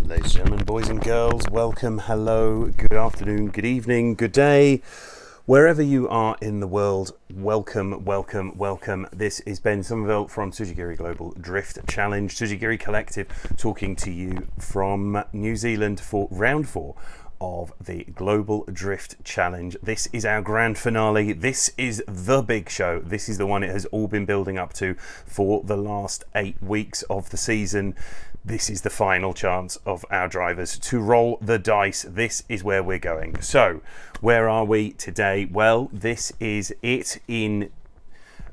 Ladies and gentlemen, boys and girls, welcome, hello, good afternoon, good evening, good day. Wherever you are in the world, welcome, welcome, welcome. This is Ben Somerville from Tsujigiri Global Drift Challenge, Tsujigiri Collective, talking to you from New Zealand for round 4 of the Global Drift Challenge. This is our grand finale. This is the big show. This is the one it has all been building up to for the last 8 weeks of the season. This is the final chance of our drivers to roll the dice. This is where we're going. So, where are we today? Well, this is it. In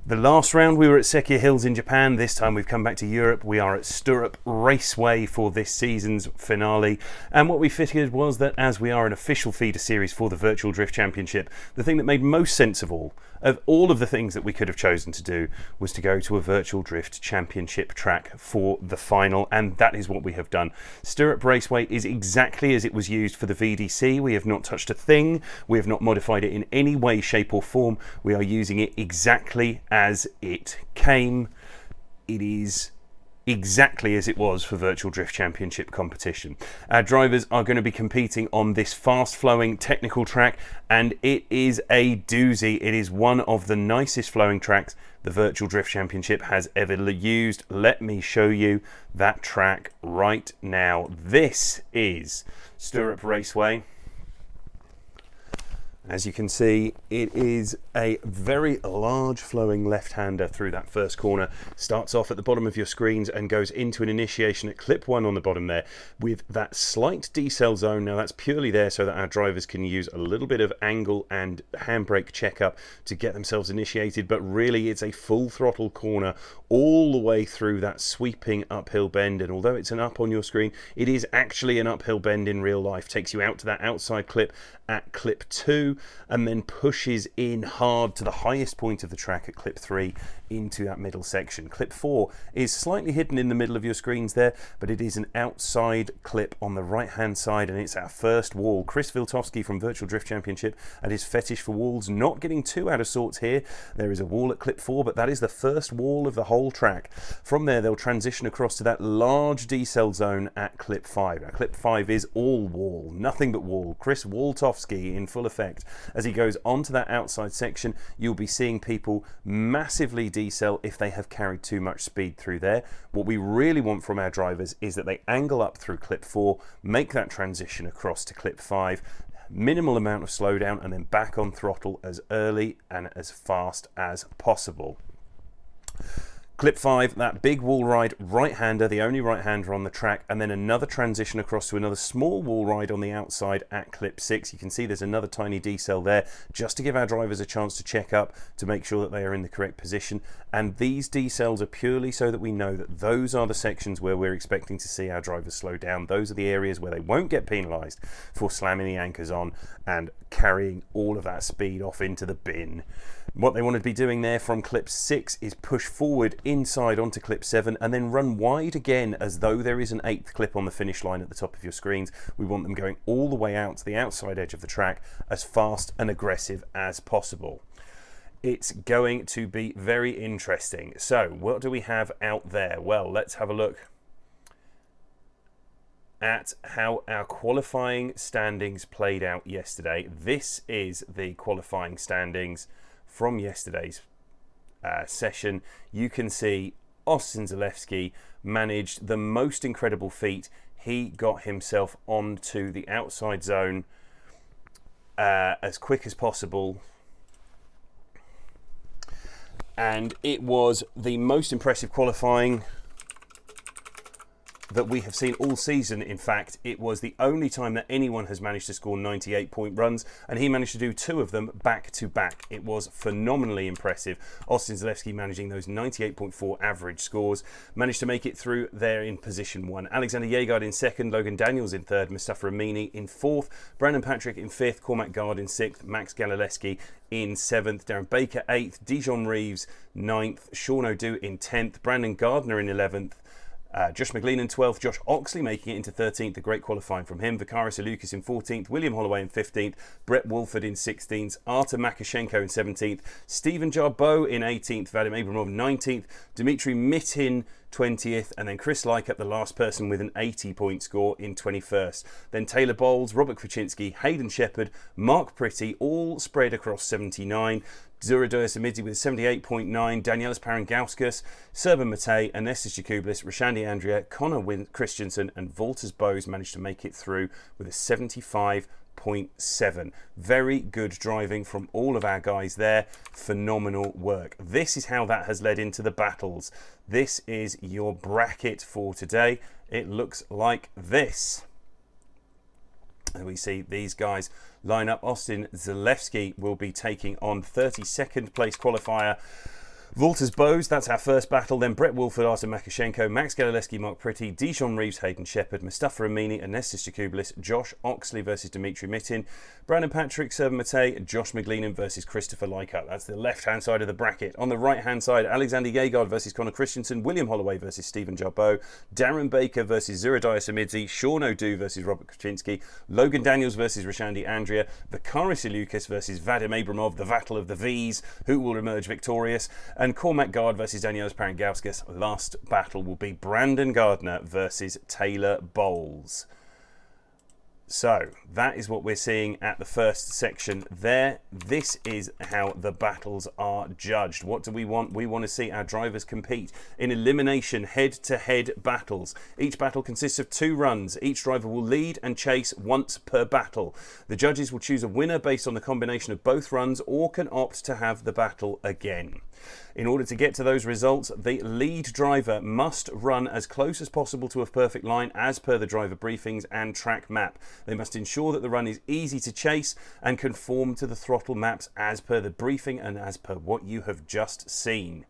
the last round we were at Sekia Hills in Japan. This time we've come back to Europe. We are at Stirrup Raceway for this season's finale. And what we figured was that as we are an official feeder series for the Virtual Drift Championship, the thing that made most sense of all of the things that we could have chosen to do was to go to a Virtual Drift Championship track for the final, and that is what we have done. Stirrup Raceway is exactly as it was used for the VDC. We have not touched a thing. We have not modified it in any way, shape or form. We are using it exactly as it came. It is exactly as it was for Virtual Drift Championship competition. Our drivers are going to be competing on this fast-flowing technical track, and it is a doozy. It is one of the nicest flowing tracks the Virtual Drift Championship has ever used. Let me show you that track right now. This is Stirrup Raceway. As you can see, it is a very large flowing left-hander through that first corner. Starts off at the bottom of your screens and goes into an initiation at clip 1 on the bottom there with that slight decel zone. Now that's purely there so that our drivers can use a little bit of angle and handbrake checkup to get themselves initiated, but really it's a full throttle corner all the way through that sweeping uphill bend. And although it's an up on your screen, it is actually an uphill bend in real life. Takes you out to that outside clip at clip 2. 2 and then pushes in hard to the highest point of the track at clip 3 into that middle section. Clip 4 is slightly hidden in the middle of your screens there, but it is an outside clip on the right hand side, and it's our first wall. Chris Viltovsky from Virtual Drift Championship and his fetish for walls, not getting too out of sorts here. There is a wall at clip 4, but that is the first wall of the whole track. From there they'll transition across to that large decel zone at clip 5. Now clip 5 is all wall, nothing but wall. Chris Viltovsky in full effect. As he goes onto that outside section, you'll be seeing people massively decel if they have carried too much speed through there. What we really want from our drivers is that they angle up through clip 4, make that transition across to clip 5, minimal amount of slowdown, and then back on throttle as early and as fast as possible. Clip 5, that big wall ride right-hander, the only right-hander on the track, and then another transition across to another small wall ride on the outside at clip 6. You can see there's another tiny decel there, just to give our drivers a chance to check up to make sure that they are in the correct position. And these decels are purely so that we know that those are the sections where we're expecting to see our drivers slow down. Those are the areas where they won't get penalised for slamming the anchors on and carrying all of that speed off into the bin. What they want to be doing there from clip 6 is push forward inside onto clip 7 and then run wide again as though there is an 8th clip on the finish line at the top of your screens. We want them going all the way out to the outside edge of the track as fast and aggressive as possible. It's going to be very interesting. So what do we have out there? Well, let's have a look at how our qualifying standings played out yesterday. This is the qualifying standings from yesterday's session. You can see Austin Zalewski managed the most incredible feat. He got himself onto the outside zone as quick as possible, and it was the most impressive qualifying that we have seen all season. In fact, it was the only time that anyone has managed to score 98-point runs, and he managed to do 2 of them back to back. It was phenomenally impressive. Austin Zalewski managing those 98.4 average scores, managed to make it through there in position 1. Alexander Jaegard in 2nd, Logan Daniels in 3rd, Mustafa Amini in 4th, Brandon Patrick in 5th, Cormac Gard in 6th, Max Galileski in 7th, Darren Baker 8th, Dijon Reeves 9th, Sean O'Doux in 10th, Brandon Gardner in 11th, Josh McLean in 12th, Josh Oxley making it into 13th, a great qualifying from him. Vikaris Alukas in 14th, William Holloway in 15th, Brett Wolford in 16th, Artur Makashenko in 17th, Stephen Jarboe in 18th, Vadim Abramov 19th, Dmitry Mitin 20th, and then Chris Leicup, the last person with an 80-point score, in 21st. Then Taylor Bowles, Robert Kwaczynski, Hayden Shepherd, Mark Pretty, all spread across 79. Zuraidoya Samidzi with 78.9, Danielis Parangauskas, Serban Matei, Anestis Jakublis, Rashandi Andrea, Connor Christensen and Valters Bose managed to make it through with a 75.7. Very good driving from all of our guys there. Phenomenal work. This is how that has led into the battles. This is your bracket for today. It looks like this. And we see these guys line up. Austin Zalewski will be taking on 32nd place qualifier Valters Bose. That's our first battle. Then Brett Wolford, Artur Makashenko, Max Galileski, Mark Pretty, Dijon Reeves, Hayden Shepherd, Mustafa Amini, Anestis Jakublis, Josh Oxley versus Dmitry Mitin, Brandon Patrick, Serban Matei, Josh McGleenan versus Christopher Leicup. That's the left-hand side of the bracket. On the right-hand side, Alexander Jaegard versus Connor Christensen, William Holloway versus Stephen Jarboe, Darren Baker versus Zuraidoya Samidzi, Sean O'Doux versus Robert Kwaczynski, Logan Daniels versus Rashandi Andrea, Vikaris Alukas versus Vadim Abramov, the battle of the V's, who will emerge victorious, and Cormac Gard versus Danielis Parangauskas. Last battle will be Brandon Gardner versus Taylor Bowles. So that is what we're seeing at the first section there. This is how the battles are judged. What do we want? We want to see our drivers compete in elimination head-to-head battles. Each battle consists of 2 runs. Each driver will lead and chase once per battle. The judges will choose a winner based on the combination of both runs, or can opt to have the battle again. In order to get to those results, the lead driver must run as close as possible to a perfect line as per the driver briefings and track map. They must ensure that the run is easy to chase and conform to the throttle maps as per the briefing and as per what you have just seen.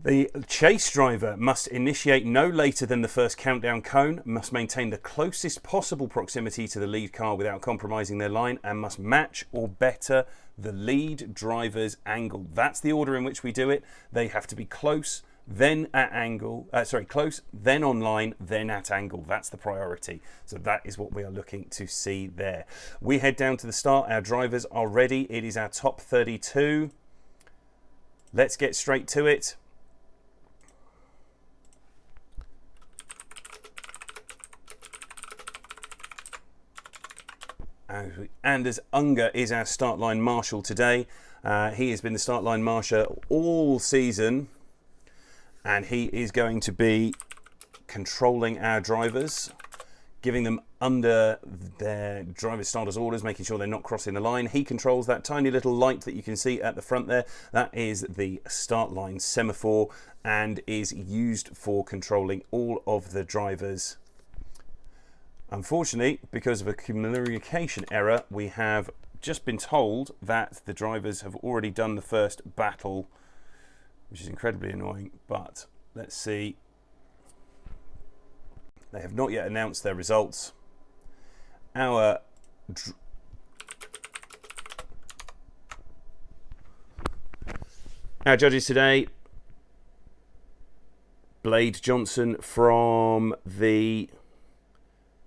The chase driver must initiate no later than the first countdown cone, must maintain the closest possible proximity to the lead car without compromising their line, and must match or better the lead driver's angle. That's the order in which we do it. They have to be close, then at angle, close, then on line, then at angle. That's the priority. So that is what we are looking to see there. We head down to the start. Our drivers are ready. It is our top 32. Let's get straight to it. Anders Unger is our start line marshal today. He has been the start line marshal all season, and he is going to be controlling our drivers, giving them under their driver's starter's orders, making sure they're not crossing the line. He controls that tiny little light that you can see at the front there. That is the start line semaphore and is used for controlling all of the drivers. Unfortunately, because of a communication error, we have just been told that the drivers have already done the first battle, which is incredibly annoying, but let's see. They have not yet announced their results. Our judges today, Blade Johnson from the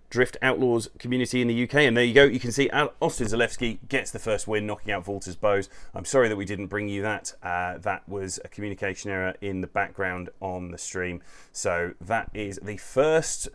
Drift Outlaws community in the UK, and there you go, you can see Austin Zalewski gets the first win, knocking out Walters Bowes. I'm sorry that we didn't bring you that. That was a communication error in the background on the stream. So that is the first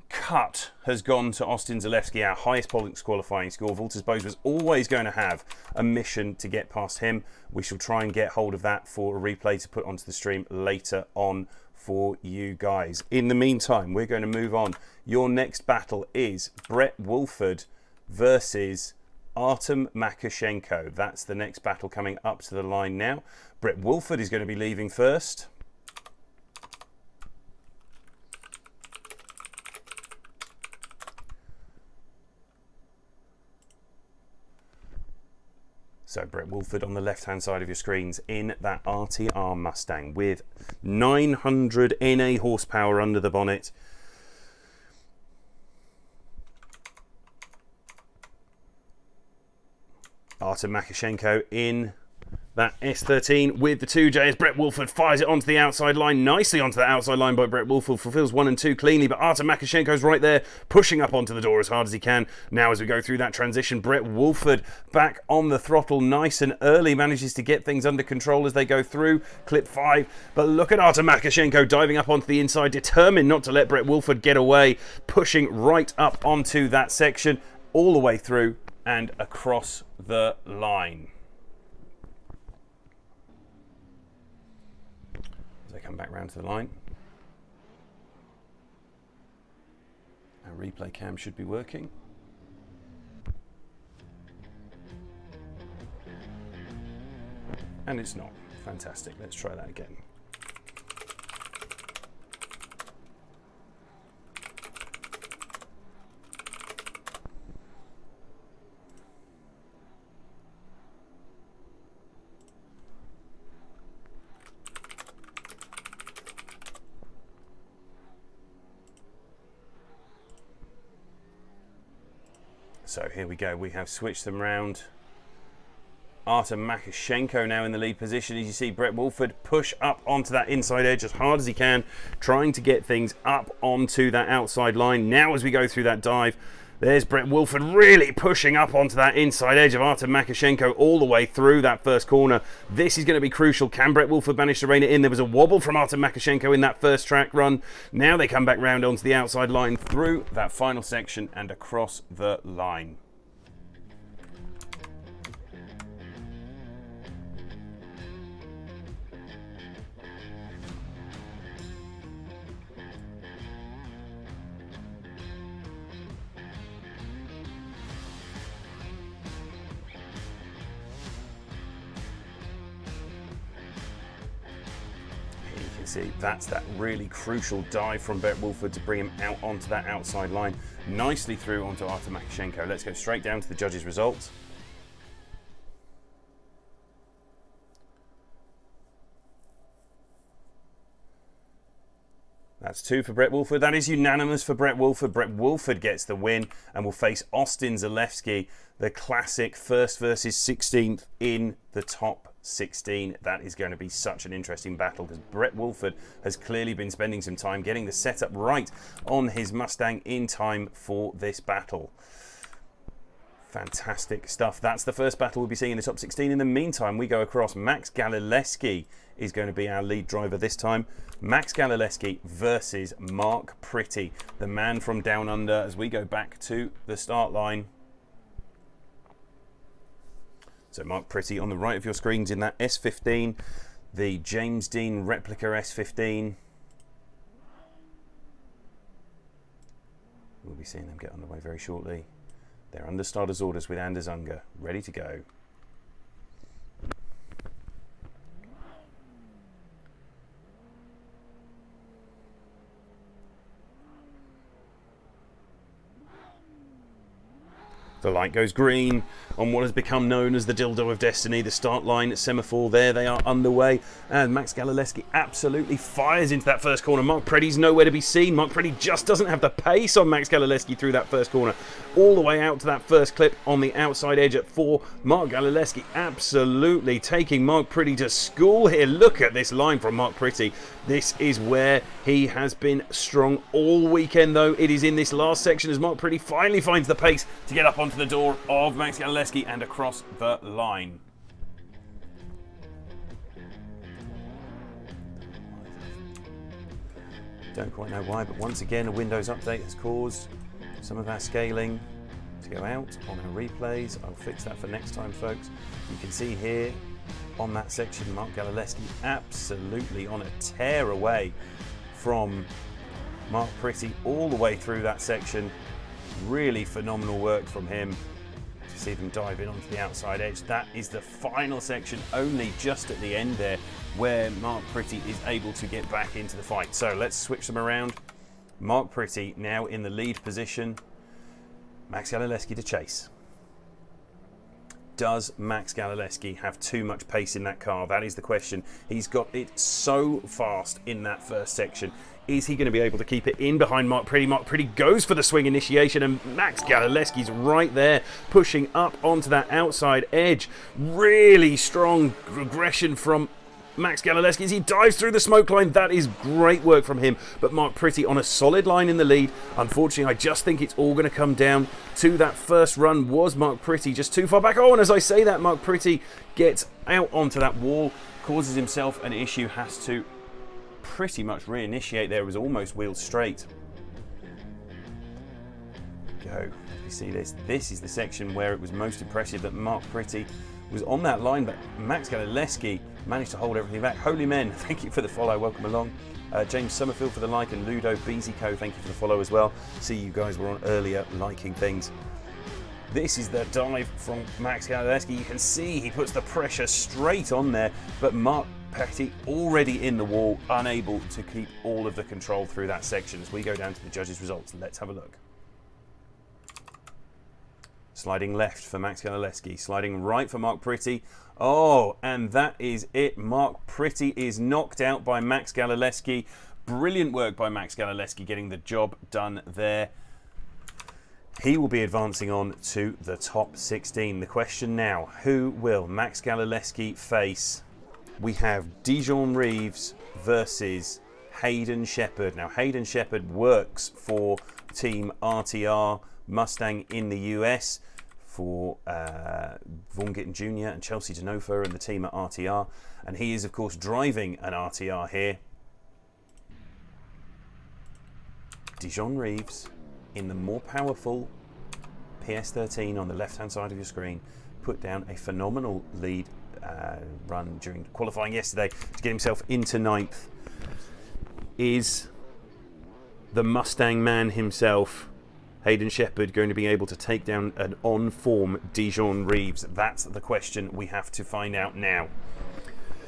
cut has gone to Austin Zalewski, our highest points qualifying score. Walters Bowes was always going to have a mission to get past him. We shall try and get hold of that for a replay to put onto the stream later on for you guys. In the meantime, we're going to move on. Your next battle is Brett Woolford versus Artem Makashenko. That's the next battle coming up to the line now. Brett Woolford is going to be leaving first. So Brett Woolford on the left-hand side of your screens in that RTR Mustang with 900 NA horsepower under the bonnet. Artem Makashenko in that S13 with the 2J as Brett Woolford fires it onto the outside line. Nicely onto the outside line by Brett Woolford. Fulfills 1 and 2 cleanly, but Artem Makashenko's right there, pushing up onto the door as hard as he can. Now as we go through that transition, Brett Woolford back on the throttle nice and early, manages to get things under control as they go through. Clip 5, but look at Artem Makashenko diving up onto the inside, determined not to let Brett Woolford get away, pushing right up onto that section, all the way through and across the line. They come back round to the line. Our replay cam should be working. And it's not. Fantastic. Let's try that again. So here we go, we have switched them round. Artem Makashenko now in the lead position. As you see Brett Woolford push up onto that inside edge as hard as he can, trying to get things up onto that outside line. Now as we go through that dive, there's Brett Woolford really pushing up onto that inside edge of Artem Makashenko all the way through that first corner. This is going to be crucial. Can Brett Woolford manage to rein it in? There was a wobble from Artem Makashenko in that first track run. Now they come back round onto the outside line through that final section and across the line. See, that's that really crucial dive from Brett Woolford to bring him out onto that outside line. Nicely through onto Artem Makashenko. Let's go straight down to the judges' results. That's 2 for Brett Woolford. That is unanimous for Brett Woolford. Brett Woolford gets the win and will face Austin Zalewski, the classic first versus 16th in the top 16. That is going to be such an interesting battle because Brett Woolford has clearly been spending some time getting the setup right on his Mustang in time for this battle. Fantastic stuff. That's the first battle we'll be seeing in the top 16. In the meantime, we go across. Max Galileski is going to be our lead driver this time. Max Galileski versus Mark Pretty, the man from down under, as we go back to the start line. So Mark Pretty on the right of your screens in that S15, the James Dean replica S15. We'll be seeing them get underway very shortly. They're under starter's orders with Anders Unger, ready to go. The light goes green on what has become known as the dildo of destiny. The start line semaphore there, they are underway. And Max Galileski absolutely fires into that first corner. Mark Pretty's nowhere to be seen. Mark Pretty just doesn't have the pace on Max Galileski through that first corner. All the way out to that first clip on the outside edge at 4. Mark Galileski absolutely taking Mark Pretty to school here. Look at this line from Mark Pretty. This is where he has been strong all weekend, though. It is in this last section as Mark Pretty finally finds the pace to get up onto the door of Max Galileski and across the line. Don't quite know why, but once again a Windows update has caused some of our scaling to go out on our replays. I'll fix that for next time, folks. You can see here on that section, Mark Galileski absolutely on a tear away from Mark Pretty all the way through that section. Really phenomenal work from him to see them dive in onto the outside edge. That is the final section, only just at the end there, where Mark Pretty is able to get back into the fight. So let's switch them around. Mark Pretty now in the lead position. Max Galileski to chase. Does Max Galileski have too much pace in that car? That is the question. He's got it so fast in that first section. Is he going to be able to keep it in behind Mark Pretty? Mark Pretty goes for the swing initiation and Max Galileski's right there, pushing up onto that outside edge. Really strong aggression from Max Galileski as he dives through the smoke line. That is great work from him, but Mark Pretty on a solid line in the lead. Unfortunately, I just think it's all going to come down to that first run. Was Mark Pretty just too far back? Oh, and as I say that, Mark Pretty gets out onto that wall, causes himself an issue, has to pretty much reinitiate there. It was almost wheeled straight. Go. You see this? This is the section where it was most impressive that Mark Pretty was on that line, but Max Galileski managed to hold everything back. Holy Men, thank you for the follow. Welcome along. James Summerfield for the like, and Ludo Bezico, thank you for the follow as well. See, you guys were on earlier liking things. This is the dive from Max Galileski. You can see he puts the pressure straight on there, but Mark Pretty already in the wall, unable to keep all of the control through that section. As we go down to the judges' results, let's have a look. Sliding left for Max Galileski, sliding right for Mark Pretty. Oh, and that is it. Mark Pretty is knocked out by Max Galileski. Brilliant work by Max Galileski getting the job done there. He will be advancing on to the top 16. The question now, who will Max Galileski face? We have Dijon Reeves versus Hayden Shepherd. Now, Hayden Shepherd works for Team RTR Mustang in the US for Vaughan Gittin Jr. and Chelsea Denofa and the team at RTR. And he is, of course, driving an RTR here. Dijon Reeves in the more powerful PS13 on the left-hand side of your screen put down a phenomenal lead run during qualifying yesterday to get himself into 9th. Is the Mustang man himself, Hayden Shepherd, going to be able to take down an on-form Dijon Reeves? That's the question we have to find out now.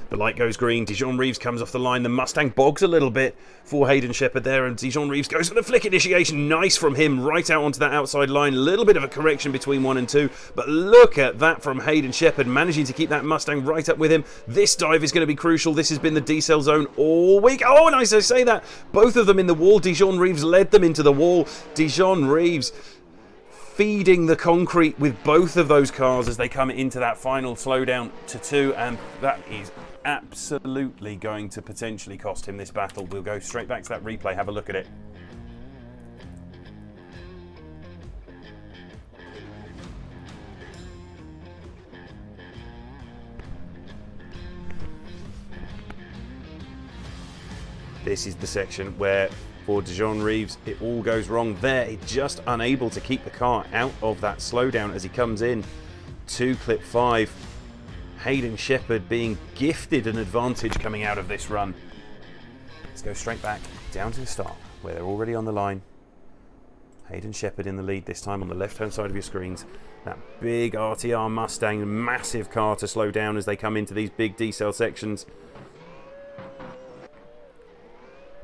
The light goes green. Dijon Reeves comes off the line. The Mustang bogs a little bit for Hayden Shepherd there, and Dijon Reeves goes for the flick initiation. Nice from him, right out onto that outside line. A little bit of a correction between 1 and 2, but look at that from Hayden Shepherd, managing to keep that Mustang right up with him. This dive is going to be crucial. This has been the decel zone all week. Oh, nice, I say that. Both of them in the wall. Dijon Reeves led them into the wall. Dijon Reeves feeding the concrete with both of those cars as they come into that final slowdown to 2, and that is absolutely going to potentially cost him this battle. We'll go straight back to that replay, have a look at it. This is the section where for Dijon Reeves it all goes wrong there. He's just unable to keep the car out of that slowdown as he comes in to clip 5. Hayden Shepherd being gifted an advantage coming out of this run. Let's go straight back down to the start where they're already on the line. Hayden Shepherd in the lead this time on the left hand side of your screens. That big RTR Mustang, massive car to slow down as they come into these big decel sections.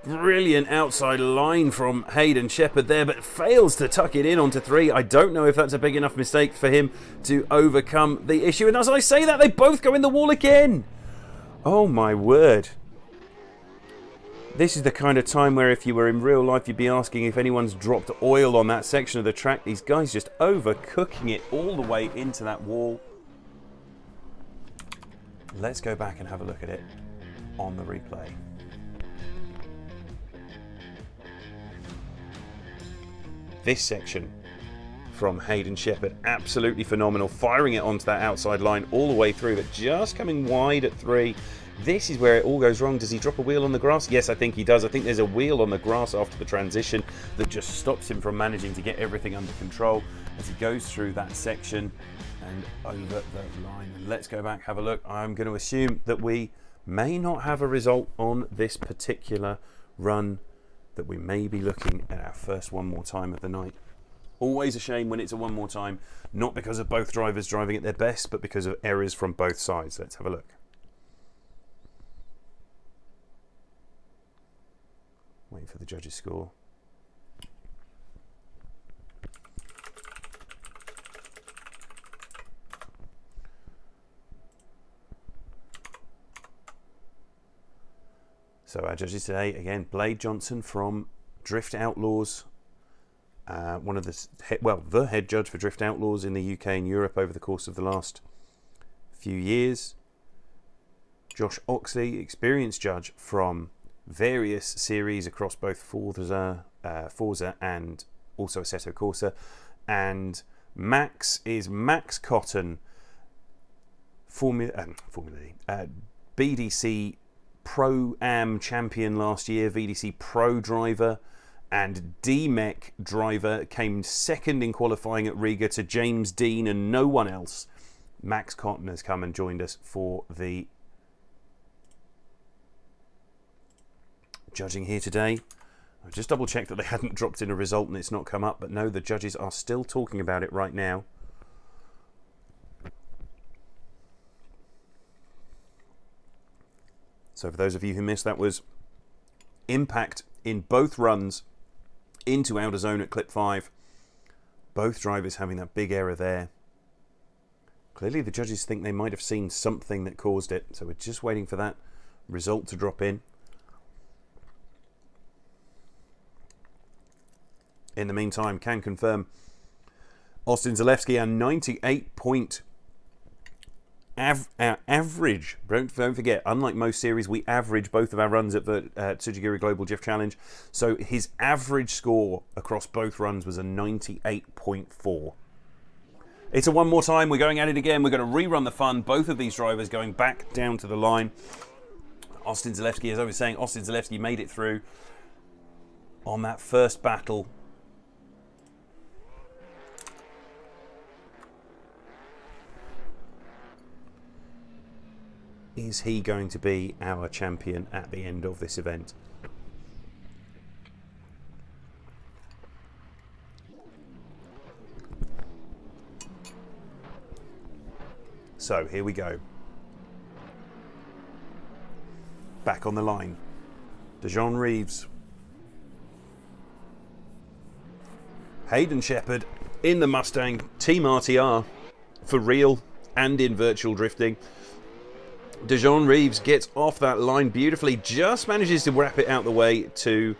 Brilliant outside line from Hayden Shepherd there, but fails to tuck it in onto 3. I don't know if that's a big enough mistake for him to overcome the issue. And as I say that, they both go in the wall again. Oh my word. This is the kind of time where if you were in real life, you'd be asking if anyone's dropped oil on that section of the track. These guys just overcooking it all the way into that wall. Let's go back and have a look at it on the replay. This section from Hayden Shepherd, absolutely phenomenal, firing it onto that outside line all the way through, but just coming wide at 3. This is where it all goes wrong. Does he drop a wheel on the grass? Yes, I think he does. I think there's a wheel on the grass after the transition that just stops him from managing to get everything under control as he goes through that section and over the line. Let's go back, have a look. I'm going to assume that we may not have a result on this particular run, that we may be looking at our first one more time of the night. Always a shame when it's a one more time, not because of both drivers driving at their best, but because of errors from both sides. Let's have a look. Waiting for the judges' score. So our judges today, again, Blade Johnson from Drift Outlaws, one of the head judge for Drift Outlaws in the UK and Europe over the course of the last few years. Josh Oxley, experienced judge from various series across both Forza and also Assetto Corsa. And Max is Max Cotton, Formula BDC Pro-Am champion last year, VDC Pro driver and DMEC driver, came second in qualifying at Riga to James Dean and no one else. Max Cotton has come and joined us for the judging here today. I just double checked that they hadn't dropped in a result and it's not come up, but no, the judges are still talking about it right now. So for those of you who missed, that was impact in both runs into outer zone at clip 5. Both drivers having that big error there. Clearly the judges think they might have seen something that caused it, so we're just waiting for that result to drop in. In the meantime, can confirm Austin Zalewski, our 98-point average. Don't forget, unlike most series, we average both of our runs at the Tsujigiri Global Drift Challenge. So his average score across both runs was a 98.4. It's a one more time. We're going at it again. We're going to rerun the fun. Both of these drivers going back down to the line. Austin Zalewski, as I was saying, Austin Zalewski made it through on that first battle. Is he going to be our champion at the end of this event? So here we go. back on the line. DeJean Reeves. Hayden Shepherd in the Mustang, Team RTR, for real and in virtual drifting. DeJean Reeves gets off that line beautifully, just manages to wrap it out the way to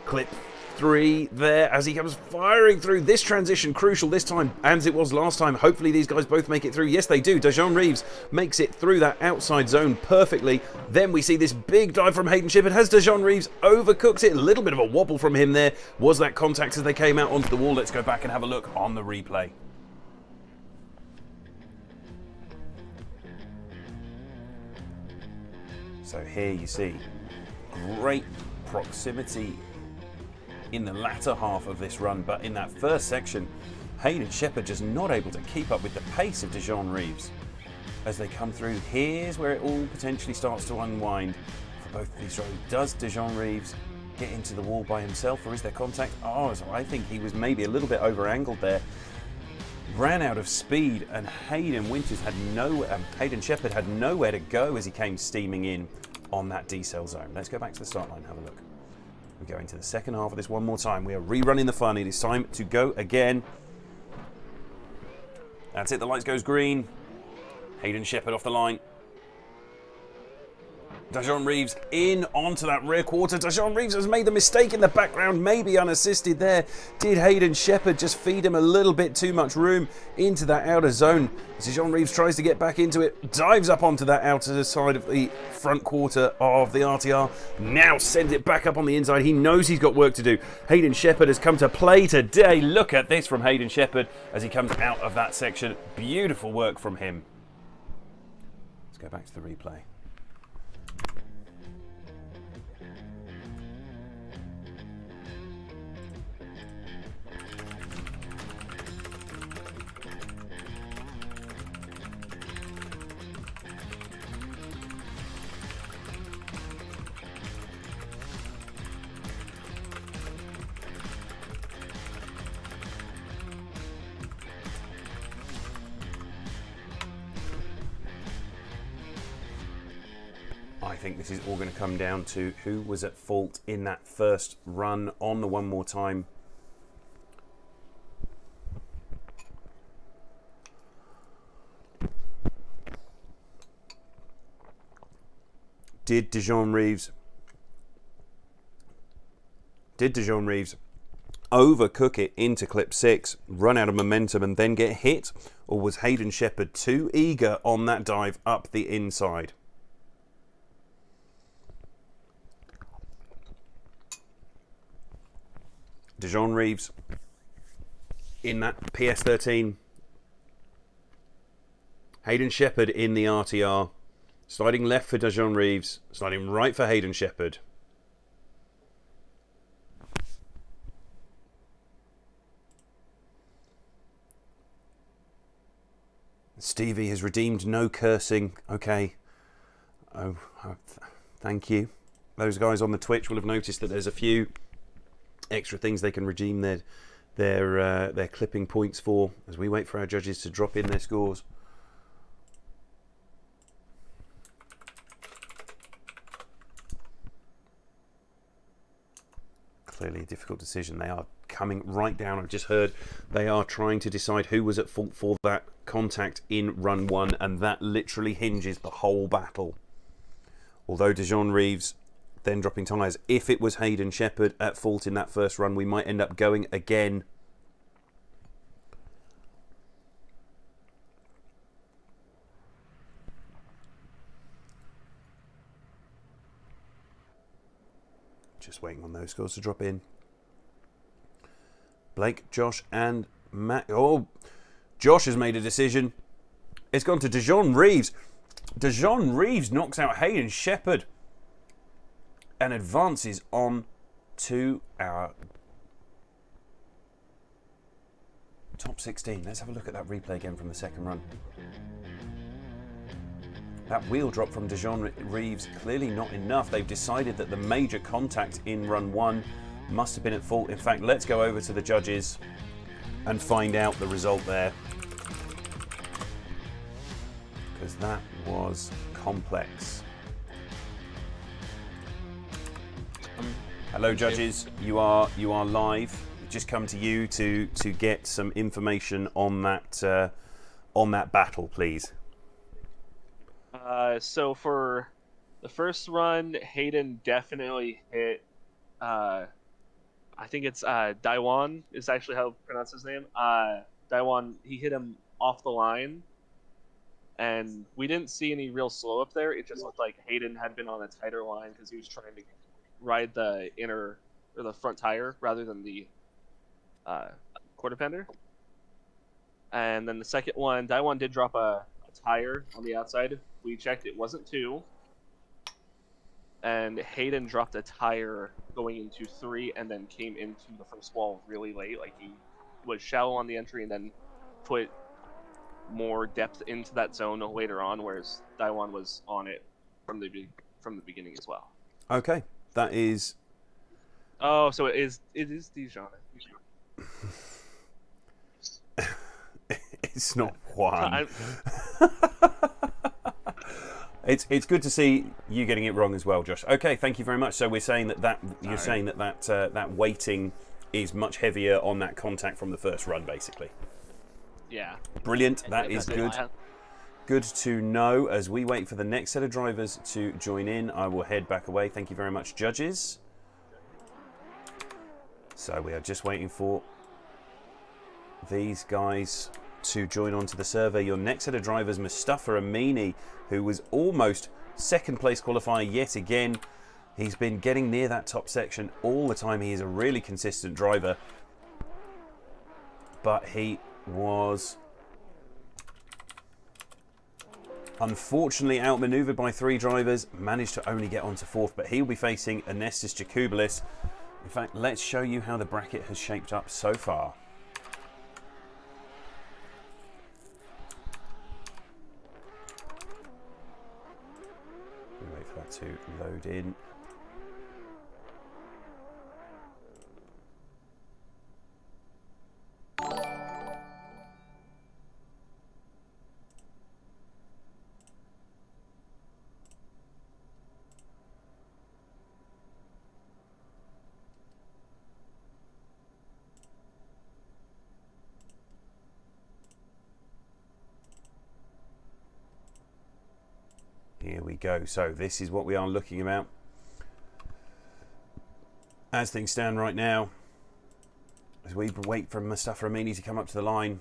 clip 3 there as he comes firing through. This transition crucial this time, as it was last time. Hopefully these guys both make it through. Yes, they do. DeJean Reeves makes it through that outside zone perfectly. Then we see this big dive from Hayden Shepherd. Has DeJean Reeves overcooked it? A little bit of a wobble from him there. Was that contact as they came out onto the wall? Let's go back and have a look on the replay. So here you see great proximity in the latter half of this run, but in that first section, Hayden Shepherd just not able to keep up with the pace of DeJean Reeves. As they come through, here's where it all potentially starts to unwind for both of these drivers. Does DeJean Reeves get into the wall by himself, or is there contact? Oh, so I think he was maybe a little bit over-angled there. Ran out of speed, and Hayden Shepherd had nowhere to go as he came steaming in on that decel zone. Let's go back to the start line and have a look. We go into the second half of this one more time. We are rerunning the fun. It is time to go again. That's it. The lights goes green. Hayden Shepherd off the line. DeJean Reeves in onto that rear quarter. DeJean Reeves has made the mistake in the background, maybe unassisted there. Did Hayden Shepherd just feed him a little bit too much room into that outer zone? DeJean Reeves tries to get back into it, dives up onto that outer side of the front quarter of the RTR. Now sends it back up on the inside. He knows he's got work to do. Hayden Shepherd has come to play today. Look at this from Hayden Shepherd as he comes out of that section. Beautiful work from him. Let's go back to the replay. I think this is all going to come down to who was at fault in that first run on the one more time. Did DeJean Reeves overcook it into clip 6, run out of momentum and then get hit? Or was Hayden Shepherd too eager on that dive up the inside? DeJean Reeves in that PS13. Hayden Shepherd in the RTR. Sliding left for DeJean Reeves. Sliding right for Hayden Shepherd. Stevie has redeemed no cursing. Okay. Thank you. Those guys on the Twitch will have noticed that there's a few extra things they can redeem their clipping points for as we wait for our judges to drop in their scores. Clearly a difficult decision. They are coming right down. I've just heard they are trying to decide who was at fault for that contact in run 1, and that literally hinges the whole battle. Although DeJean Reeves then dropping tyres. If it was Hayden Shepherd at fault in that first run, we might end up going again. Just waiting on those scores to drop in. Blake, Josh and Matt. Oh, Josh has made a decision. It's gone to DeJean Reeves. DeJean Reeves knocks out Hayden Shepherd and advances on to our top 16. Let's have a look at that replay again from the second run. That wheel drop from DeJean Reeves, clearly not enough. They've decided that the major contact in run 1 must have been at fault. In fact, let's go over to the judges and find out the result there, because that was complex. Hello, judges. You are live. Just come to you to get some information on that battle, please. So for the first run, Hayden definitely hit. I think it's Daiwan is actually how to pronounce his name. Daiwan, he hit him off the line, and we didn't see any real slow up there. It just looked like Hayden had been on a tighter line because he was trying to ride the inner or the front tire rather than the quarter fender. And then the second one, Daiwan did drop a tire on the outside. We checked, it wasn't 2. And Hayden dropped a tire going into 3 and then came into the first wall really late. Like, he was shallow on the entry and then put more depth into that zone later on, whereas Daiwan was on it from the beginning as well. Okay, that is. Oh, so it is Dijon. It's not one. It's good to see you getting it wrong as well, Josh. Okay, thank you very much. So we're saying you're saying that weighting is much heavier on that contact from the first run, basically. Yeah. Brilliant. That is good. Good to know. As we wait for the next set of drivers to join in, I will head back away. Thank you very much, judges. So we are just waiting for these guys to join onto the server. Your next set of drivers, Mustafa Amini, who was almost second place qualifier yet again. He's been getting near that top section all the time. He is a really consistent driver, but he was unfortunately outmaneuvered by 3 drivers, managed to only get onto 4th, but he'll be facing Anestis Jakublis. In fact, let's show you how the bracket has shaped up so far. Wait for that to load in. Here we go. So this is what we are looking about. As things stand right now, as we wait for Mustafa Amini to come up to the line.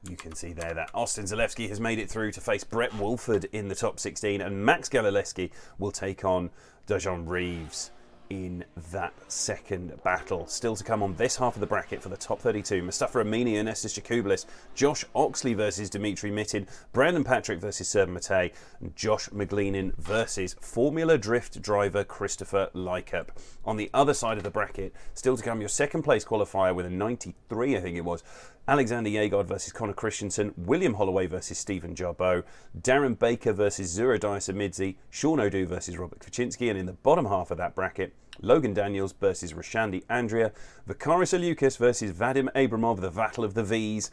You can see there that Austin Zalewski has made it through to face Brett Wolford in the top 16, and Max Galileski will take on Dajon Reeves in that second battle. Still to come on this half of the bracket for the top 32. Mustafa Amini and Anestis Jakublis, Josh Oxley versus Dimitri Mitin, Brandon Patrick versus Serb Matei, and Josh McGleenan versus Formula Drift driver Christopher Lykup. On the other side of the bracket, still to come your second place qualifier with a 93, I think it was, Alexander Yegod versus Connor Christensen, William Holloway versus Stephen Jarboe, Darren Baker versus Zuro Diasamidze, Sean O'Doo versus Robert Kaczynski, and in the bottom half of that bracket, Logan Daniels versus Rashandi Andrea, Vakaris Alukas versus Vadim Abramov, the Battle of the V's,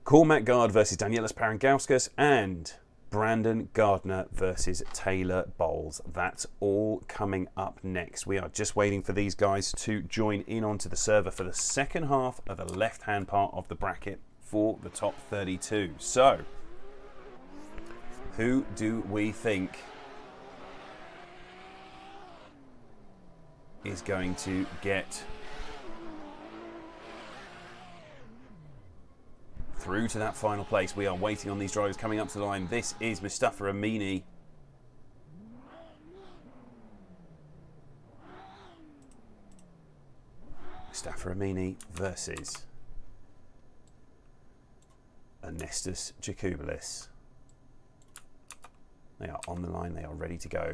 Cormac Gard versus Danielis Parangauskas, and Brandon Gardner versus Taylor Bowles. That's all coming up next. We are just waiting for these guys to join in onto the server for the second half of the left-hand part of the bracket for the top 32. So, who do we think is going to get through to that final place? We are waiting on these drivers coming up to the line. This is Mustafa Amini. Mustafa Amini versus Anestis Jakublis. They are on the line. They are ready to go.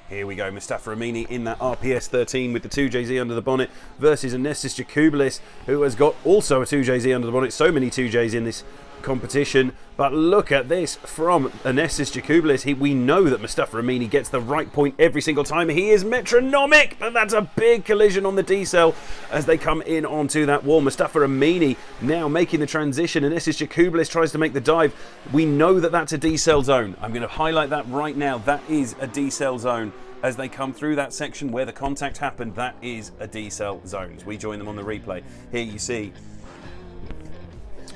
Here we go, Mustafa Amini in that RPS 13 with the 2JZ under the bonnet versus Anestis Jakublis, who has got also a 2JZ under the bonnet. So many 2Js in this competition. But look at this from Anestis Jakublis. We know that Mustafa Amini gets the right point every single time. He is metronomic, but that's a big collision on the D-cell as they come in onto that wall. Mustafa Amini now making the transition. Anestis Jakublis tries to make the dive. We know that that's a D-cell zone. I'm going to highlight that right now. That is a D-cell zone. As they come through that section where the contact happened, that is a D-cell zone. As we join them on the replay. Here you see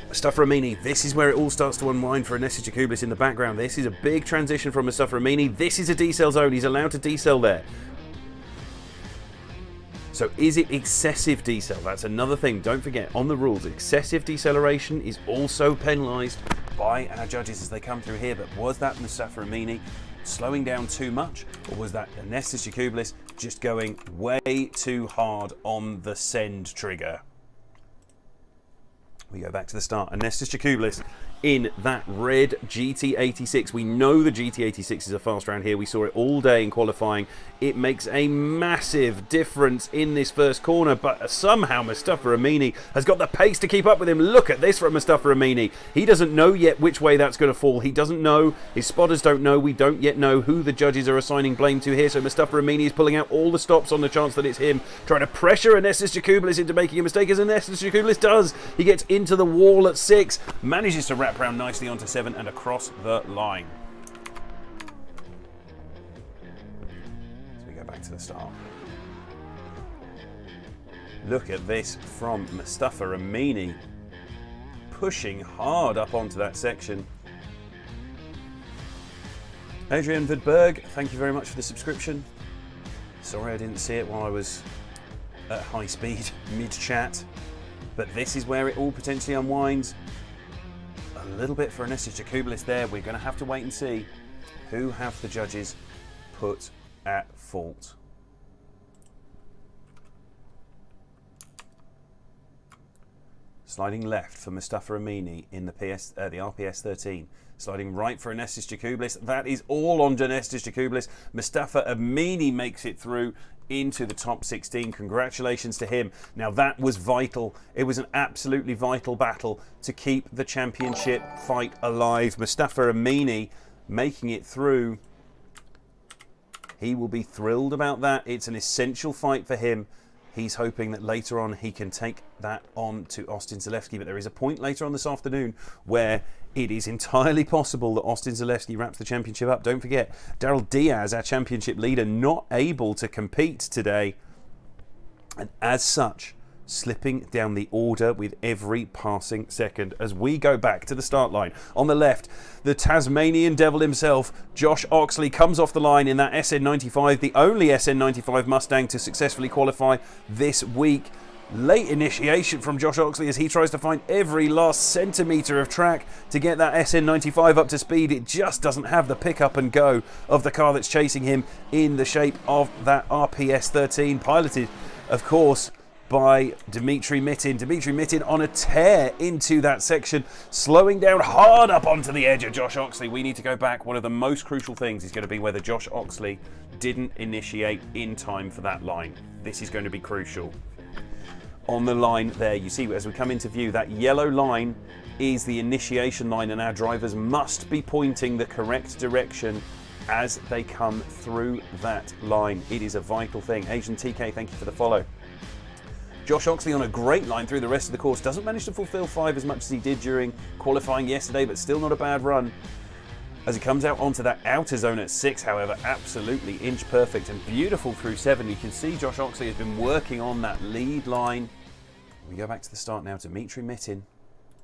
Mustafa Amini. This is where it all starts to unwind for Anestis Jakublis in the background. This is a big transition from Mustafa Amini. This is a D-cell zone. He's allowed to D-cell there. So is it excessive decel? That's another thing. Don't forget, on the rules, excessive deceleration is also penalised by our judges as they come through here. But was that Mustafa Amini slowing down too much, or was that Anestis Jakublis just going way too hard on the send trigger? We go back to the start. Anestis Jakublis in that red GT86. We know the GT86 is a fast round here. We saw it all day in qualifying. It makes a massive difference in this first corner, but somehow Mustafa Amini has got the pace to keep up with him. Look at this from Mustafa Amini. He doesn't know yet which way that's going to fall. He doesn't know. His spotters don't know. We don't yet know who the judges are assigning blame to here. So Mustafa Amini is pulling out all the stops on the chance that it's him, trying to pressure Anestis Jakublis into making a mistake, as Anestis Jakublis does. He gets into the wall at 6, manages to wrap around nicely onto 7 and across the line. So we go back to the start. Look at this from Mustafa Amini, pushing hard up onto that section. Adrian Vidberg, thank you very much for the subscription. Sorry I didn't see it while I was at high speed mid-chat. But this is where it all potentially unwinds. A little bit for Anestis Jakublis there. We're going to have to wait and see who have the judges put at fault. Sliding left for Mustafa Amini in the RPS 13. Sliding right for Anestis Jakublis. That is all on Anestis Jakublis. Mustafa Amini makes it through into the top 16. Congratulations to him. Now that was vital. It was an absolutely vital battle to keep the championship fight alive. Mustafa Amini making it through. He will be thrilled about that. It's an essential fight for him. He's hoping that later on he can take that on to Austin Zalewski. But there is a point later on this afternoon where it is entirely possible that Austin Zalewski wraps the championship up. Don't forget, Daryl Diaz, our championship leader, not able to compete today. And as such, slipping down the order with every passing second as we go back to the start line. On the left, the Tasmanian devil himself, Josh Oxley, comes off the line in that SN95, the only SN95 Mustang to successfully qualify this week. Late initiation from Josh Oxley as he tries to find every last centimetre of track to get that SN95 up to speed. It just doesn't have the pick up and go of the car that's chasing him in the shape of that RPS 13, piloted, of course, by Dmitry Mitin. Dmitry Mitin on a tear into that section, slowing down hard up onto the edge of Josh Oxley. We need to go back. One of the most crucial things is going to be whether Josh Oxley didn't initiate in time for that line. This is going to be crucial. On the line there, you see as we come into view, that yellow line is the initiation line, and our drivers must be pointing the correct direction as they come through that line. It is a vital thing. Asian TK, thank you for the follow. Josh Oxley on a great line through the rest of the course. Doesn't manage to fulfill 5 as much as he did during qualifying yesterday, but still not a bad run. As he comes out onto that outer zone at 6, however, absolutely inch perfect and beautiful through 7. You can see Josh Oxley has been working on that lead line. We go back to the start now to Dmitry Mitin.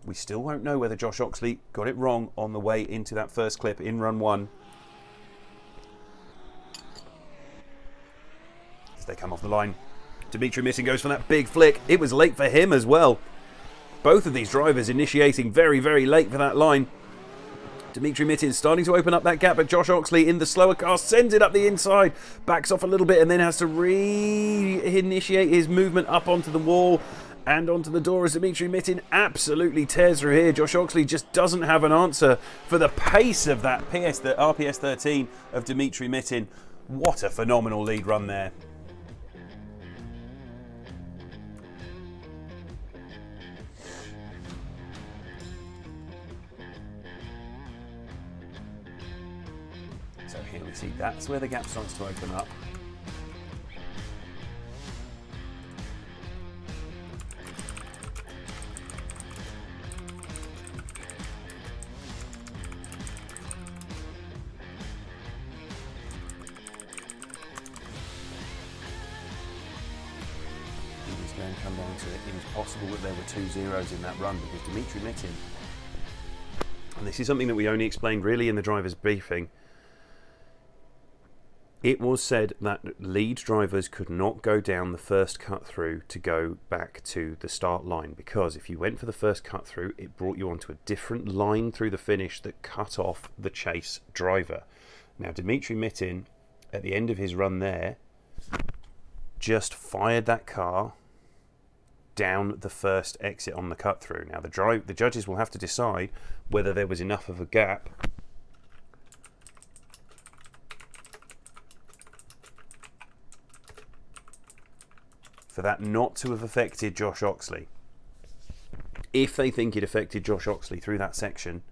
We still won't know whether Josh Oxley got it wrong on the way into that first clip in run 1. As they come off the line, Dmitry Mitin goes for that big flick. It was late for him as well. Both of these drivers initiating very, very late for that line. Dmitry Mitin starting to open up that gap, but Josh Oxley in the slower car sends it up the inside, backs off a little bit and then has to re-initiate his movement up onto the wall and onto the door as Dmitry Mitin absolutely tears through here. Josh Oxley just doesn't have an answer for the pace of that RPS 13 of Dmitry Mitin. What a phenomenal lead run there. So here we see that's where the gap starts to open up. It's going to come down to it. It is possible that there were 2 zeros in that run because Dmitry Mitin, and this is something that we only explained really in the driver's briefing, it was said that lead drivers could not go down the first cut through to go back to the start line, because if you went for the first cut through, it brought you onto a different line through the finish that cut off the chase driver. Now Dmitry Mitin, at the end of his run there, just fired that car down the first exit on the cut through. Now the judges will have to decide whether there was enough of a gap for that not to have affected Josh Oxley. If they think it affected Josh Oxley through that section,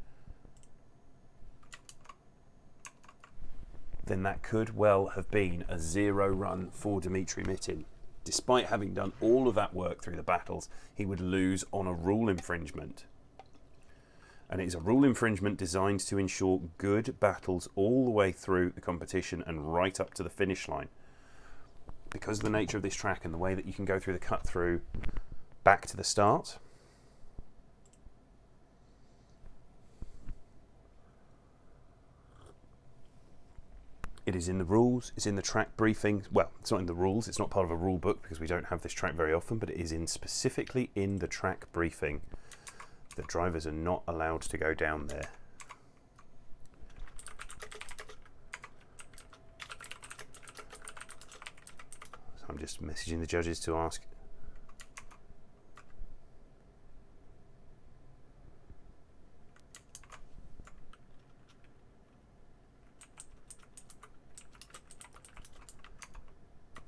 then that could well have been a 0 run for Dmitry Mitin. Despite having done all of that work through the battles, he would lose on a rule infringement. And it is a rule infringement designed to ensure good battles all the way through the competition and right up to the finish line. Because of the nature of this track and the way that you can go through the cut through back to the start, it is in the rules, it's in the track briefing. Well, it's not in the rules, it's not part of a rule book because we don't have this track very often, but it is specifically in the track briefing that drivers are not allowed to go down there. So I'm just messaging the judges to ask.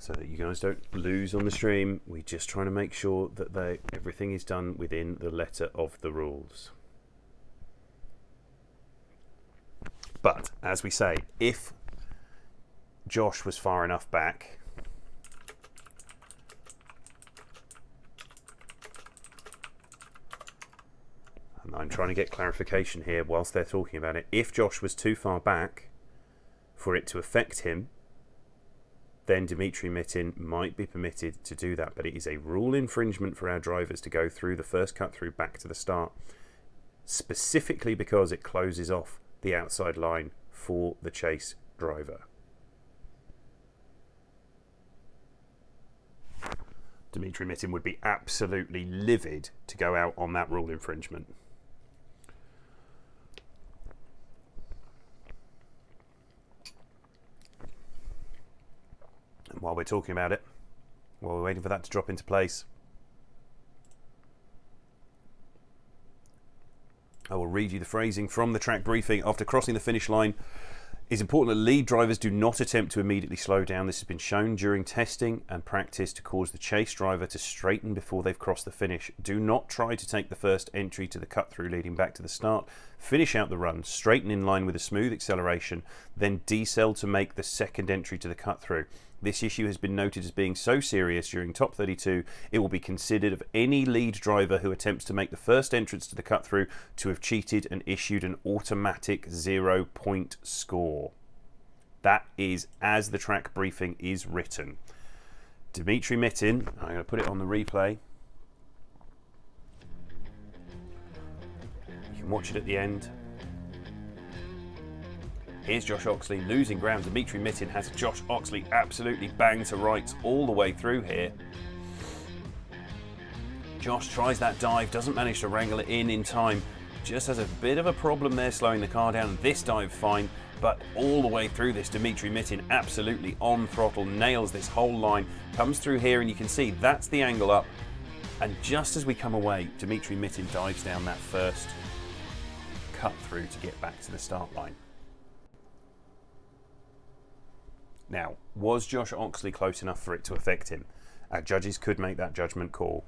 So that you guys don't lose on the stream, we're just trying to make sure that everything is done within the letter of the rules. But, as we say, if Josh was far enough back, and I'm trying to get clarification here whilst they're talking about it, if Josh was too far back for it to affect him, then Dmitry Mitin might be permitted to do that. But it is a rule infringement for our drivers to go through the first cut through back to the start, specifically because it closes off the outside line for the chase driver. Dmitry Mitin would be absolutely livid to go out on that rule infringement. And while we're talking about it, while we're waiting for that to drop into place, I will read you the phrasing from the track briefing. After crossing the finish line, it's important that lead drivers do not attempt to immediately slow down. This has been shown during testing and practice to cause the chase driver to straighten before they've crossed the finish. Do not try to take the first entry to the cut through leading back to the start. Finish out the run, straighten in line with a smooth acceleration, then decel to make the second entry to the cut through. This issue has been noted as being so serious during Top 32, it will be considered of any lead driver who attempts to make the first entrance to the cut through to have cheated and issued an automatic 0-point score. That is as the track briefing is written. Dmitry Mitin, I'm going to put it on the replay. You can watch it at the end. Here's Josh Oxley losing ground. Dmitry Mitin has Josh Oxley absolutely banged to rights all the way through here. Josh tries that dive, doesn't manage to wrangle it in time. Just has a bit of a problem there slowing the car down. This dive fine, but all the way through this, Dmitry Mitin absolutely on throttle, nails this whole line, comes through here and you can see that's the angle up. And just as we come away, Dmitry Mitin dives down that first cut through to get back to the start line. Now, was Josh Oxley close enough for it to affect him? Our judges could make that judgment call.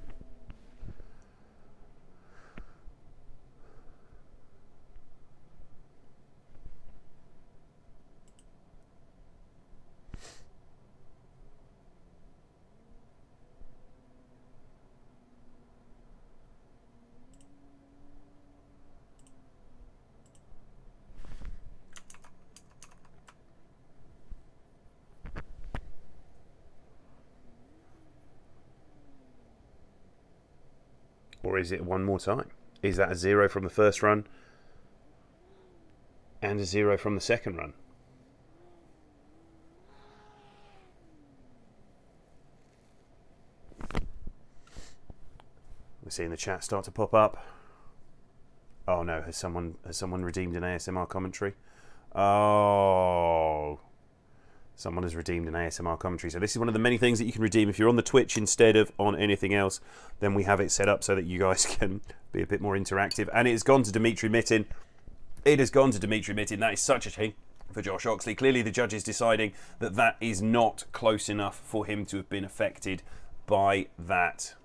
Or is it one more time? Is that a 0 from the first run and a 0 from the second run? We're seeing the chat start to pop up. Oh no, has someone redeemed an ASMR commentary? Oh, someone has redeemed an ASMR commentary. So this is one of the many things that you can redeem. If you're on the Twitch instead of on anything else, then we have it set up so that you guys can be a bit more interactive. And it's gone to Dimitri Mitin. It has gone to Dimitri Mitin. That is such a shame for Josh Oxley. Clearly the judge is deciding that that is not close enough for him to have been affected by that.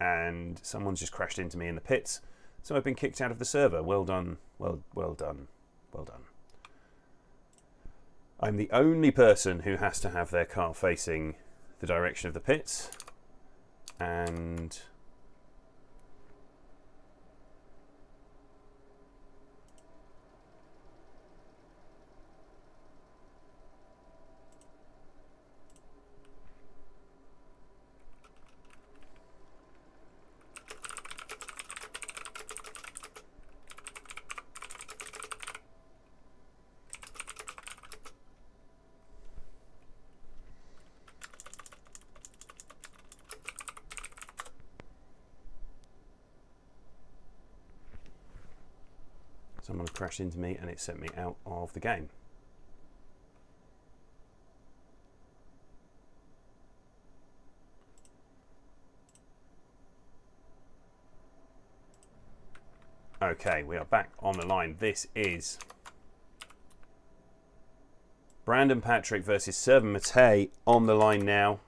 And someone's just crashed into me in the pits, so I've been kicked out of the server. Well done, well done, well done. I'm the only person who has to have their car facing the direction of the pits, and someone crashed into me and it sent me out of the game. Okay, we are back on the line. This is Brandon Patrick versus Serban Matei on the line now.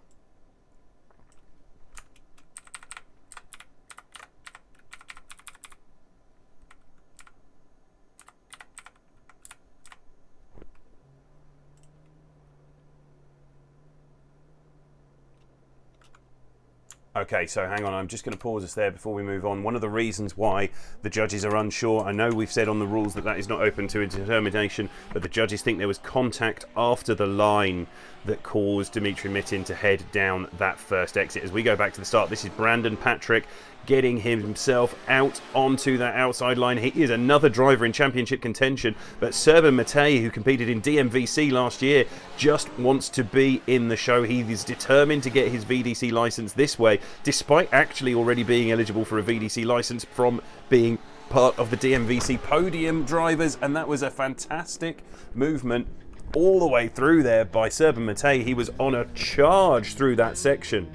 Okay, so hang on, I'm just going to pause us there before we move on. One of the reasons why the judges are unsure, I know we've said on the rules that that is not open to determination, but the judges think there was contact after the line that caused Dimitri Mitin to head down that first exit. As we go back to the start, this is Brandon Patrick getting himself out onto that outside line. He is another driver in championship contention, but Serban Matei, who competed in DMVC last year, just wants to be in the show. He is determined to get his VDC license this way, despite actually already being eligible for a VDC license from being part of the DMVC podium drivers, and that was a fantastic movement all the way through there by Serban Matei. He was on a charge through that section.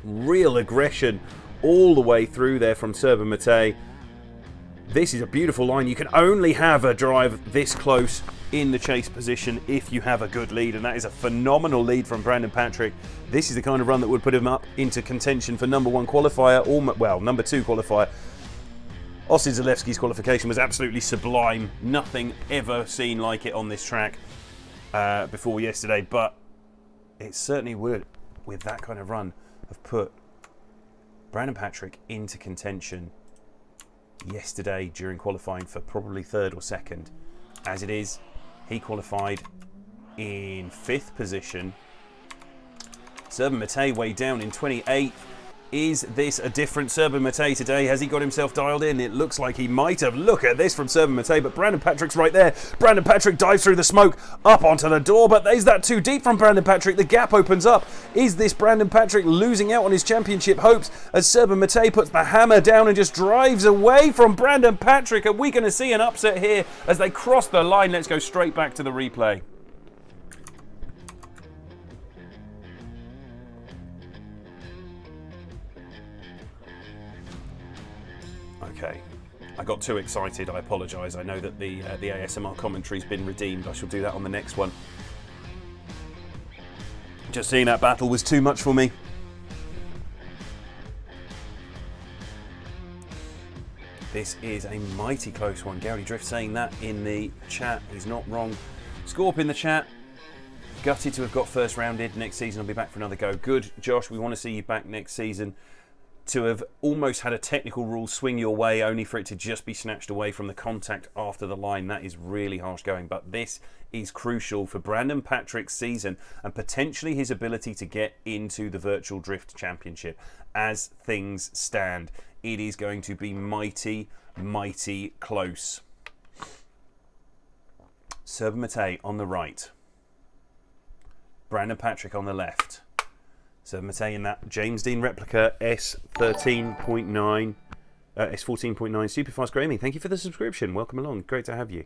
Real aggression all the way through there from Serban Matei. This is a beautiful line. You can only have a drive this close in the chase position if you have a good lead, and that is a phenomenal lead from Brandon Patrick. This is the kind of run that would put him up into contention for number 1 qualifier, or well, number 2 qualifier. Austin Zalewski's qualification was absolutely sublime. Nothing ever seen like it on this track before yesterday, but it certainly would, with that kind of run, have put Brandon Patrick into contention yesterday during qualifying for probably 3rd or 2nd. As it is, he qualified in 5th position. Serban Matei way down in 28th. Is this a different Serban Matei today? Has he got himself dialed in? It looks like he might have. Look at this from Serban Matei, but Brandon Patrick's right there. Brandon Patrick dives through the smoke up onto the door, but is that too deep from Brandon Patrick? The gap opens up. Is this Brandon Patrick losing out on his championship hopes as Serban Matei puts the hammer down and just drives away from Brandon Patrick? Are we going to see an upset here as they cross the line? Let's go straight back to the replay. Okay, I got too excited, I apologise. I know that the ASMR commentary's been redeemed. I shall do that on the next one. Just seeing that battle was too much for me. This is a mighty close one. Gary Drift saying that in the chat. He's not wrong. Scorp in the chat. Gutted to have got first rounded. Next season I'll be back for another go. Good, Josh, we want to see you back next season. to have almost had a technical rule swing your way only for it to just be snatched away from the contact after the line. That is really harsh going, but this is crucial for Brandon Patrick's season and potentially his ability to get into the Virtual Drift Championship. As things stand, it is going to be mighty, mighty close. Serban Matei on the right, Brandon Patrick on the left. Serban Matei in that James Dean replica S13.9, S14.9 Superfast Gaming. Thank you for the subscription. Welcome along. Great to have you.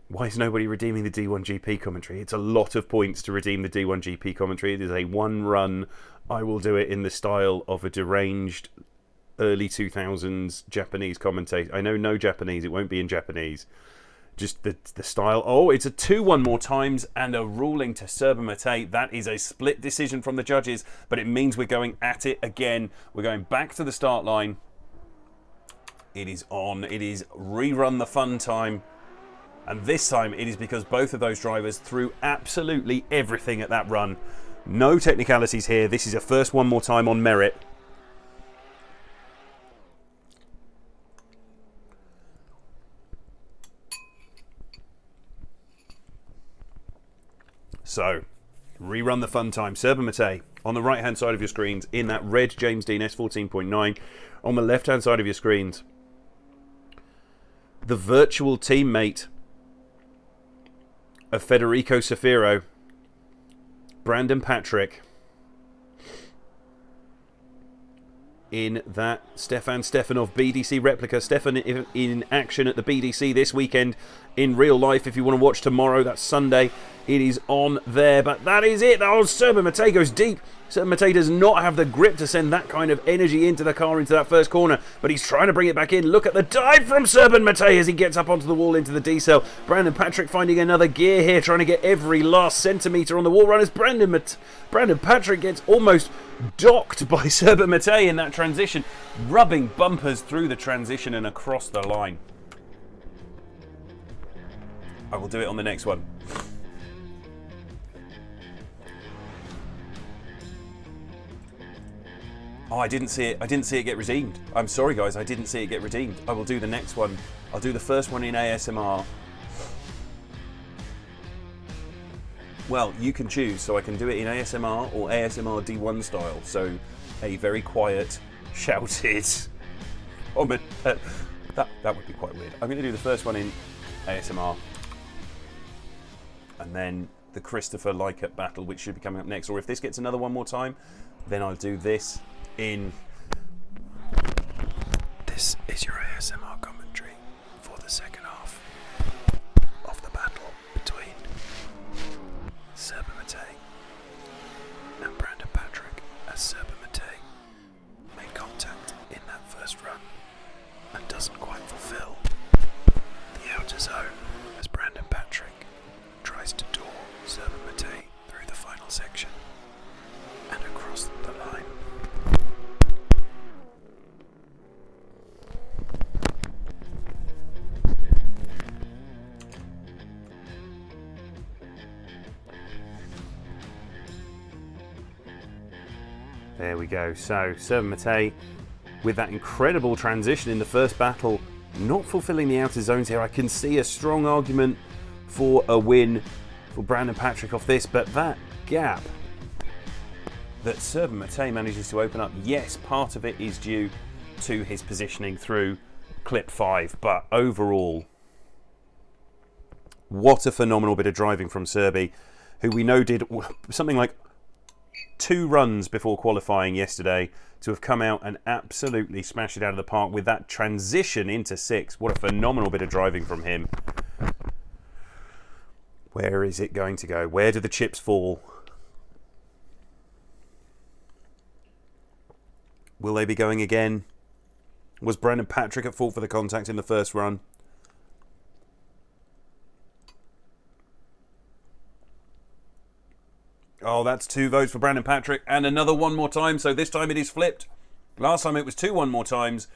Why is nobody redeeming the D1 GP commentary? It's a lot of points to redeem the D1 GP commentary. It is a one run. I will do it in the style of a deranged early 2000s Japanese commentator. I know no Japanese. It won't be in Japanese. Just the style. Oh, it's a 2-1 more times and a ruling to Serban Matei. That is a split decision from the judges, but it means we're going at it again. We're going back to the start line. It is on. It is rerun the fun time. And this time it is because both of those drivers threw absolutely everything at that run. No technicalities here. This is a first one more time on merit. So, rerun the fun time. Serban Matei on the right-hand side of your screens in that red James Dean S14.9. On the left-hand side of your screens, the virtual teammate of Federico Safiro, Brandon Patrick, in that Stefan Stefanov BDC replica. Stefan in action at the BDC this weekend in real life. If you want to watch tomorrow, that's Sunday, it is on there. But that is it. Oh, Serban Matei goes deep. Serban Matei does not have the grip to send that kind of energy into the car into that first corner, but he's trying to bring it back in. Look at the dive from Serban Matei as he gets up onto the wall into the D-cell. Brandon Patrick finding another gear here, trying to get every last centimetre on the wall run as Brandon Patrick gets almost docked by Serban Matei in that transition, rubbing bumpers through the transition and across the line. I will do it on the next one. Oh, I didn't see it. I didn't see it get redeemed. I'm sorry, guys. I didn't see it get redeemed. I will do the next one. I'll do the first one in ASMR. Well, you can choose. So I can do it in ASMR or ASMR D1 style. So a very quiet, shouted comment. That would be quite weird. I'm going to do the first one in ASMR. And then the Christopher Likert battle, which should be coming up next. Or if this gets another one more time, then I'll do this in. This is your ASMR commentary for the second half of the battle between Serban Matei and Brandon Patrick, as Serban Matei made contact in that first run and doesn't quite fulfill the outer zone as Brandon Patrick tries to door Serban Matei through the final section and across the line. There we go. So Serban Matei with that incredible transition in the first battle, not fulfilling the outer zones here. I can see a strong argument for a win for Brandon Patrick off this, but that gap that Serban Matei manages to open up, yes, part of it is due to his positioning through clip 5, but overall, what a phenomenal bit of driving from Serby, who we know did something like 2 runs before qualifying yesterday to have come out and absolutely smashed it out of the park with that transition into 6. What a phenomenal bit of driving from him. Where is it going to go? Where do the chips fall? Will they be going again? Was Brandon Patrick at fault for the contact in the first run? Oh, that's 2 votes for Brandon Patrick and another one more time. So this time it is flipped. Last time it was 2 one more times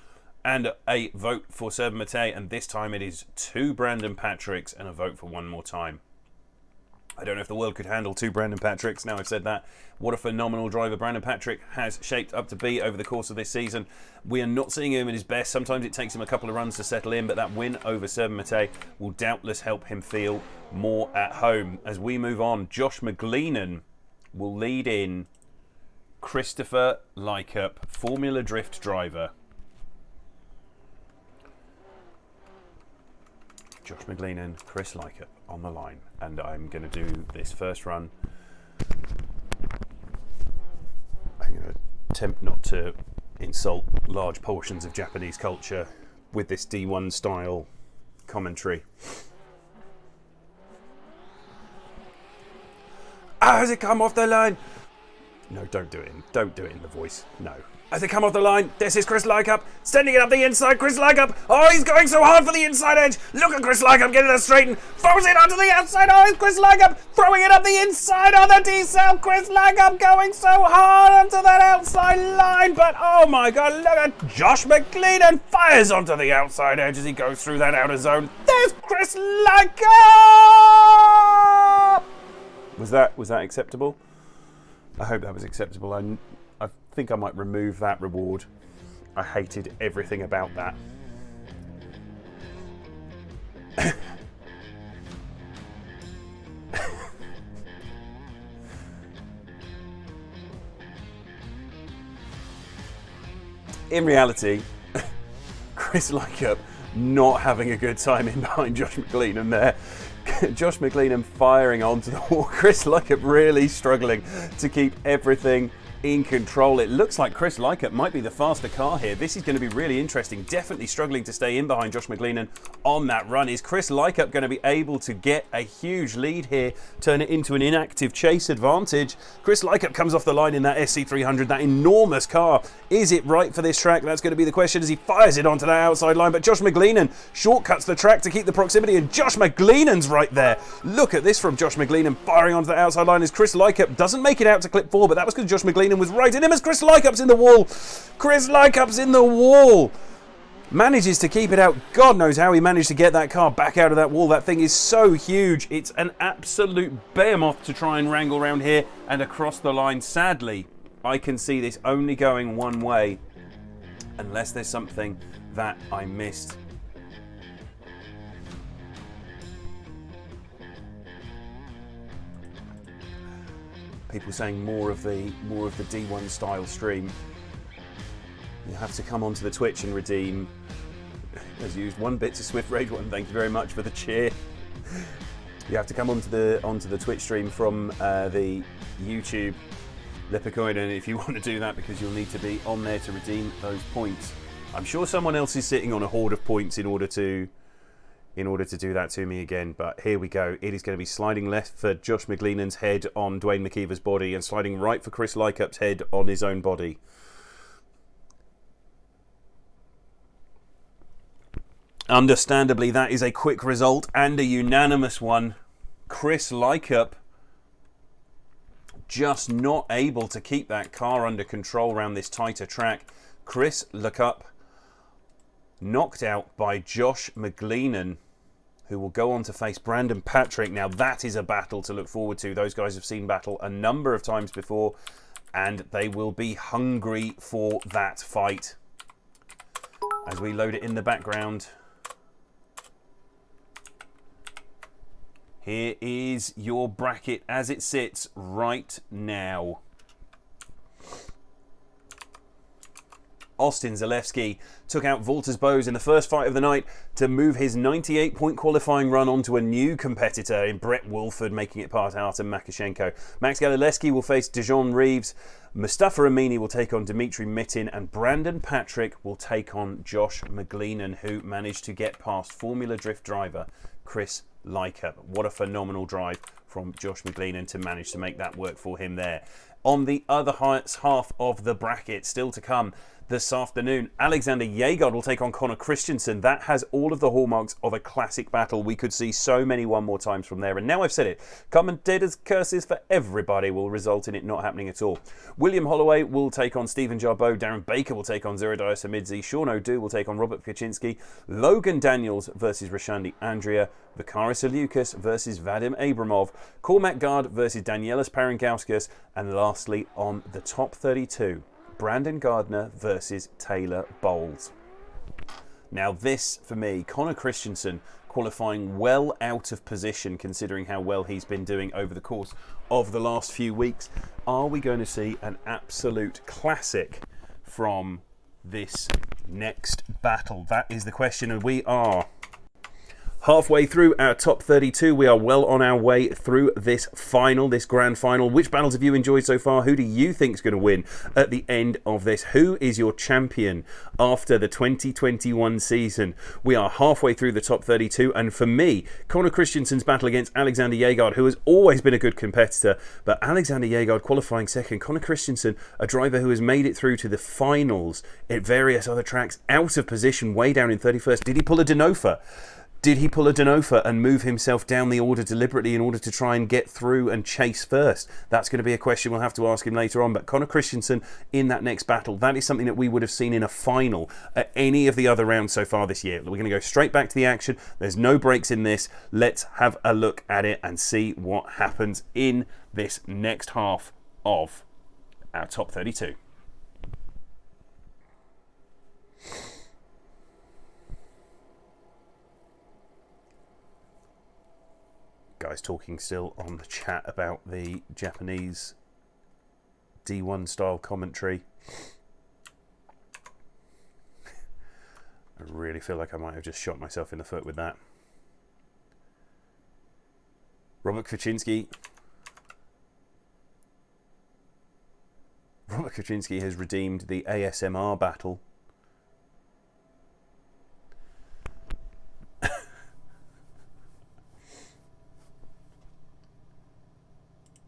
and a vote for Serban Matei. And this time it is 2 Brandon Patricks and a vote for one more time. I don't know if the world could handle 2 Brandon Patricks. Now I've said that. What a phenomenal driver Brandon Patrick has shaped up to be over the course of this season. We are not seeing him at his best. Sometimes it takes him a couple of runs to settle in, but that win over Serban Matei will doubtless help him feel more at home. As we move on, Josh McGleenan will lead in Christopher Lykup, Formula Drift driver. Josh McGleenan, Chris Lykup on the line, and I'm going to do this first run. I'm going to attempt not to insult large portions of Japanese culture with this D1 style commentary. As it come off the line. No, don't do it. Don't do it in the voice. No. As they come off the line, this is Chris Lykup, sending it up the inside. Chris Lykup, oh, he's going so hard for the inside edge. Look at Chris Lykup getting that straightened, throws it onto the outside. Oh, it's Chris Lykup throwing it up the inside on the D-cell. Chris Lykup going so hard onto that outside line, but oh my God, look at Josh McGleenan fires onto the outside edge as he goes through that outer zone. There's Chris Lykup. Was that acceptable? I hope that was acceptable. I think I might remove that reward. I hated everything about that. In reality, Chris Lykup not having a good time in behind Josh McGleenan there. Josh McGleenan firing onto the wall. Chris Lykup really struggling to keep everything in control. It looks like Chris Lykup might be the faster car here. This is going to be really interesting. Definitely struggling to stay in behind Josh McGleenan on that run. Is Chris Lykup going to be able to get a huge lead here, turn it into an inactive chase advantage? Chris Lykup comes off the line in that SC300, that enormous car. Is it right for this track? That's going to be the question as he fires it onto that outside line. But Josh McGleenan shortcuts the track to keep the proximity, and Josh McGleenan's right there. Look at this from Josh McGleenan firing onto the outside line as Chris Lykup doesn't make it out to clip 4, but that was because Josh McGleenan was right in him as Chris Lykup's in the wall. Chris Lykup's in the wall. Manages to keep it out. God knows how he managed to get that car back out of that wall. That thing is so huge. It's an absolute behemoth to try and wrangle around here and across the line. Sadly, I can see this only going one way unless there's something that I missed. People saying more of the D1 style stream. You have to come onto the Twitch and redeem, as used, 1 bit to Swift Rage 1. Thank you very much for the cheer. You have to come onto the Twitch stream from the YouTube Lipicoin, and if you want to do that, because you'll need to be on there to redeem those points. I'm sure someone else is sitting on a hoard of points in order to do that to me again, but here we go. It is going to be sliding left for Josh McGleenan's head on Dwayne McKeever's body, and sliding right for Chris Lykup's head on his own body. Understandably, that is a quick result and a unanimous one. Chris Lykup just not able to keep that car under control around this tighter track. Chris Lykup knocked out by Josh McGleenan, who will go on to face Brandon Patrick. Now that is a battle to look forward to. Those guys have seen battle a number of times before, and they will be hungry for that fight. As we load it in the background, here is your bracket as it sits right now. Austin Zalewski took out Walters Bose in the first fight of the night to move his 98-point qualifying run onto a new competitor in Brett Wolford, making it past Artem Makashenko. Max Galileski will face Dijon Reeves. Mustafa Amini will take on Dimitri Mitin, and Brandon Patrick will take on Josh McGleenan, who managed to get past Formula Drift driver Chris Lykup. What a phenomenal drive from Josh McGleenan to manage to make that work for him there. On the other half of the bracket, still to come this afternoon, Alexander Jaegard will take on Connor Christensen. That has all of the hallmarks of a classic battle. We could see so many one more times from there. And now I've said it, commentators' curses for everybody will result in it not happening at all. William Holloway will take on Stephen Jarboe. Darren Baker will take on Zuradiah Samidzi. Sean O'Doo will take on Robert Kaczynski. Logan Daniels versus Rashandi Andrea. Vakaris Alukas versus Vadim Abramov. Cormac Gard versus Danielis Parangauskas. And lastly, on the top 32, Brandon Gardner versus Taylor Bowles. Now this, for me, Connor Christensen qualifying well out of position considering how well he's been doing over the course of the last few weeks. Are we going to see an absolute classic from this next battle? That is the question, and we are halfway through our top 32. We are well on our way through this final, this grand final. Which battles have you enjoyed so far? Who do you think is going to win at the end of this? Who is your champion after the 2021 season? We are halfway through the top 32, and for me, Connor Christensen's battle against Alexander Jaegard, who has always been a good competitor, but Alexander Jaegard qualifying second. Connor Christensen, a driver who has made it through to the finals at various other tracks, out of position, way down in 31st. Did he pull a Denofa? Did he pull a Denofa and move himself down the order deliberately in order to try and get through and chase first? That's going to be a question we'll have to ask him later on. But Connor Christensen in that next battle, that is something that we would have seen in a final at any of the other rounds so far this year. We're going to go straight back to the action. There's no breaks in this. Let's have a look at it and see what happens in this next half of our top 32. Guys talking still on the chat about the Japanese D1 style commentary. I really feel like I might have just shot myself in the foot with that. Robert Kaczynski has redeemed the ASMR battle.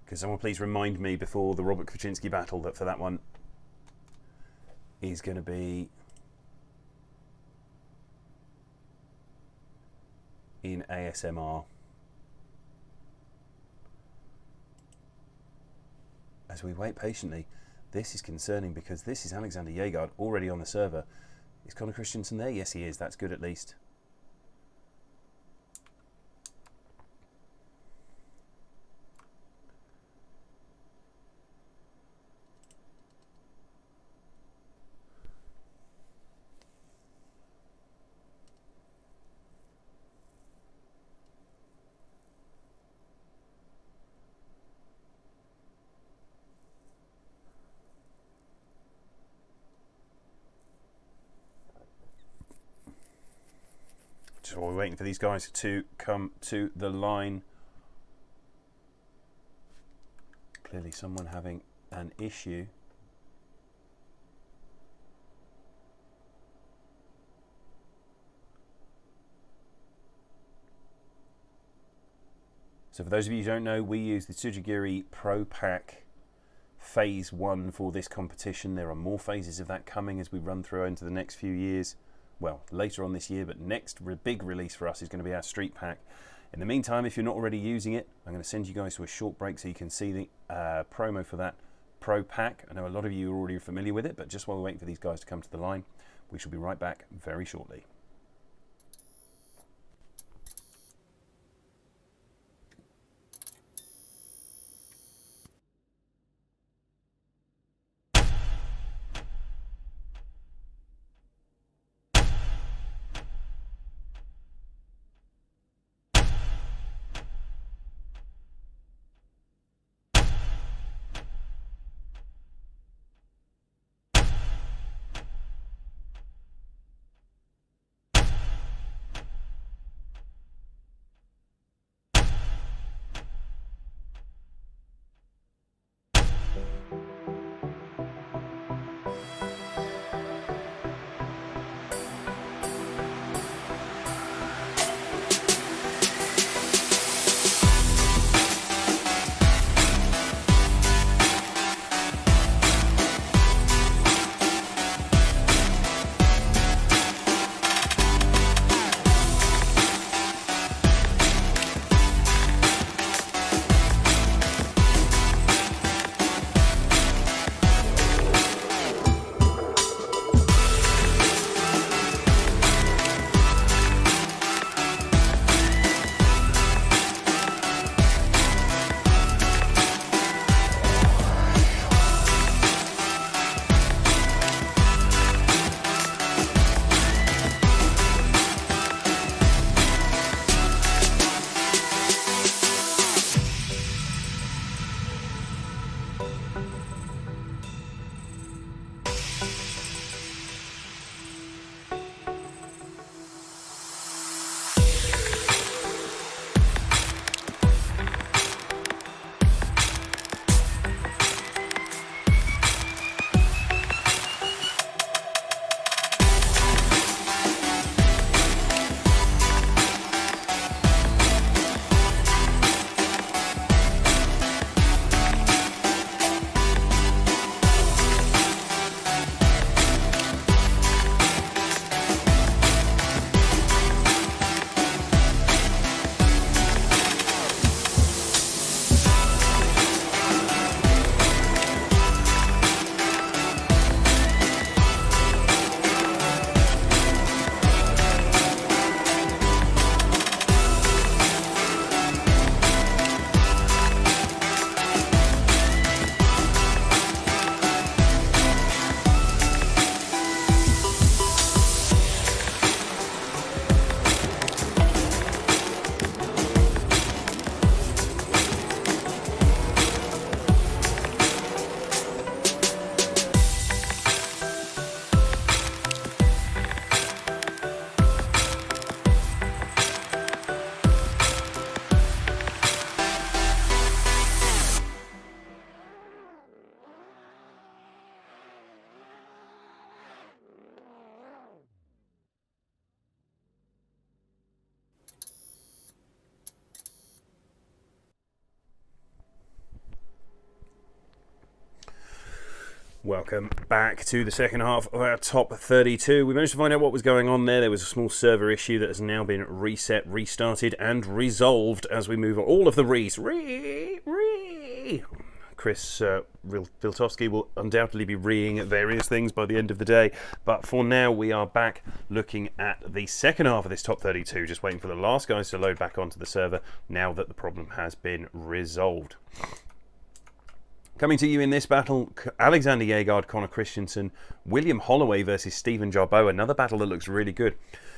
Can someone please remind me before the Robert Kaczynski battle that for that one he's going to be in ASMR. As we wait patiently, this is concerning because this is Alexander Jaegard already on the server. Is Connor Christensen there? Yes, he is. That's good at least. So we're waiting for these guys to come to the line. Clearly someone having an issue. So for those of you who don't know, we use the Tsujigiri Pro Pack Phase 1 for this competition. There are more phases of that coming as we run through into the next few years. Well, later on this year, but next big release for us is going to be our Street Pack. In the meantime, if you're not already using it, I'm going to send you guys to a short break so you can see the promo for that Pro Pack. I know a lot of you are already familiar with it, but just while we're waiting for these guys to come to the line, we shall be right back very shortly. Welcome back to the second half of our top 32. We managed to find out what was going on there. There was a small server issue that has now been reset, restarted, and resolved as we move on. All of the rees. Chris Viltovsky will undoubtedly be reeing at various things by the end of the day. But for now, we are back looking at the second half of this top 32, just waiting for the last guys to load back onto the server now that the problem has been resolved. Coming to you in this battle, Alexander Jaegaard, Connor Christensen, William Holloway versus Stephen Jarboe. Another battle that looks really good.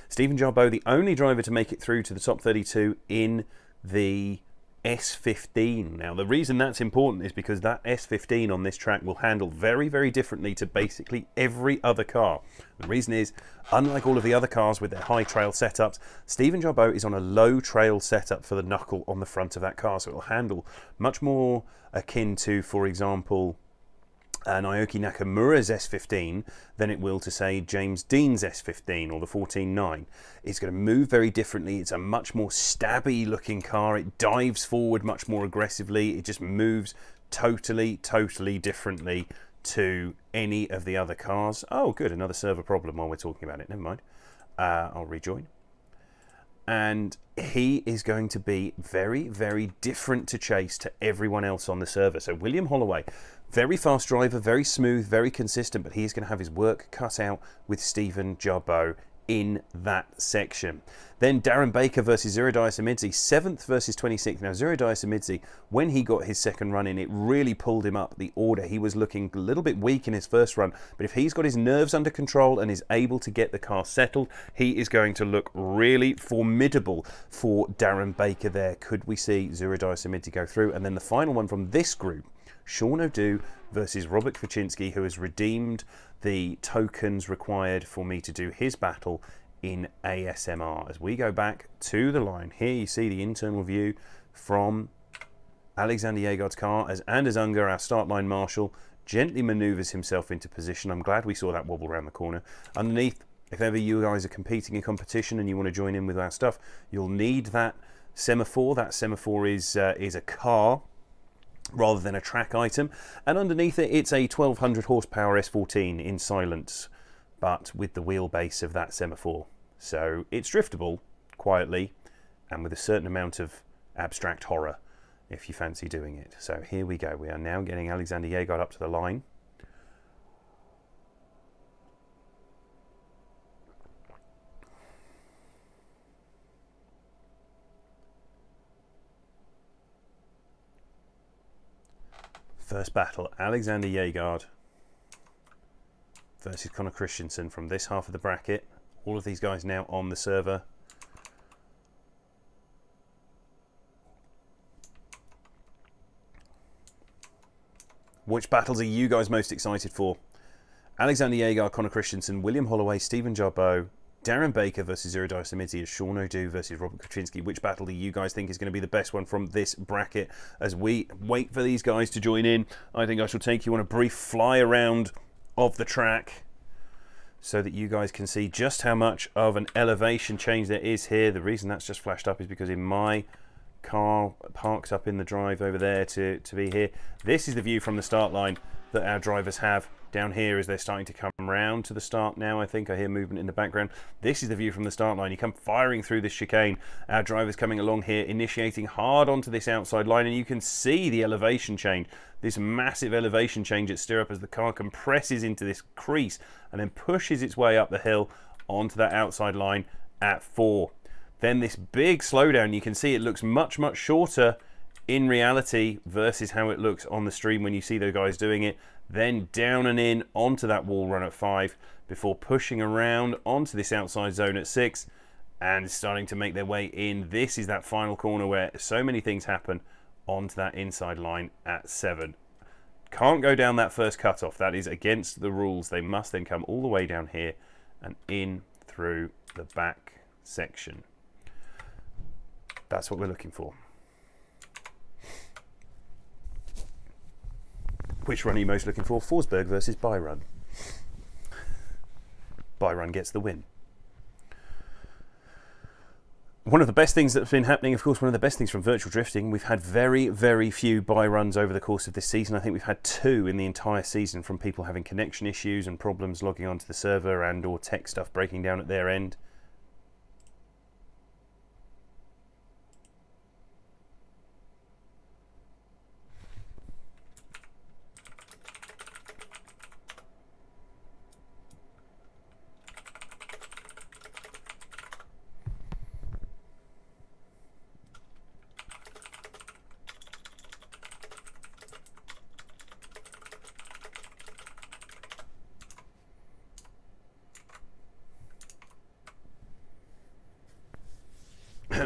Stephen Jarboe, the only driver to make it through to the top 32 in the S15. Now, the reason that's important is because that S15 on this track will handle very, very differently to basically every other car. The reason is, unlike all of the other cars with their high trail setups, Stephen Jarboe is on a low trail setup for the knuckle on the front of that car, so it will handle much more akin to, for example, Naoki Nakamura's S15 than it will to, say, James Dean's S15 or the 14.9. It's going to move very differently. It's a much more stabby looking car. It dives forward much more aggressively. It just moves totally differently to any of the other cars. Oh, good. Another server problem while we're talking about it. Never mind. I'll rejoin. And he is going to be very, very different to chase to everyone else on the server. So William Holloway, very fast driver, very smooth, very consistent, but he's going to have his work cut out with Stephen Jarboe in that section. Then Darren Baker versus Zuradias Amidzi, 7th versus 26th. Now, Zuradias Amidzi, when he got his second run in, it really pulled him up the order. He was looking a little bit weak in his first run, but if he's got his nerves under control and is able to get the car settled, he is going to look really formidable for Darren Baker there. Could we see Zuradias Amidzi go through? And then the final one from this group, Sean O'Doux versus Robert Kwaczynski, who has redeemed the tokens required for me to do his battle in ASMR. As we go back to the line, here you see the internal view from Alexander Jaegaard's car as Anders Unger, our start line marshal, gently manoeuvres himself into position. I'm glad we saw that wobble around the corner. Underneath, if ever you guys are competing in competition and you want to join in with our stuff, you'll need that semaphore. That semaphore is a car rather than a track item, and underneath it it's a 1200 horsepower S14 in silence, but with the wheelbase of that semaphore, so it's driftable quietly and with a certain amount of abstract horror if you fancy doing it. So here we go, we are now getting Alexander Jaegaard up to the line. First battle, Alexander Jaegaard versus Connor Christensen from this half of the bracket. All of these guys now on the server. Which battles are you guys most excited for? Alexander Jaegaard, Connor Christensen, William Holloway, Stephen Jarboe, Darren Baker versus Zuradias Amidzi, Sean O'Doux versus Robert Kwaczynski. Which battle do you guys think is going to be the best one from this bracket? As we wait for these guys to join in, I think I shall take you on a brief fly around of the track so that you guys can see just how much of an elevation change there is here. The reason that's just flashed up is because in my car parked up in the drive over there to be here, this is the view from the start line that our drivers have down here as they're starting to come round to the start now. I think I hear movement in the background. This is the view from the start line. You come firing through this chicane. Our drivers coming along here, initiating hard onto this outside line, and you can see the elevation change, this massive elevation change at stirrup as the car compresses into this crease and then pushes its way up the hill onto that outside line at 4. Then this big slowdown, you can see it looks much shorter in reality versus how it looks on the stream when you see the guys doing it. Then down and in onto that wall run at 5 before pushing around onto this outside zone at 6 and starting to make their way in. This is that final corner where so many things happen onto that inside line at 7. Can't go down that first cutoff. That is against the rules. They must then come all the way down here and in through the back section. That's what we're looking for. Which run are you most looking for? Forsberg versus Byrun. Byrun gets the win. one of the best things that's been happening, of course, one of the best things from virtual drifting, we've had very, very few buy runs over the course of this season. I think we've had 2 in the entire season from people having connection issues and problems logging onto the server and or tech stuff breaking down at their end.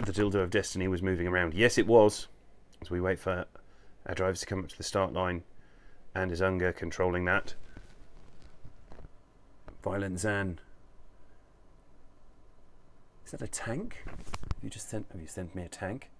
The dildo of destiny was moving around. Yes, it was. As we wait for our drivers to come up to the start line, and is Unger controlling that. Violent Zan. Is that a tank? Have you sent me a tank?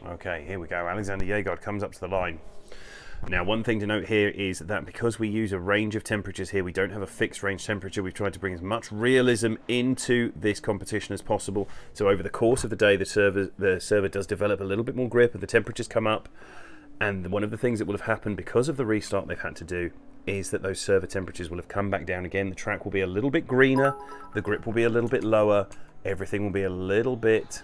Okay, here we go. Alexander Yegod comes up to the line. Now, one thing to note here is that because we use a range of temperatures here, we don't have a fixed range temperature. We've tried to bring as much realism into this competition as possible. So over the course of the day, the server does develop a little bit more grip and the temperatures come up. And one of the things that will have happened because of the restart they've had to do is that those server temperatures will have come back down again. The track will be a little bit greener, the grip will be a little bit lower, everything will be a little bit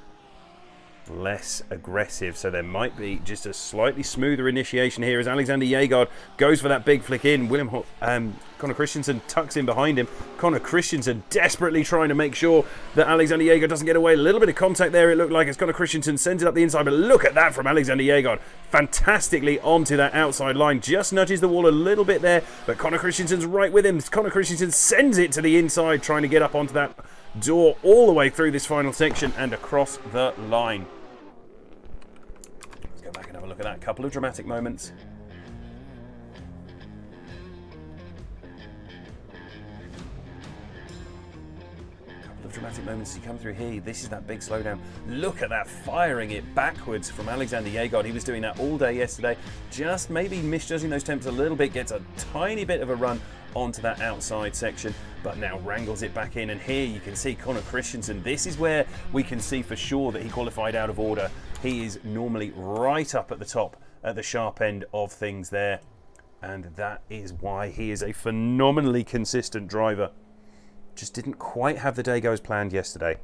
less aggressive, so there might be just a slightly smoother initiation here as Alexander Yegod goes for that big flick in. Connor Christensen tucks in behind him. Connor Christensen desperately trying to make sure that Alexander Yegod doesn't get away. A little bit of contact there, it looked like, as Connor Christensen sends it up the inside, but look at that from Alexander Yegod. Fantastically onto that outside line, just nudges the wall a little bit there, but Connor Christensen's right with him. Connor Christensen sends it to the inside, trying to get up onto that door all the way through this final section and across the line. Let's go back and have a look at that. Couple of dramatic moments. Dramatic moments to come through here. This is that big slowdown. Look at that, firing it backwards from Alexander Yegod. He was doing that all day yesterday. Just maybe misjudging those temps a little bit. Gets a tiny bit of a run onto that outside section, but now wrangles it back in. And here you can see Connor Christensen. This is where we can see for sure that he qualified out of order. He is normally right up at the top, at the sharp end of things there. And that is why he is a phenomenally consistent driver. Just didn't quite have the day go as planned yesterday.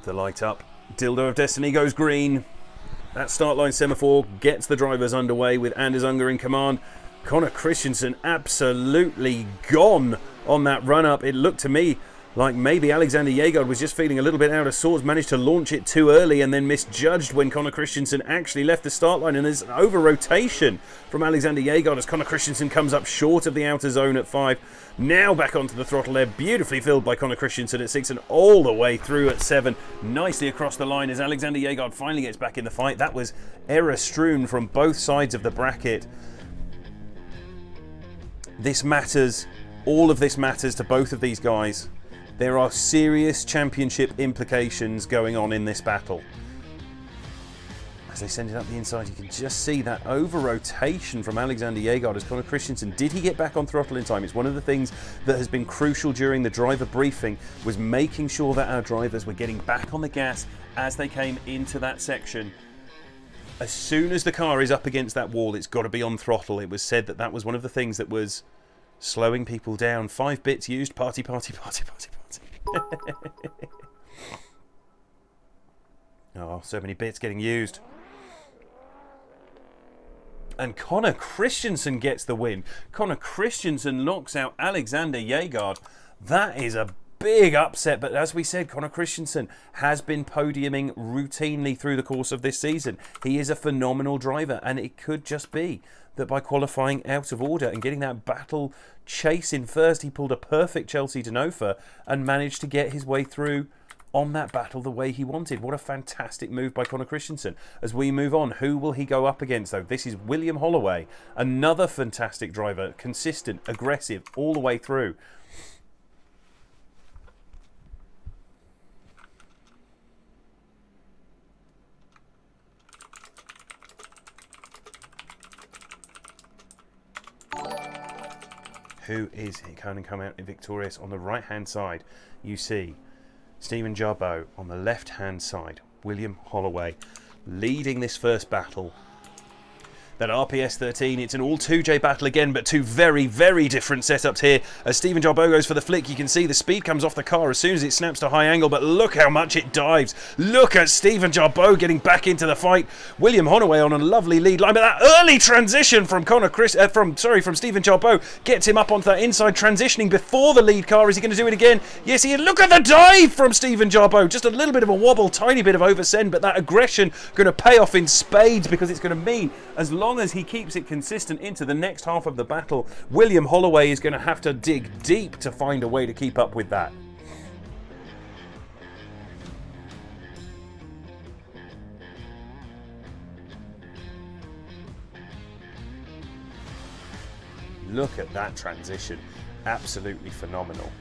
The light up. Dildo of Destiny goes green. That start line semaphore gets the drivers underway with Anders Unger in command. Connor Christensen absolutely gone on that run up. It looked to me like maybe Alexander Yegod was just feeling a little bit out of sorts, managed to launch it too early and then misjudged when Connor Christensen actually left the start line. And there's an over-rotation from Alexander Yegod as Connor Christensen comes up short of the outer zone at 5. Now back onto the throttle there, beautifully filled by Connor Christensen at 6 and all the way through at 7. Nicely across the line as Alexander Yegod finally gets back in the fight. That was error strewn from both sides of the bracket. This matters. All of this matters to both of these guys. There are serious championship implications going on in this battle. As they send it up the inside, you can just see that over-rotation from Alexander Yegod as Connor Christensen. Did he get back on throttle in time? It's one of the things that has been crucial during the driver briefing, was making sure that our drivers were getting back on the gas as they came into that section. As soon as the car is up against that wall, it's got to be on throttle. It was said that that was one of the things that was slowing people down. 5 bits used, party, party, party, party, party. Oh, so many bits getting used. And Connor Christensen gets the win. Connor Christensen knocks out Alexander Yegod. That is a big upset, but as we said, Connor Christensen has been podiuming routinely through the course of this season. He is a phenomenal driver, and it could just be that by qualifying out of order and getting that battle chase in first, he pulled a perfect Chelsea Denofa and managed to get his way through on that battle the way he wanted. What a fantastic move by Connor Christensen. As we move on, who will he go up against though? This is William Holloway, another fantastic driver, consistent, aggressive all the way through. Who is going to come out victorious? On the right hand side, you see Stephen Jarboe. On the left hand side, William Holloway leading this first battle. That RPS 13, it's an all 2J battle again, but two very, very different setups here. As Stephen Jarboe goes for the flick, you can see the speed comes off the car as soon as it snaps to high angle, but look how much it dives. Look at Stephen Jarboe getting back into the fight. William Holloway on a lovely lead line, but that early transition from Stephen Jarboe gets him up onto that inside, transitioning before the lead car. Is he going to do it again? Yes, he is. Look at the dive from Stephen Jarboe. Just a little bit of a wobble, tiny bit of oversend, but that aggression going to pay off in spades, because it's going to mean as long as he keeps it consistent into the next half of the battle, William Holloway is going to have to dig deep to find a way to keep up with that. Look at that transition. Absolutely phenomenal.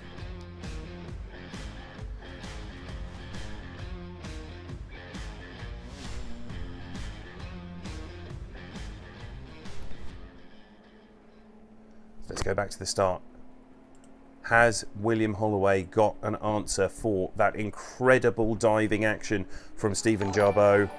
Let's go back to the start. Has William Holloway got an answer for that incredible diving action from Stephen Jarboe?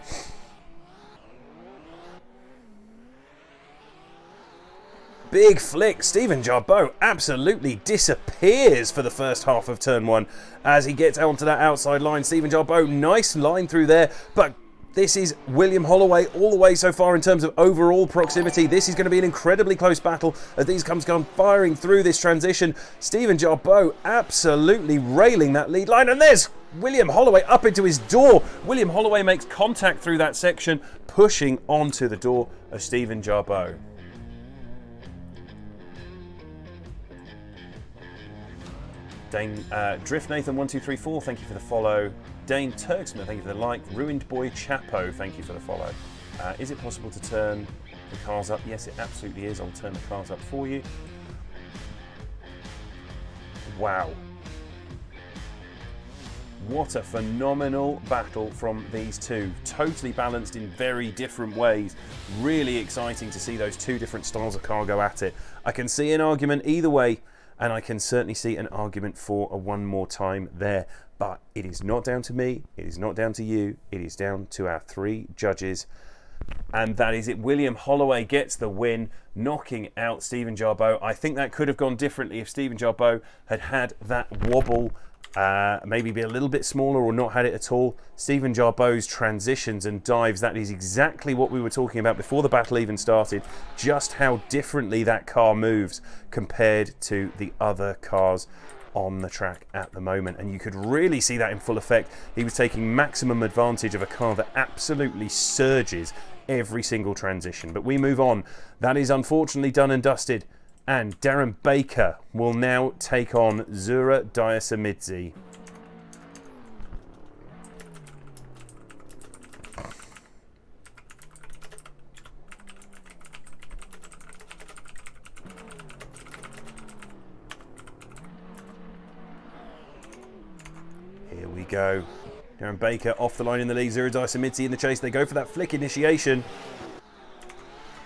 Big flick. Stephen Jarboe absolutely disappears for the first half of turn one as he gets onto that outside line. Stephen Jarboe, nice line through there, but this is William Holloway all the way so far in terms of overall proximity. This is going to be an incredibly close battle as these come firing through this transition. Stephen Jarboe absolutely railing that lead line, and there's William Holloway up into his door. William Holloway makes contact through that section, pushing onto the door of Stephen Jarboe. Dane Drift Nathan 1234, thank you for the follow. Dane Turksman, thank you for the like. Ruined Boy Chapo, thank you for the follow. Is it possible to turn the cars up? Yes, it absolutely is. I'll turn the cars up for you. Wow. What a phenomenal battle from these two. Totally balanced in very different ways. Really exciting to see those two different styles of car go at it. I can see an argument either way, and I can certainly see an argument for a one more time there. But it is not down to me, it is not down to you, it is down to our three judges. And that is it. William Holloway gets the win, knocking out Stephen Jarboe. I think that could have gone differently if Stephen Jarboe had had that wobble, maybe be a little bit smaller or not had it at all. Stephen Jarboe's transitions and dives, that is exactly what we were talking about before the battle even started, just how differently that car moves compared to the other cars on the track at the moment, and you could really see that in full effect. He was taking maximum advantage of a car that absolutely surges every single transition. But we move on. That is unfortunately done and dusted, and Darren Baker will now take on Zura Diasamidze. Here we go. Darren Baker off the line in the lead. Zura Diasamidze in the chase. They go for that flick initiation.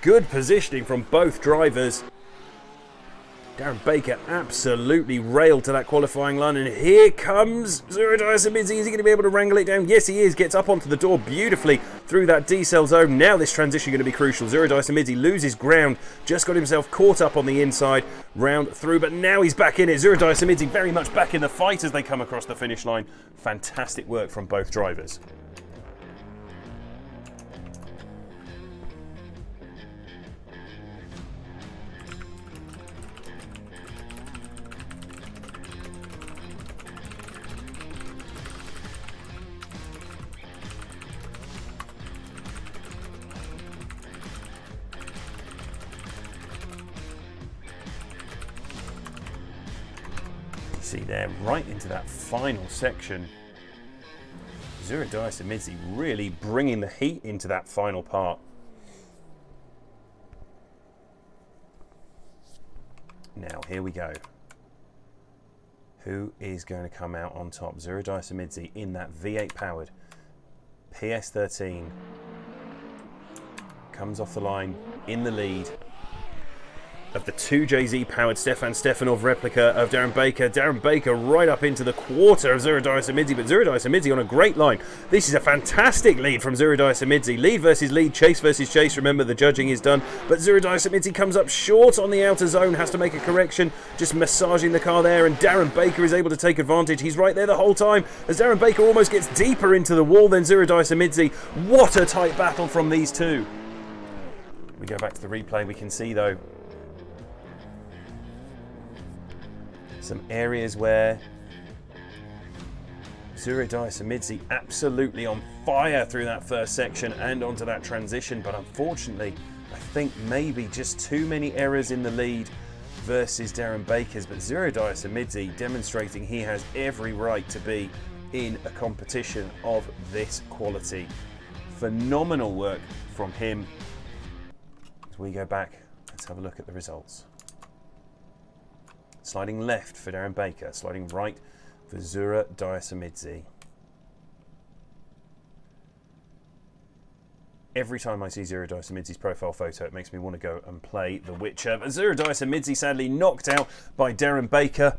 Good positioning from both drivers. Darren Baker absolutely railed to that qualifying line, and here comes Zura Diasamidze. Is he going to be able to wrangle it down? Yes, he is. Gets up onto the door beautifully through that D-cell zone. Now this transition going to be crucial. Zura Diasamidze loses ground, just got himself caught up on the inside, round through, but now he's back in it. Zura Diasamidze very much back in the fight as they come across the finish line. Fantastic work from both drivers. see there, right into that final section. Zuradias Amidzi really bringing the heat into that final part. Now, here we go. Who is going to come out on top? Zuradias Amidzi in that V8 powered PS13. Comes off the line in the lead of the 2JZ powered Stefan Stefanov replica of Darren Baker. Darren Baker right up into the quarter of Zuradias Amidzi, but Zuradias Amidzi on a great line. This is a fantastic lead from Zuradias Amidzi. Lead versus lead, chase versus chase. Remember, the judging is done, but Zuradias Amidzi comes up short on the outer zone, has to make a correction, just massaging the car there, and Darren Baker is able to take advantage. He's right there the whole time as Darren Baker almost gets deeper into the wall than Zuradias Amidzi. What a tight battle from these two. We go back to the replay, we can see though some areas where Zuradias Amidzi absolutely on fire through that first section and onto that transition, but unfortunately I think maybe just too many errors in the lead versus Darren Baker's, but Zuradias Amidzi demonstrating he has every right to be in a competition of this quality. Phenomenal work from him. As we go back, let's have a look at the results. Sliding left for Darren Baker, sliding right for Zuradias Amidzi. Every time I see Zuradias Amidzi's profile photo, it makes me want to go and play The Witcher. But Zuradias Amidzi sadly knocked out by Darren Baker.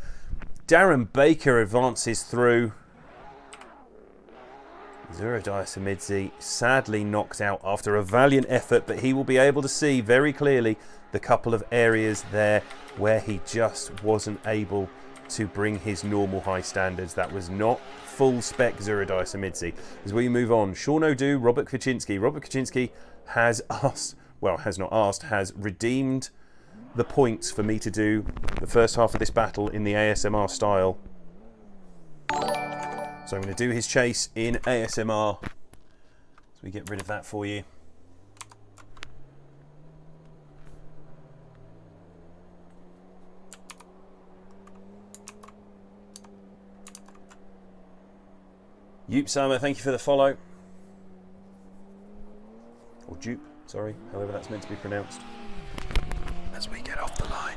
Darren Baker advances through. Zuradias Amidzi sadly knocked out after a valiant effort, but he will be able to see very clearly the couple of areas there where he just wasn't able to bring his normal high standards. That was not full spec Zuradias Amidzi. As we move on, Sean O'Doux, Robert Kaczynski. Robert Kaczynski has asked, well, has not asked, has redeemed the points for me to do the first half of this battle in the ASMR style. So I'm going to do his chase in ASMR. So we get rid of that for you. Yoop Sama, thank you for the follow. Or Dupe, sorry, however that's meant to be pronounced. As we get off the line,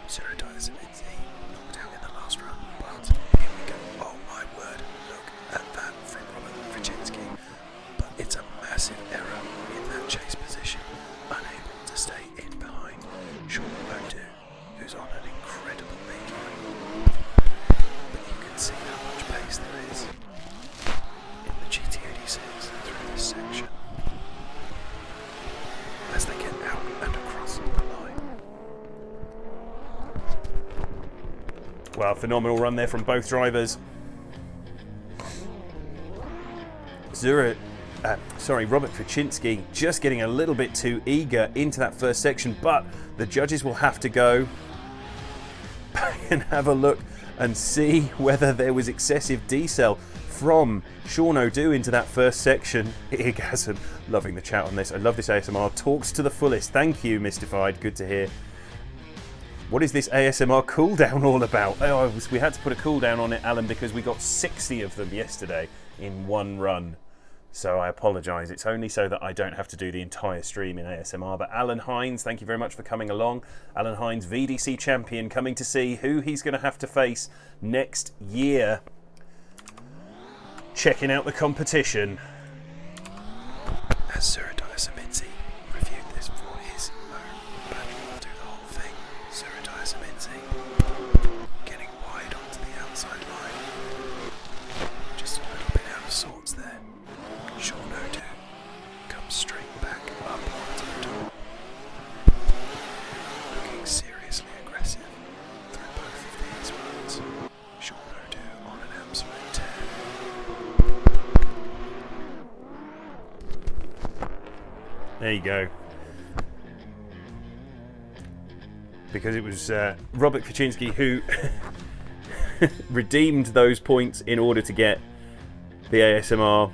Zuradias Amidzi knocked out in the last run, but here we go. Oh my word, look at that from Robert Kaczynski. But it's a massive error in that chase position, unable to stay in behind Sean O'Doux, who's on an incredible lead line. But you can see how much pace there is in the GT86 through this section as they get out and across the line. Well, phenomenal run there from both drivers. Robert Kaczynski just getting a little bit too eager into that first section, but the judges will have to go back and have a look and see whether there was excessive decel from Sean O'Doux into that first section. Eargasm, loving the chat on this. I love this ASMR. Talks to the fullest. Thank you, Mystified. Good to hear. What is this ASMR cooldown all about? Oh, we had to put a cooldown on it, Alan, because we got 60 of them yesterday in one run. So I apologise. It's only so that I don't have to do the entire stream in ASMR. But Alan Hines, thank you very much for coming along. Alan Hines, VDC champion, coming to see who he's going to have to face next year. Checking out the competition. As Zuradias Amidzi reviewed this for his own battle, I'll do the whole thing. Zuradias Amidzi getting wide onto the outside line. Just a little bit out of sorts there. Sean O'Doux comes straight back up onto the door. Looking seriously aggressive through both of these runs. Sean O'Doux on an absolute tear. There you go. Because it was Robert Kaczynski who redeemed those points in order to get the ASMR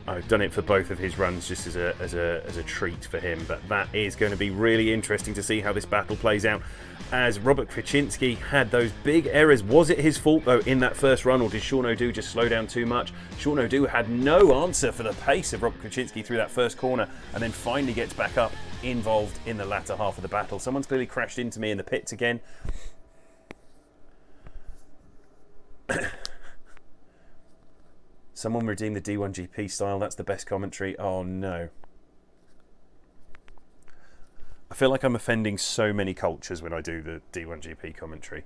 I've done it for both of his runs just as a treat for him. But that is going to be really interesting to see how this battle plays out, as Robert Kwaczynski had those big errors. Was it his fault though in that first run, or did Sean O'Doo just slow down too much? Sean O'Doo had no answer for the pace of Robert Kwaczynski through that first corner, and then finally gets back up, involved in the latter half of the battle. Someone's clearly crashed into me in the pits again. Someone redeemed the D1 GP style. That's the best commentary. Oh no. I feel like I'm offending so many cultures when I do the D1 GP commentary.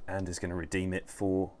And is going to redeem it for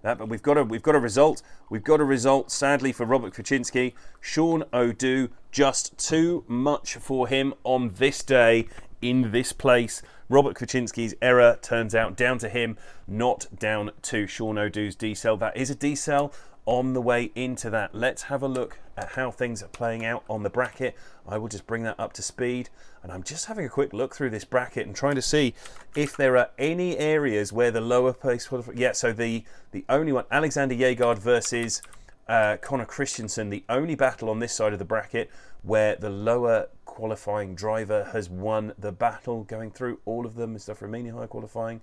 that, but we've got a result. We've got a result, sadly, for Robert Kwaczynski. Sean O'Doo, just too much for him on this day in this place. Robert Kwaczynski's error turns out down to him, not down to Sean O'Doo's decel. That is a decel on the way into that. Let's have a look at how things are playing out on the bracket. I will just bring that up to speed, and I'm just having a quick look through this bracket and trying to see if there are any areas where the lower place... Yeah, so the only one, Alexander Jaegard versus Connor Christensen, the only battle on this side of the bracket where the lower qualifying driver has won the battle, going through all of them. Mustafa Romini high qualifying.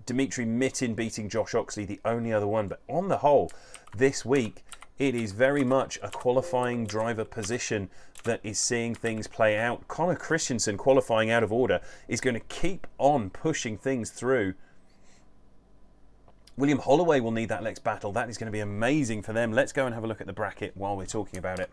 Dimitri Mitin beating Josh Oxley, the only other one. But on the whole, this week, it is very much a qualifying driver position that is seeing things play out. Connor Christensen, qualifying out of order, is going to keep on pushing things through. William Holloway will need that next battle. That is going to be amazing for them. Let's go and have a look at the bracket while we're talking about it.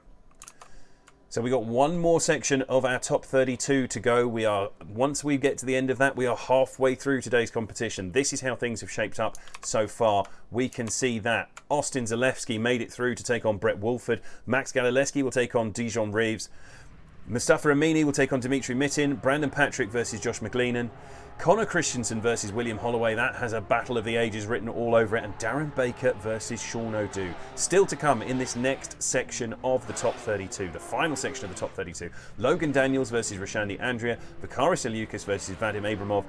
So we got one more section of our top 32 to go. Once we get to the end of that, we are halfway through today's competition. This is how things have shaped up so far. We can see that Austin Zalewski made it through to take on Brett Wolford. Max Galileski will take on Dijon Reeves. Mustafa Amini will take on Dimitri Mitin. Brandon Patrick versus Josh McLennan. Connor Christensen versus William Holloway. That has a battle of the ages written all over it. And Darren Baker versus Sean O'Doo. Still to come in this next section of the top 32. The final section of the top 32. Logan Daniels versus Rashandi Andrea. Vakaris Eliukas versus Vadim Abramov.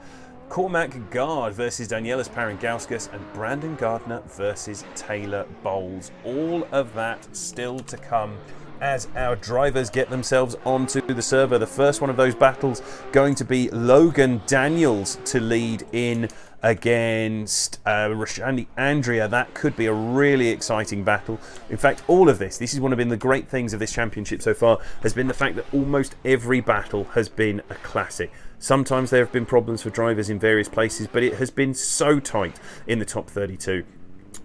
Cormac Gard versus Danielis Parangauskas. And Brandon Gardner versus Taylor Bowles. All of that still to come as our drivers get themselves onto the server. The first one of those battles going to be Logan Daniels to lead in against Rashandi Andrea. That could be a really exciting battle. In fact, all of this has one of the great things of this championship so far, has been the fact that almost every battle has been a classic. Sometimes there have been problems for drivers in various places, but it has been so tight in the top 32.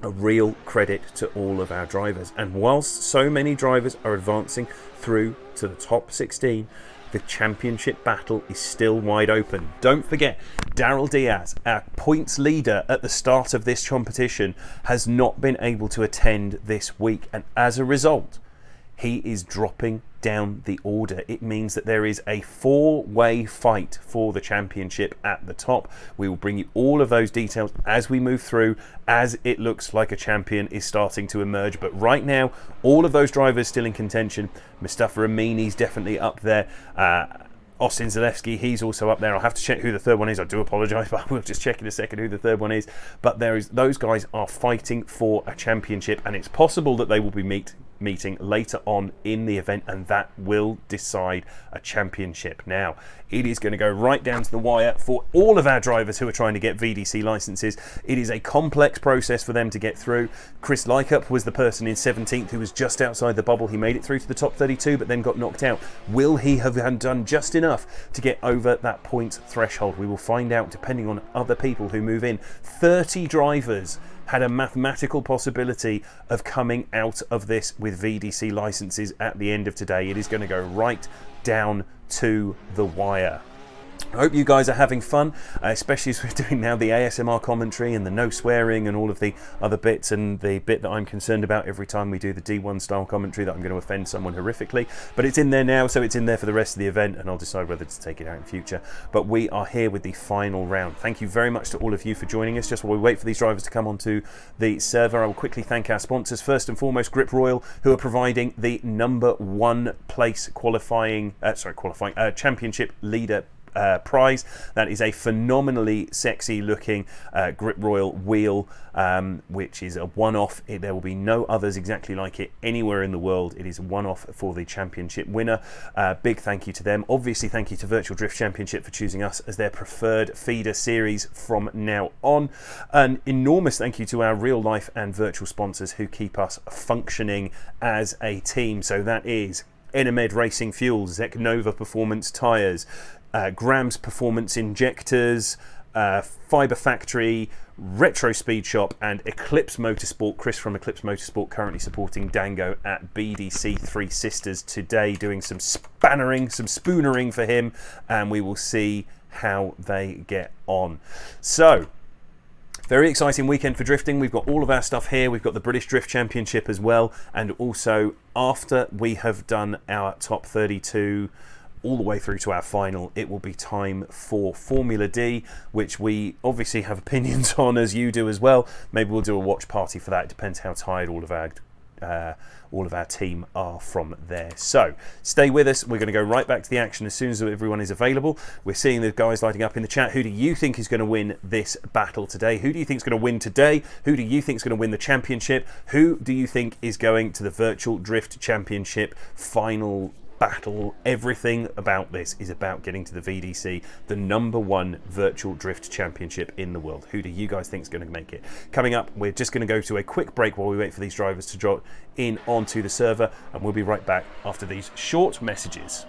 A real credit to all of our drivers. And whilst so many drivers are advancing through to the top 16, the championship battle is still wide open. Don't forget, Daryl Diaz, our points leader at the start of this competition, has not been able to attend this week, and as a result, he is dropping down the order. It means that there is a four-way fight for the championship at the top. We will bring you all of those details as we move through, as it looks like a champion is starting to emerge. But right now, all of those drivers still in contention. Mustafa Amini's definitely up there. Austin Zalewski, he's also up there. I'll have to check who the third one is. I do apologise, but we'll just check in a second who the third one is. But those guys are fighting for a championship, and it's possible that they will be meeting later on in the event, and that will decide a championship. Now, it is going to go right down to the wire for all of our drivers who are trying to get VDC licenses. It is a complex process for them to get through. Chris Lykup was the person in 17th who was just outside the bubble. He made it through to the top 32 but then got knocked out. Will he have done just enough to get over that points threshold? We will find out depending on other people who move in. 30 drivers had a mathematical possibility of coming out of this with VDC licenses at the end of today. It is going to go right down to the wire. I hope you guys are having fun, especially as we're doing now the ASMR commentary and the no swearing and all of the other bits, and the bit that I'm concerned about every time we do the D1 style commentary, that I'm going to offend someone horrifically. But it's in there now, so it's in there for the rest of the event, and I'll decide whether to take it out in future. But we are here with the final round. Thank you very much to all of you for joining us. Just while we wait for these drivers to come onto the server, I will quickly thank our sponsors. First and foremost, Grip Royal, who are providing the #1 place championship leader prize. That is a phenomenally sexy looking Grip Royal wheel, which is a one-off. There will be no others exactly like it anywhere in the world. It is a one-off for the championship winner. Big thank you to them. Obviously, thank you to Virtual Drift Championship for choosing us as their preferred feeder series from now on. An enormous thank you to our real life and virtual sponsors who keep us functioning as a team. So that is Enemed Racing Fuels, Zek Nova Performance Tyres, Grams Performance Injectors, Fiber Factory, Retro Speed Shop, and Eclipse Motorsport. Chris from Eclipse Motorsport currently supporting Dango at BDC Three Sisters today, doing some spannering, some spoonering for him, and we will see how they get on. So, very exciting weekend for drifting. We've got all of our stuff here. We've got the British Drift Championship as well, and also after we have done our top 32 all the way through to our final, it will be time for Formula D, which we obviously have opinions on, as you do as well. Maybe we'll do a watch party for that. It depends how tired all of our team are from there. So stay with us. We're going to go right back to the action as soon as everyone is available. We're seeing the guys lighting up in the chat. Who do you think is going to win this battle today? Who do you think is going to win today? Who do you think is going to win the championship? Who do you think is going to the Virtual Drift Championship final battle? Everything about this is about getting to the VDC, the #1 Virtual Drift Championship in the world. Who do you guys think is going to make it? Coming up, we're just going to go to a quick break while we wait for these drivers to drop in onto the server, and we'll be right back after these short messages.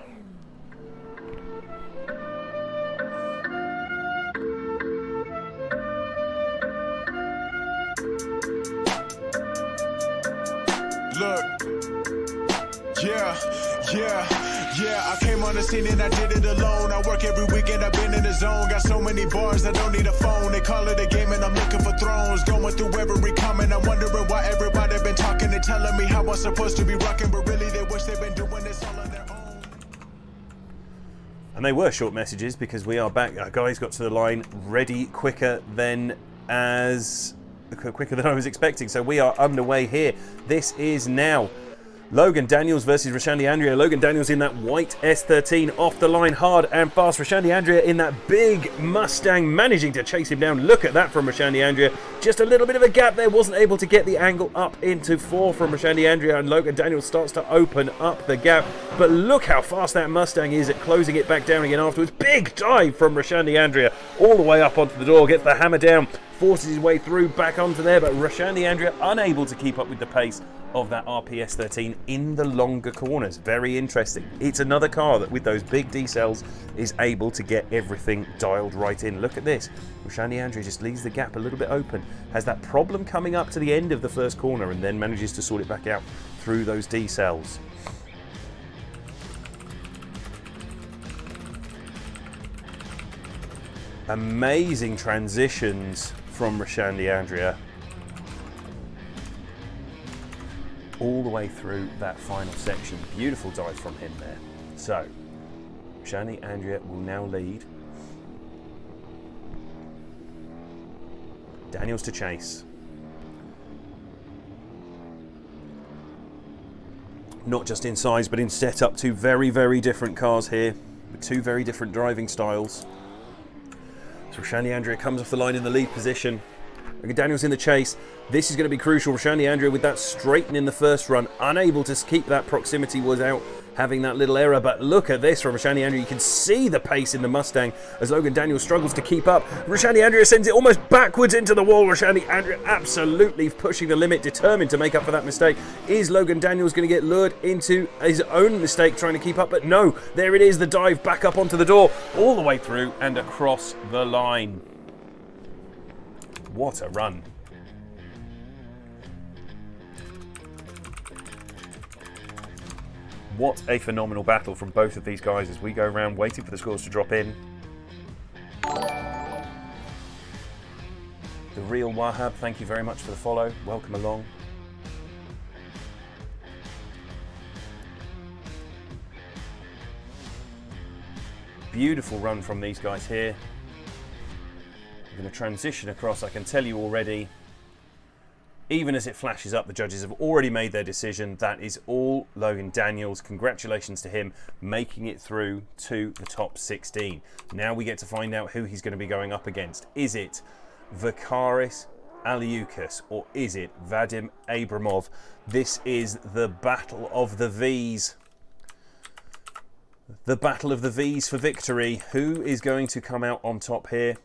Look, yeah, I came on the scene and I did it alone. I work every weekend, I've been in the zone. Got so many bars, I don't need a phone. They call it a game and I'm looking for thrones. Going through every comment, I'm wondering why everybody been talking and telling me how I'm supposed to be rocking. But really they wish they've been doing this all on their own. And they were short messages because we are back. Our guys got to the line ready quicker than I was expecting. So we are underway here. This is now Logan Daniels versus Rashandi Andrea. Logan Daniels in that white S13 off the line hard and fast. Rashandi Andrea in that big Mustang managing to chase him down. Look at that from Rashandi Andrea. Just a little bit of a gap there. Wasn't able to get the angle up into 4 from Rashandi Andrea, and Logan Daniels starts to open up the gap. But look how fast that Mustang is at closing it back down again afterwards. Big dive from Rashandi Andrea all the way up onto the door. Gets the hammer down. Forces his way through back onto there, but Rashandi Andrea unable to keep up with the pace of that RPS 13 in the longer corners. Very interesting. It's another car that with those big D-cells is able to get everything dialed right in. Look at this. Rashandi Andrea just leaves the gap a little bit open, has that problem coming up to the end of the first corner and then manages to sort it back out through those D-cells. Amazing transitions from Rashandi Andrea all the way through that final section. Beautiful dive from him there. So, Rashandi Andrea will now lead. Daniels to chase. Not just in size, but in setup. Two very, very different cars here with two very different driving styles. So Rashandi Andrea comes off the line in the lead position. Daniels in the chase. This is going to be crucial. Rashandi Andrea with that straighten in the first run, unable to keep that proximity, was out having that little error. But look at this from Rashandi Andrea. You can see the pace in the Mustang as Logan Daniels struggles to keep up. Rashandi Andrea sends it almost backwards into the wall. Rashandi Andrea absolutely pushing the limit, determined to make up for that mistake. Is Logan Daniels going to get lured into his own mistake trying to keep up? But no, there it is, the dive back up onto the door, all the way through and across the line. What a run. What a phenomenal battle from both of these guys as we go around waiting for the scores to drop in. The real Wahab, thank you very much for the follow. Welcome along. Beautiful run from these guys here. I'm going to transition across. I can tell you already Even as it flashes up, the judges have already made their decision. That is all Logan Daniels. Congratulations to him, making it through to the top 16. Now we get to find out who he's going to be going up against. Is it Vakaris Aliukas or is it Vadim Abramov? This is the battle of the V's. The battle of the V's for victory. Who is going to come out on top here?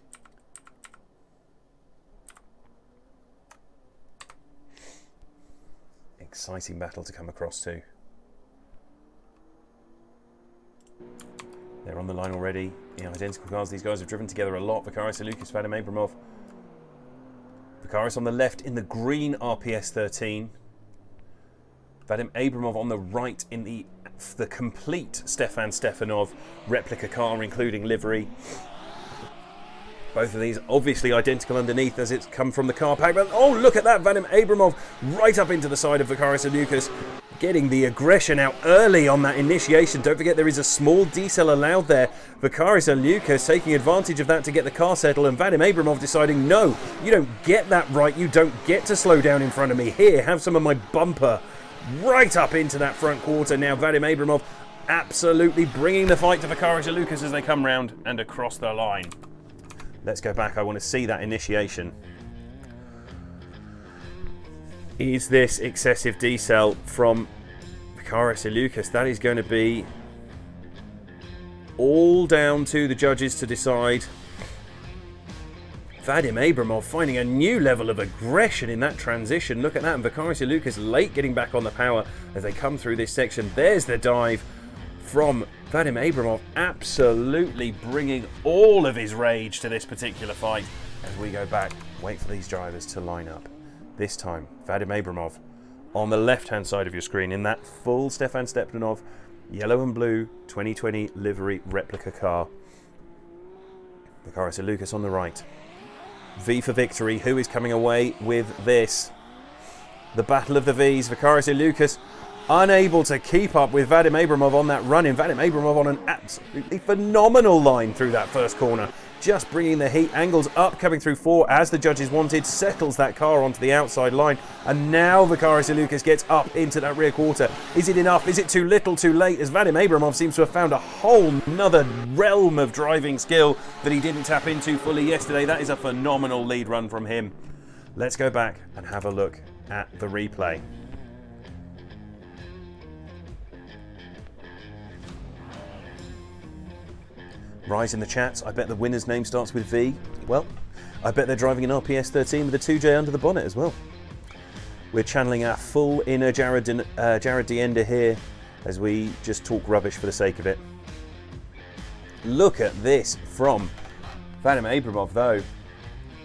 Exciting battle to come across to. They're on the line already in identical cars. These guys have driven together a lot. Vakaris Aliukas, Vadim Abramov. Vakaris on the left in the green RPS 13. Vadim Abramov on the right in the complete Stefan Stefanov replica car, including livery. Both of these obviously identical underneath as it's come from the car pack. But oh, look at that, Vadim Abramov right up into the side of Vakaris Aliukas, getting the aggression out early on that initiation. Don't forget there is a small decel allowed there. Vakaris Aliukas taking advantage of that to get the car settled, and Vadim Abramov deciding, no, you don't get that right. You don't get to slow down in front of me. Here, have some of my bumper. Right up into that front quarter now. Vadim Abramov absolutely bringing the fight to Vakaris Aliukas as they come round and across the line. Let's go back. I want to see that initiation. Is this excessive decel from Vakaris Aliukas? That is going to be all down to the judges to decide. Vadim Abramov finding a new level of aggression in that transition. Look at that, and Vakaris Aliukas late getting back on the power as they come through this section. There's the dive from Vadim Abramov, absolutely bringing all of his rage to this particular fight. As we go back, wait for these drivers to line up. This time, Vadim Abramov on the left-hand side of your screen in that full Stefan Stepanov yellow and blue 2020 livery replica car. Vakaris Aliukas on the right. V for victory. Who is coming away with this? The battle of the V's. Vakaris Aliukas unable to keep up with Vadim Abramov on that run-in. Vadim Abramov on an absolutely phenomenal line through that first corner. Just bringing the heat angles up, coming through 4 as the judges wanted, settles that car onto the outside line. And now Vakaris Aliukas gets up into that rear quarter. Is it enough? Is it too little, too late? As Vadim Abramov seems to have found a whole nother realm of driving skill that he didn't tap into fully yesterday. That is a phenomenal lead run from him. Let's go back and have a look at the replay. Rise in the chats. I bet the winner's name starts with V. Well, I bet they're driving an RPS 13 with a 2J under the bonnet as well. We're channeling our full inner Jared Diender here as we just talk rubbish for the sake of it. Look at this from Vadim Abramov though.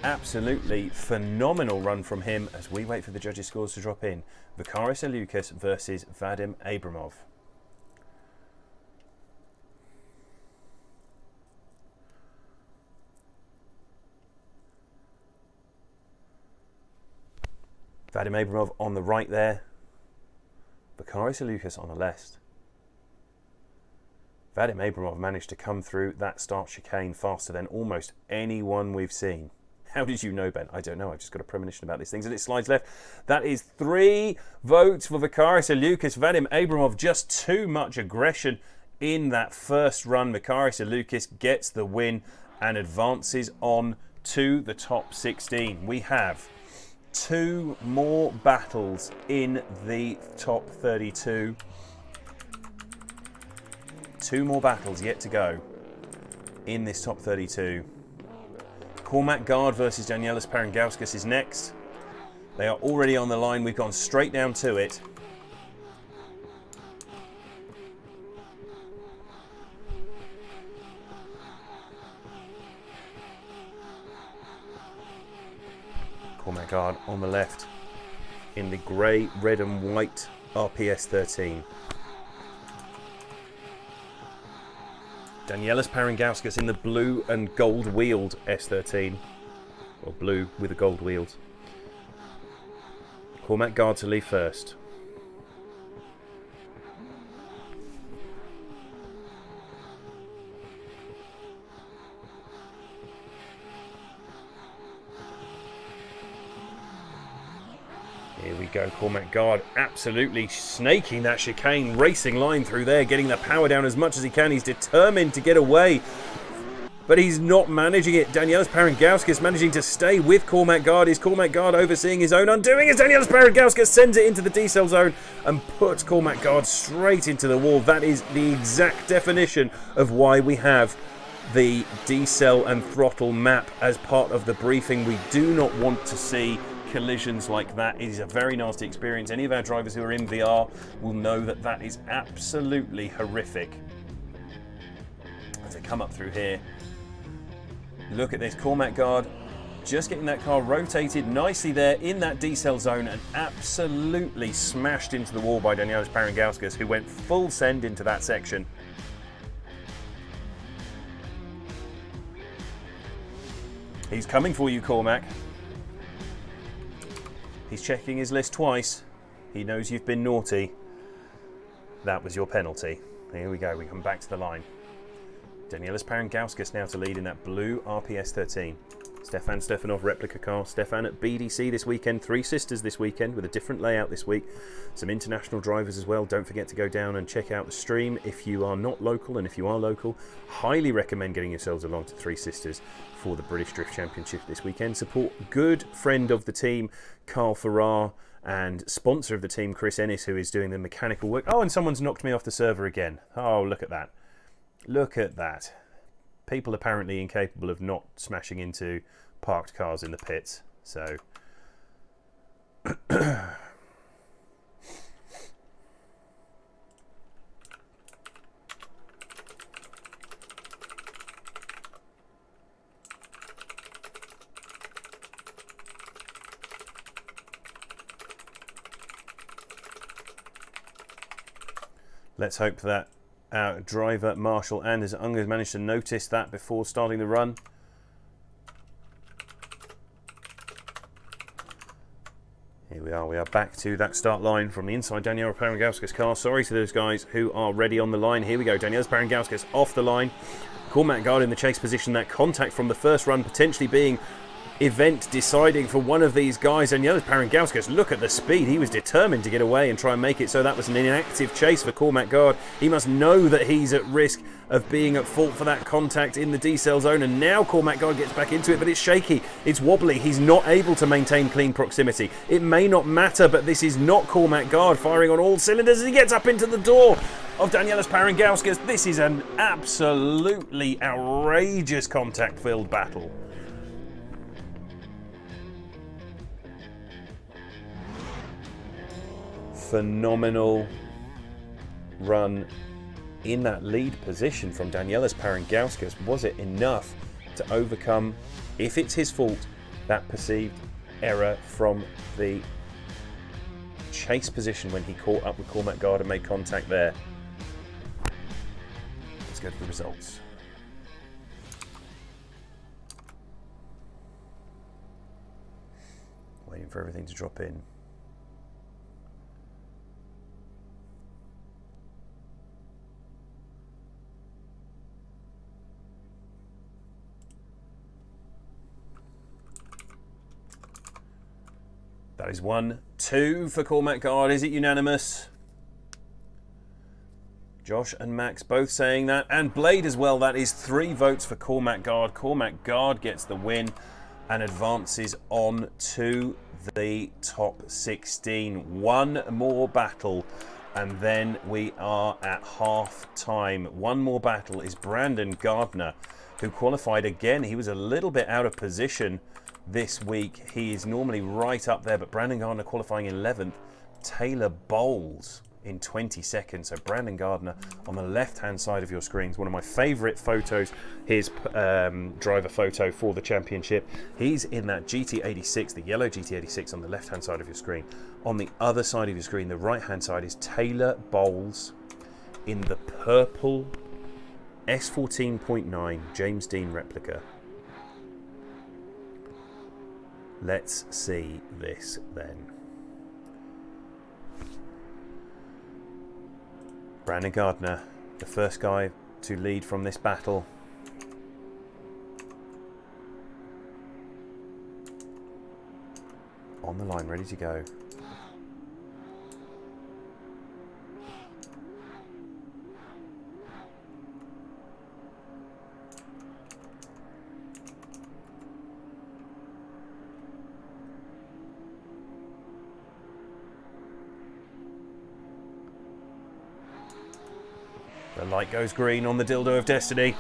Absolutely phenomenal run from him as we wait for the judges' scores to drop in. Vakaris Aliukas versus Vadim Abramov. Vadim Abramov on the right there. Vakaris Aliukas on the left. Vadim Abramov managed to come through that start chicane faster than almost anyone we've seen. How did you know, Ben? I don't know. I've just got a premonition about these things. And it slides left. That is 3 votes for Vakaris Aliukas. Vadim Abramov, just too much aggression in that first run. Vakaris Aliukas gets the win and advances on to the top 16. We have 2 more battles in the top 32. 2 more battles yet to go in this top 32. Cormac Gard versus Danielis Parangauskas is next. They are already on the line. We've gone straight down to it. Cormac Gard on the left in the grey, red and white RPS 13. Danielis Parangauskas in the blue and gold wheeled S13, or blue with the gold wheels. Cormac Gard to leave first. Here we go, Cormac Guard absolutely snaking that chicane, racing line through there, getting the power down as much as he can. He's determined to get away, but he's not managing it. Danielis Parangauskas managing to stay with Cormac Guard. Is Cormac Guard overseeing his own undoing as Danielis Parangauskas sends it into the D-cell zone and puts Cormac Guard straight into the wall. That is the exact definition of why we have the D-cell and throttle map as part of the briefing. We do not want to see collisions like that. It is a very nasty experience. Any of our drivers who are in VR will know that that is absolutely horrific. As they come up through here, look at this, Cormac Guard just getting that car rotated nicely there in that D-cell zone and absolutely smashed into the wall by Danielis Parangauskas, who went full send into that section. He's coming for you, Cormac. He's checking his list twice. He knows you've been naughty. That was your penalty. Here we go. We come back to the line. Danielis Parangauskas now to lead in that blue RPS 13. Stefan Stefanov replica car. Stefan at BDC this weekend. Three Sisters this weekend with a different layout this week. Some international drivers as well. Don't forget to go down and check out the stream if you are not local, and if you are local, highly recommend getting yourselves along to Three Sisters for the British Drift Championship this weekend. Support good friend of the team, Carl Farrar, and sponsor of the team, Chris Ennis, who is doing the mechanical work. Oh, and someone's knocked me off the server again. Oh, look at that. Look at that. People apparently incapable of not smashing into parked cars in the pits. So let's hope that our driver, Marshall Anders Unger, managed to notice that before starting the run. Here we are back to that start line from the inside Danielis Parangauskas' car. Sorry to those guys who are ready on the line. Here we go, Danielis Parangauskas off the line. Cormac Guard in the chase position. That contact from the first run potentially being event deciding for one of these guys. Danielis Parangauskas, look at the speed. He was determined to get away and try and make it, so that was an inactive chase for Cormac Guard. He must know that he's at risk of being at fault for that contact in the D-cell zone, and now Cormac Guard gets back into it, but it's shaky, it's wobbly, he's not able to maintain clean proximity. It may not matter, but this is not Cormac Guard firing on all cylinders as he gets up into the door of Danielis Parangauskas. This is an absolutely outrageous contact-filled battle. Phenomenal run in that lead position from Danielis Parangauskas. Was it enough to overcome, if it's his fault, that perceived error from the chase position when he caught up with Cormac Guard and made contact there? Let's go to the results. Waiting for everything to drop in. That is 1-2 for Cormac Guard. Is it unanimous? Josh and Max both saying that, and Blade as well. That is 3 votes for Cormac Guard. Cormac Guard gets the win and advances on to the top 16. One more battle and then we are at half time. One more battle is Brandon Gardner, who qualified again. He was a little bit out of position this week. He is normally right up there, but Brandon Gardner qualifying 11th. Taylor Bowles in 22nd. So Brandon Gardner on the left-hand side of your screens. One of my favourite photos, his driver photo for the championship. He's in that GT86, the yellow GT86 on the left-hand side of your screen. On the other side of your screen, the right-hand side, is Taylor Bowles in the purple S14.9 James Dean replica. Let's see this then. Brandon Gardner, the first guy to lead from this battle. On the line, ready to go. light goes green on the dildo of destiny.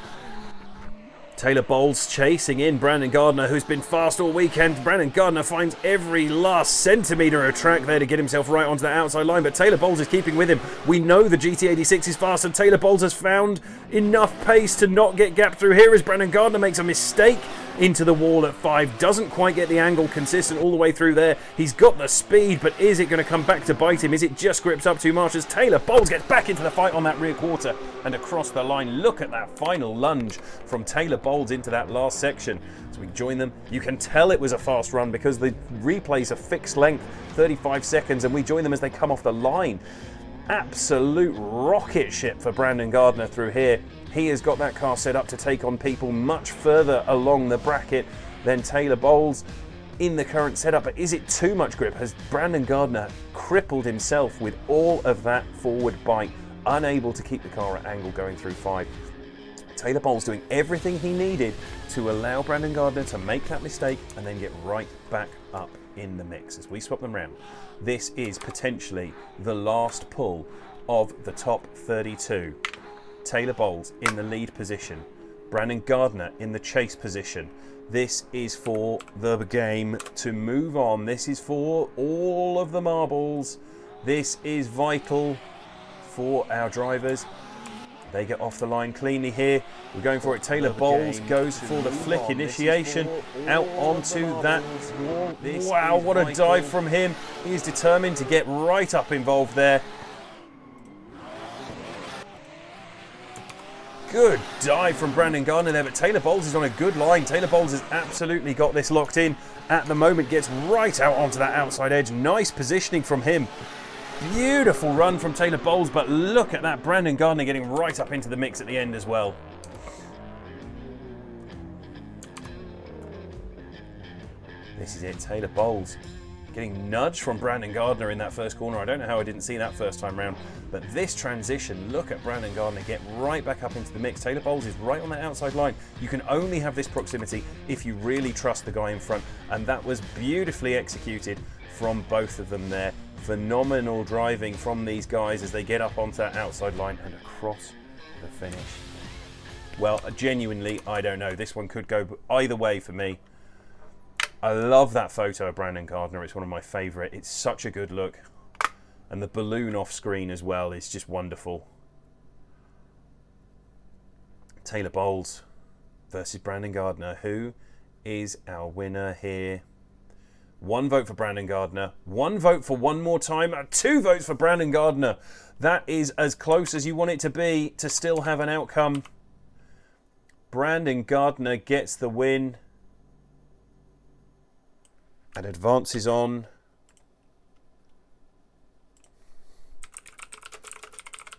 Taylor Bowles chasing in Brandon Gardner, who's been fast all weekend. Brandon Gardner finds every last centimetre of track there to get himself right onto the outside line, but Taylor Bowles is keeping with him. We know the GT86 is fast, and Taylor Bowles has found enough pace to not get gapped through here as Brandon Gardner makes a mistake into the wall at 5. Doesn't quite get the angle consistent all the way through there. He's got the speed, but is it going to come back to bite him? Is it just grips up too much as Taylor Bowles gets back into the fight on that rear quarter and across the line? Look at that final lunge from Taylor Bowles into that last section. As we join them, you can tell it was a fast run because the replay's a fixed length, 35 seconds, and we join them as they come off the line. Absolute rocket ship for Brandon Gardner through here. He has got that car set up to take on people much further along the bracket than Taylor Bowles in the current setup. But is it too much grip? Has Brandon Gardner crippled himself with all of that forward bite, unable to keep the car at angle going through 5? Taylor Bowles doing everything he needed to allow Brandon Gardner to make that mistake and then get right back up in the mix as we swap them round. This is potentially the last pull of the top 32. Taylor Bowles in the lead position, Brandon Gardner in the chase position. This is for the game to move on. This is for all of the marbles. This is vital for our drivers. They get off the line cleanly here. We're going for it. Taylor Bowles goes for the flick initiation out onto that wall. Wow, what a dive from him. He is determined to get right up involved there. Good dive from Brandon Gardner there, but Taylor Bowles is on a good line. Taylor Bowles has absolutely got this locked in at the moment. Gets right out onto that outside edge. Nice positioning from him. Beautiful run from Taylor Bowles, but look at that. Brandon Gardner getting right up into the mix at the end as well. This is it, Taylor Bowles getting nudged from Brandon Gardner in that first corner. I don't know how I didn't see that first time round, but this transition, look at Brandon Gardner get right back up into the mix. Taylor Bowles is right on that outside line. You can only have this proximity if you really trust the guy in front, and that was beautifully executed from both of them there. Phenomenal driving from these guys as they get up onto that outside line and across the finish. Well, genuinely, I don't know. This one could go either way for me. I love that photo of Brandon Gardner. It's one of my favourite. It's such a good look. And the balloon off screen as well is just wonderful. Taylor Bowles versus Brandon Gardner. Who is our winner here? 1 vote for Brandon Gardner. 1 vote for one more time. 2 votes for Brandon Gardner. That is as close as you want it to be to still have an outcome. Brandon Gardner gets the win and advances on.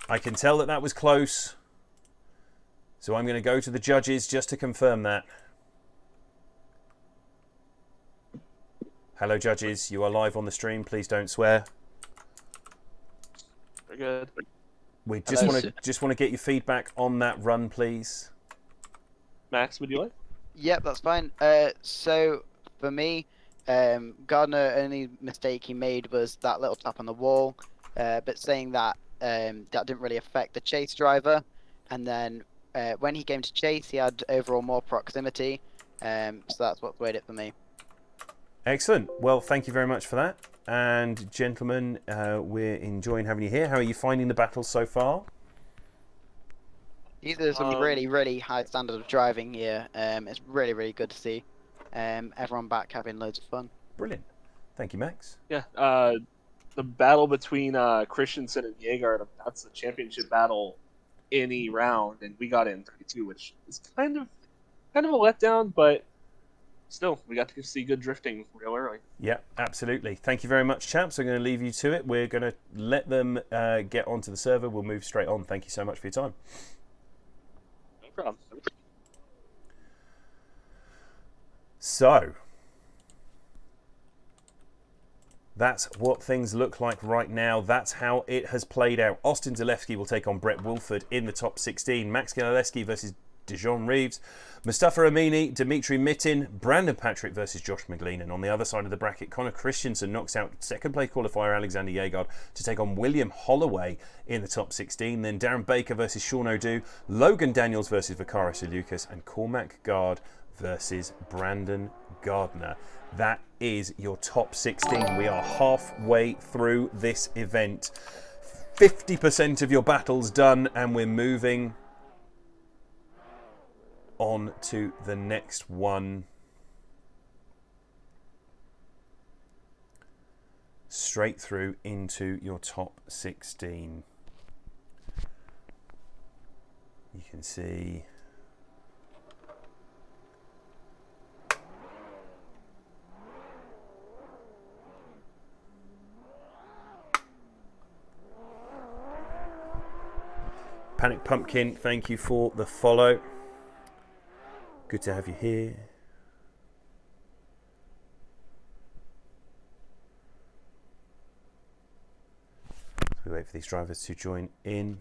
I can tell that that was close, so I'm going to go to the judges just to confirm that. Hello judges, you are live on the stream, please don't swear. Very good. We just want to get your feedback on that run, please. Max, would you like? Yep, that's fine. So for me, Gardner, only mistake he made was that little tap on the wall, but saying that that didn't really affect the chase driver, and then when he came to chase he had overall more proximity, so that's what weighed it for me. Excellent. Well, thank you very much for that. And gentlemen, we're enjoying having you here. How are you finding the battle so far? These are some really high standard of driving here. It's really good to see everyone back having loads of fun. Brilliant. Thank you, Max. Yeah. The battle between Christensen and Jaeger, that's the championship battle any round, and we got in 32, which is kind of a letdown, but still, we got to see good drifting real early. Yeah, absolutely. Thank you very much, chaps. I'm going to leave you to it. We're going to let them get onto the server. We'll move straight on. Thank you so much for your time. No problem. So, that's what things look like right now. That's how it has played out. Austin Zalewski will take on Brett Wolford in the top 16. Max Ganaleski versus Dijon Reeves. Mustafa Amini, Dimitri Mitin, Brandon Patrick versus Josh McLean. And on the other side of the bracket, Connor Christensen knocks out second place qualifier Alexander Yegard to take on William Holloway in the top 16. Then Darren Baker versus Sean O'Doux, Logan Daniels versus Vicaris Lucas, and Cormac Gard versus Brandon Gardner. That is your top 16. We are halfway through this event. 50% of your battles done, and we're moving on to the next one. Straight through into your top 16. You can see Panic Pumpkin, thank you for the follow. Good to have you here. So we wait for these drivers to join in.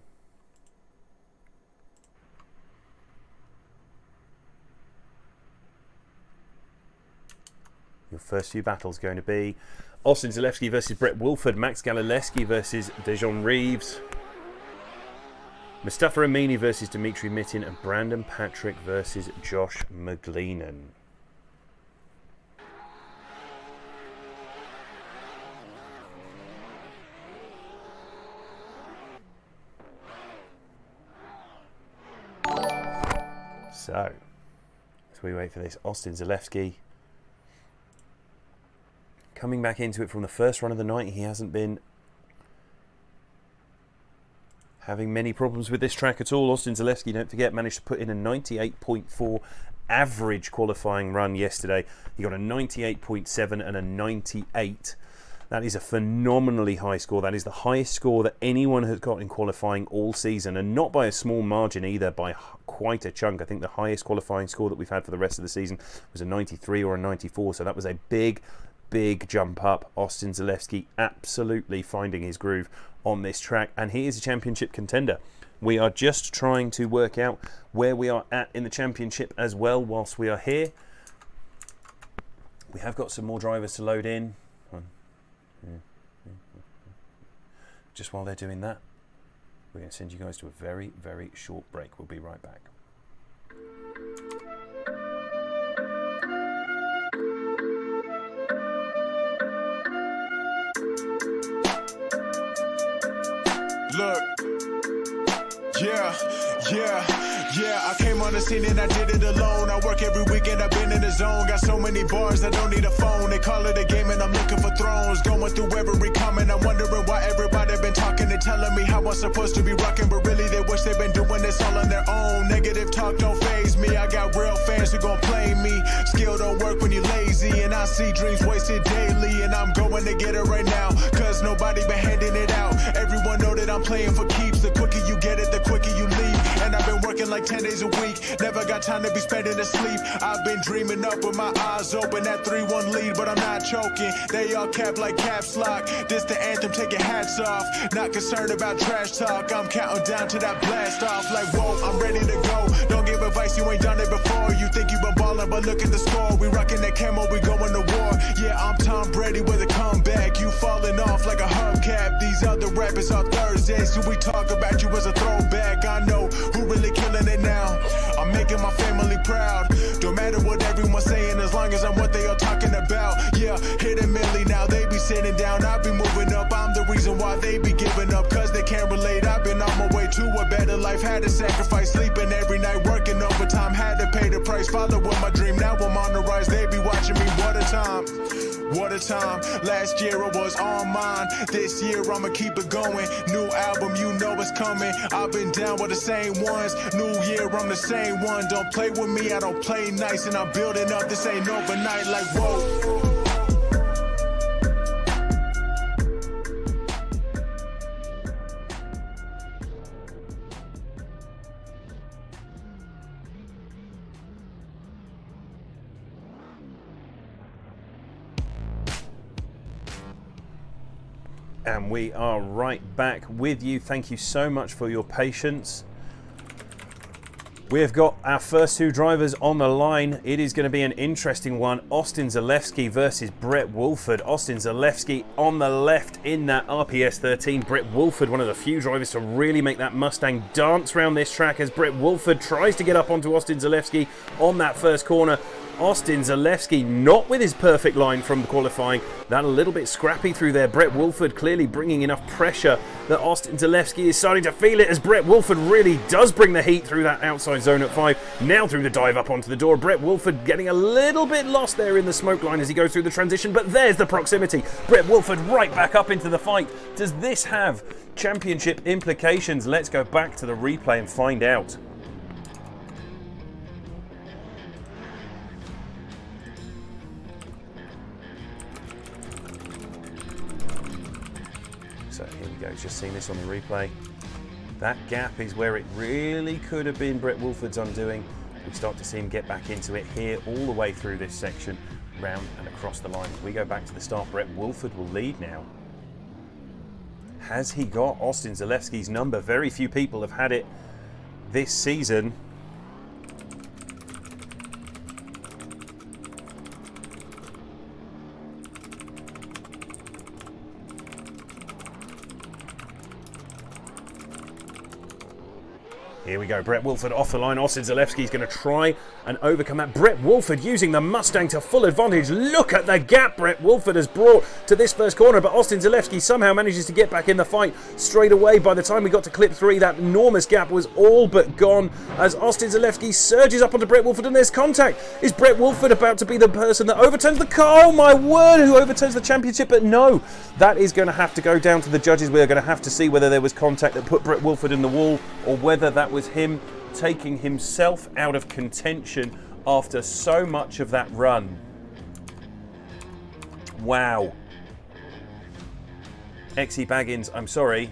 Your first few battles going to be Austin Zalewski versus Brett Wolford, Max Galileski versus Dijon Reeves, Mustafa Amini versus Dimitri Mitin, and Brandon Patrick versus Josh McGleenan. So, as we wait for this, Austin Zalewski coming back into it from the first run of the night. He hasn't been having many problems with this track at all. Austin Zalewski, don't forget, managed to put in a 98.4 average qualifying run yesterday. He got a 98.7 and a 98. That is a phenomenally high score. That is the highest score that anyone has got in qualifying all season, and not by a small margin either, by quite a chunk. I think the highest qualifying score that we've had for the rest of the season was a 93 or a 94, so that was a big jump up. Austin Zalewski absolutely finding his groove on this track, and he is a championship contender. We are just trying to work out where we are at in the championship as well whilst we are here. We have got some more drivers to load in. Just while they're doing that, we're going to send you guys to a very short break. We'll be right back. Look, yeah, I came on the scene and I did it alone. I work every weekend, I've been in the zone. Got so many bars, I don't need a phone. They call it a game and I'm looking for thrones. Going through every comment, I'm wondering why everybody been talking and telling me how I'm supposed to be rocking. But really they wish they've been doing this all on their own. Negative talk don't faze me, I got real fans who gon' play me. Skill don't work when you're lazy, and I see dreams wasted daily. And I'm going to get it right now, cause nobody been handing it out. Everyone know that I'm playing for keeps. The quicker you get it, the quicker you leave. And I've been working like 10 days a week, never got time to be spending asleep. I've been dreaming up with my eyes open, that 3-1 lead, but I'm not choking. They all cap like caps lock, this the anthem, take your hats off. Not concerned about trash talk, I'm counting down to that blast off. Like whoa, I'm ready to go, don't give advice, you ain't done it before. You think you been ballin', but look at the score. We rockin' that camo, we going to war. Yeah, I'm Tom Brady with a comeback, you falling off like a hubcap. These other rappers are Thursdays, so we talk about you as a throwback. I know who really killing it now. I'm making my family proud. Don't matter what everyone's saying, as long as I'm what they are talking about. Yeah, hit a milli now, they be sitting down, I be moving up. I'm the reason why they be giving up, cause they can't relate. I've been on my way to a better life, had to sacrifice sleeping every night, working overtime, had to pay the price, following my dream. Now I'm on the rise, they be watching me. What a time, what a time. Last year I was on mine, this year I'ma keep it going. New album, you know it's coming. I've been down with the same ones, new year I'm the same one. Don't play with me, I don't play nice, and I'm building up, this ain't overnight. Like whoa. And we are right back with you. Thank you so much for your patience. We have got our first two drivers on the line. It is going to be an interesting one. Austin Zalewski versus Brett Woolford. Austin Zalewski on the left in that RPS 13. Brett Woolford, one of the few drivers to really make that Mustang dance around this track as Brett Woolford tries to get up onto Austin Zalewski on that first corner. Austin Zalewski not with his perfect line from the qualifying. That a little bit scrappy through there. Brett Woolford clearly bringing enough pressure that Austin Zalewski is starting to feel it as Brett Woolford really does bring the heat through that outside zone at 5. Now through the dive up onto the door. Brett Woolford getting a little bit lost there in the smoke line as he goes through the transition, but there's the proximity. Brett Woolford right back up into the fight. Does this have championship implications? Let's go back to the replay and find out. So here we go, just seeing this on the replay. That gap is where it really could have been Brett Woolford's undoing. We start to see him get back into it here all the way through this section, round and across the line. As we go back to the start, Brett Woolford will lead now. Has he got Austin Zalewski's number? Very few people have had it this season. Here we go, Brett Woolford off the line. Austin Zalewski is going to try and overcome that. Brett Woolford using the Mustang to full advantage. Look at the gap Brett Woolford has brought to this first corner, but Austin Zalewski somehow manages to get back in the fight straight away. By the time we got to clip 3, that enormous gap was all but gone as Austin Zalewski surges up onto Brett Woolford, and there's contact. Is Brett Woolford about to be the person that overturns the car? Oh my word, who overturns the championship? But no, that is going to have to go down to the judges. We're going to have to see whether there was contact that put Brett Woolford in the wall or whether that was him taking himself out of contention after so much of that run. Wow. XE Baggins, I'm sorry.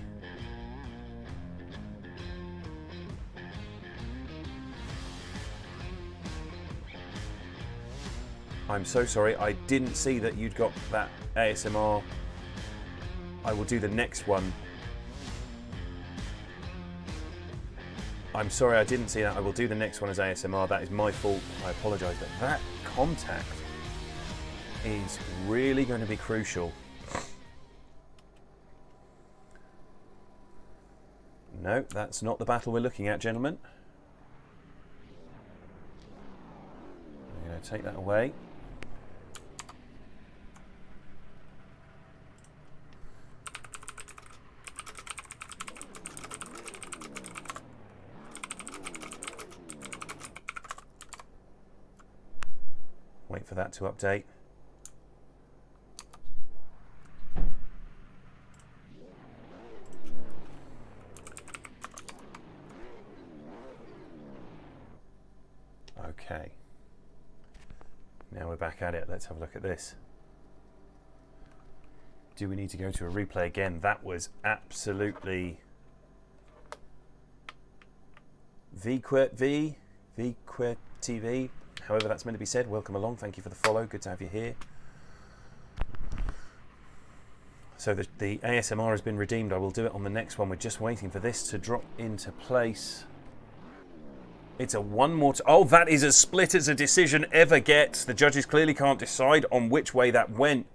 I'm so sorry, I didn't see that you'd got that ASMR. I will do the next one. I'm sorry, I didn't see that. I will do the next one as ASMR. That is my fault. I apologise. But that contact is really going to be crucial. No, that's not the battle we're looking at, gentlemen. I'm going to take that away. Wait for that to update. Okay. Now we're back at it. Let's have a look at this. Do we need to go to a replay again? That was absolutely VQuert TV. However that's meant to be said. Welcome along. Thank you for the follow. Good to have you here. So the ASMR has been redeemed. I will do it on the next one. We're just waiting for this to drop into place. It's a one more... Oh, that is as split as a decision ever gets. The judges clearly can't decide on which way that went.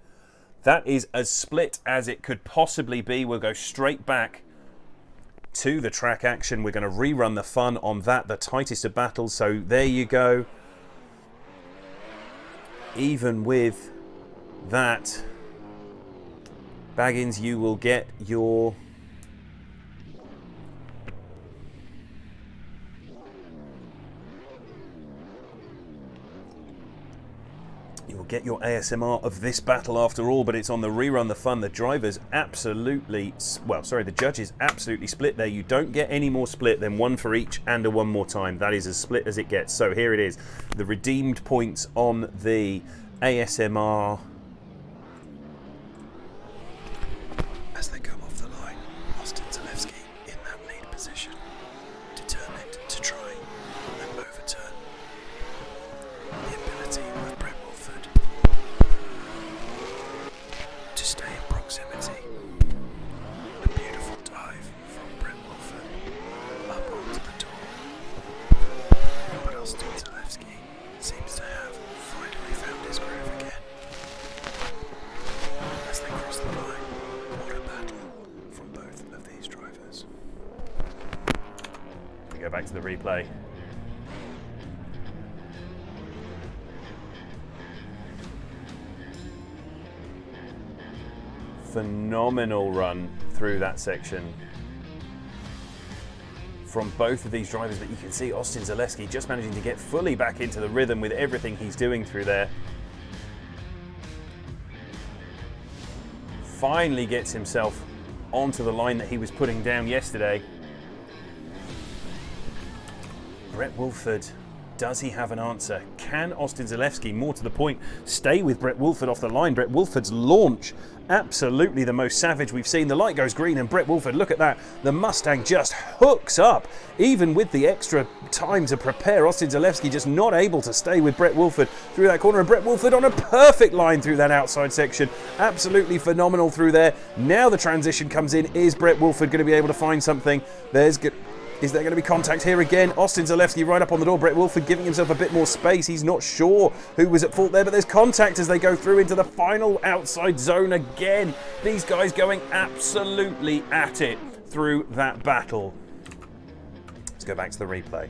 That is as split as it could possibly be. We'll go straight back to the track action. We're going to rerun the fun on that, the tightest of battles. So there you go. Even with that, Baggins, you will get your ASMR of this battle after all, but it's on the rerun the fun. The drivers absolutely, well, sorry, the judges absolutely split there. You don't get any more split than one for each and a one more time. That is as split as it gets. So here it is, the redeemed points on the ASMR. As they come off the line, Austin Zalewski in that lead position, determined to try and overturn the ability of Brett Woolford to stay in proximity. A beautiful dive from Brett Woolford up onto the door. replay. Phenomenal run through that section from both of these drivers, but you can see Austin Zalewski just managing to get fully back into the rhythm with everything he's doing through there. Finally gets himself onto the line that he was putting down yesterday. Brett Wolford, does he have an answer? Can Austin Zalewski, more to the point, stay with Brett Wolford off the line? Brett Wolford's launch, absolutely the most savage we've seen. The light goes green and Brett Wolford, look at that. The Mustang just hooks up, even with the extra time to prepare. Austin Zalewski just not able to stay with Brett Wolford through that corner. And Brett Wolford on a perfect line through that outside section. Absolutely phenomenal through there. Now the transition comes in. Is Brett Wolford going to be able to find something? Is there going to be contact here again? Austin Zalewski right up on the door. Brett Wolford giving himself a bit more space. He's not sure who was at fault there, but there's contact as they go through into the final outside zone again. These guys going absolutely at it through that battle. Let's go back to the replay.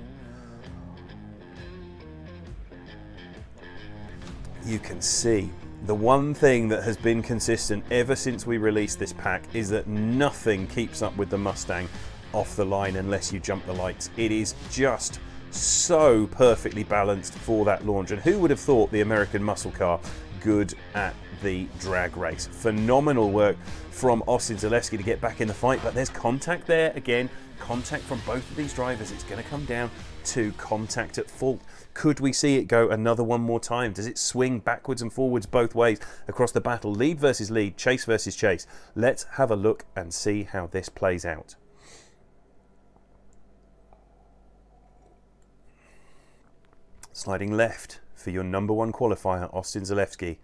You can see the one thing that has been consistent ever since we released this pack is that nothing keeps up with the Mustang off the line unless you jump the lights. It is just so perfectly balanced for that launch. And who would have thought the American muscle car good at the drag race? Phenomenal work from Austin Zalewski to get back in the fight, but there's contact there again. Contact from both of these drivers. It's going to come down to contact at fault. Could we see it go another one more time? Does it swing backwards and forwards both ways across the battle? Lead versus lead, chase versus chase. Let's have a look and see how this plays out. Sliding left for your number 1 qualifier, Austin Zalewski.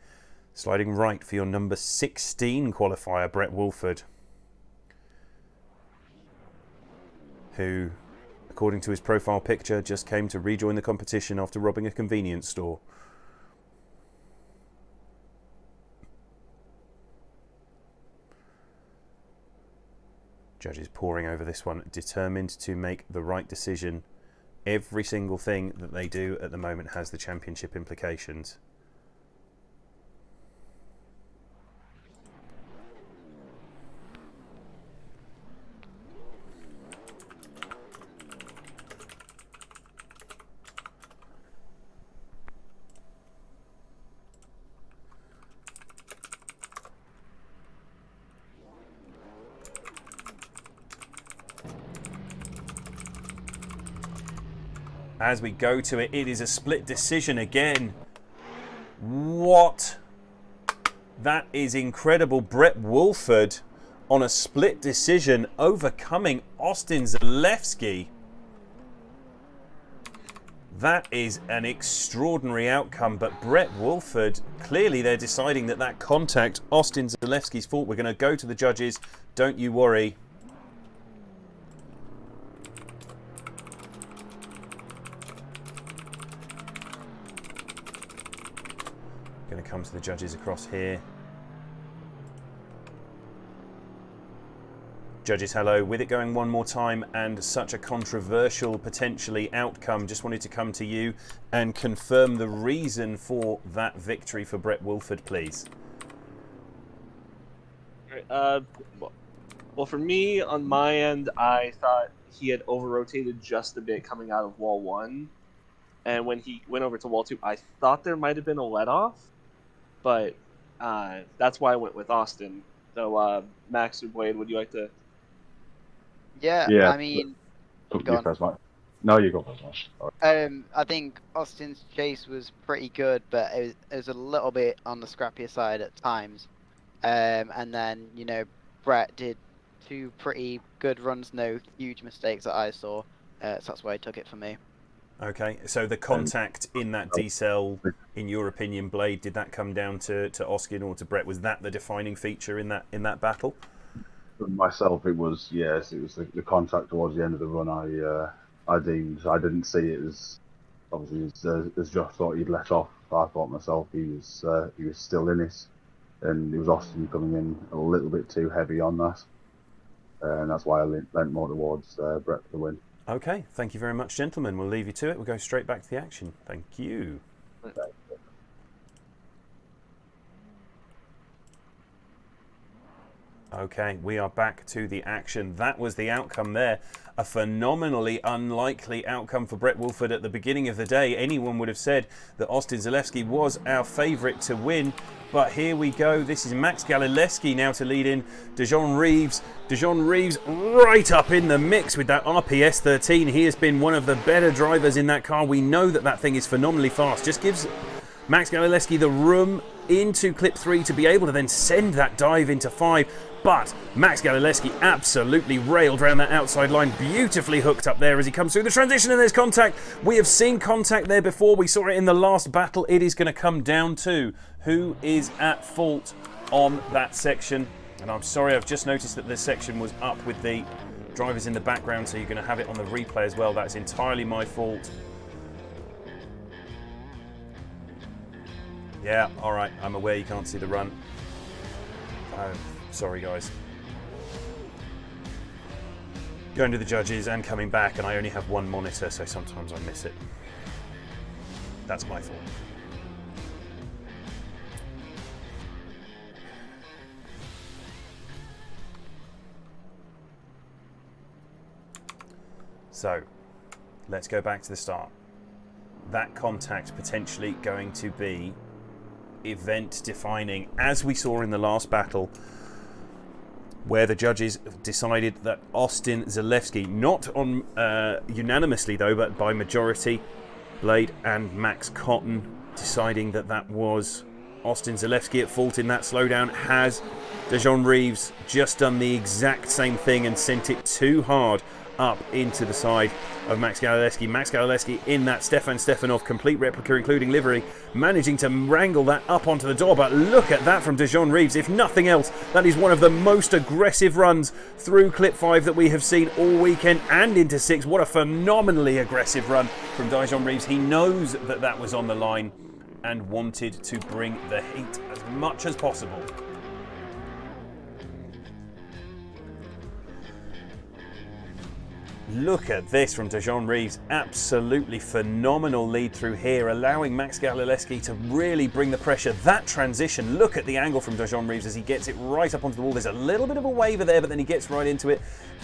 Sliding right for your number 16 qualifier, Brett Wolford, who, according to his profile picture, just came to rejoin the competition after robbing a convenience store. Judges poring over this one, determined to make the right decision. Every single thing that they do at the moment has the championship implications. As we go to it, it is a split decision again. What? That is incredible. Brett Wolford on a split decision, overcoming Austin Zalewski. That is an extraordinary outcome, but Brett Wolford, clearly they're deciding that that contact, Austin Zalewski's fault. We're going to go to the judges. Don't you worry. Going to come to the judges across here. Judges, hello. With it going one more time and such a controversial, potentially, outcome, just wanted to come to you and confirm the reason for that victory for Brett Wolford, please. Well, for me, on my end, I thought he had over-rotated just a bit coming out of wall 1. And when he went over to wall 2, I thought there might have been a let-off. But that's why I went with Austin. So, Max or Boyd, would you like to? Yeah. I mean, go on. First, Mike. No, you go first, Mike. I think Austin's chase was pretty good, but it was a little bit on the scrappier side at times. And then, you know, Brett did 2 pretty good runs, no huge mistakes that I saw. So that's why I took it for me. Okay, so the contact in that decel, in your opinion, Blade, did that come down to Oskin or to Brett? Was that the defining feature in that battle? For myself, it was, yes, it was the contact towards the end of the run. I didn't see it as obviously as Josh thought he'd let off. I thought myself he was still in it, and it was Austin coming in a little bit too heavy on that, and that's why I lent more towards Brett for the win. Okay, thank you very much, gentlemen. We'll leave you to it. We'll go straight back to the action. Thank you. Okay, we are back to the action. That was the outcome there. A phenomenally unlikely outcome for Brett Wolford at the beginning of the day. Anyone would have said that Austin Zalewski was our favourite to win. But here we go. This is Max Galileski now to lead in Dejon Reeves. Dejon Reeves right up in the mix with that RPS 13. He has been one of the better drivers in that car. We know that that thing is phenomenally fast. Just gives Max Galileski the room into clip 3 to be able to then send that dive into 5. But Max Galileski absolutely railed around that outside line, beautifully hooked up there as he comes through the transition, and there's contact. We have seen contact there before. We saw it in the last battle. It is going to come down to who is at fault on that section. And I'm sorry, I've just noticed that this section was up with the drivers in the background, so you're going to have it on the replay as well. That's entirely my fault. Yeah, all right, I'm aware you can't see the run. Sorry, guys. Going to the judges and coming back, and I only have one monitor, so sometimes I miss it. That's my fault. So, let's go back to the start. That contact potentially going to be event defining, as we saw in the last battle, where the judges decided that Austin Zalewski, not on unanimously though, but by majority, Blade and Max Cotton deciding that that was Austin Zalewski at fault in that slowdown. Has Dejon Reeves just done the exact same thing and sent it too hard up into the side of Max Galileski. Max Galileski in that Stefan Stefanov complete replica, including livery, managing to wrangle that up onto the door. But look at that from Dejon Reeves. If nothing else, that is one of the most aggressive runs through clip 5 that we have seen all weekend and into 6. What a phenomenally aggressive run from Dejon Reeves. He knows that that was on the line and wanted to bring the heat as much as possible. Look at this from Dejon Reeves. Absolutely phenomenal lead through here, allowing Max Galileski to really bring the pressure. That transition, look at the angle from Dejon Reeves as he gets it right up onto the wall. There's a little bit of a waver there, but then he gets right into it,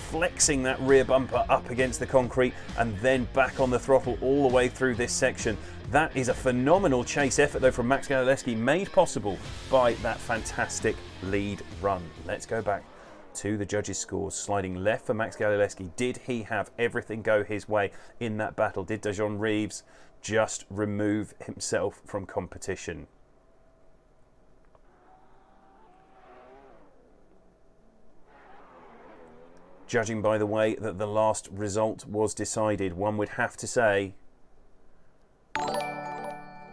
flexing that rear bumper up against the concrete and then back on the throttle all the way through this section. That is a phenomenal chase effort though from Max Galileski, made possible by that fantastic lead run. Let's go back to the judges' scores. Sliding left for Max Galileski. Did he have everything go his way in that battle? Did Dejon Reeves just remove himself from competition? Judging by the way that the last result was decided, one would have to say,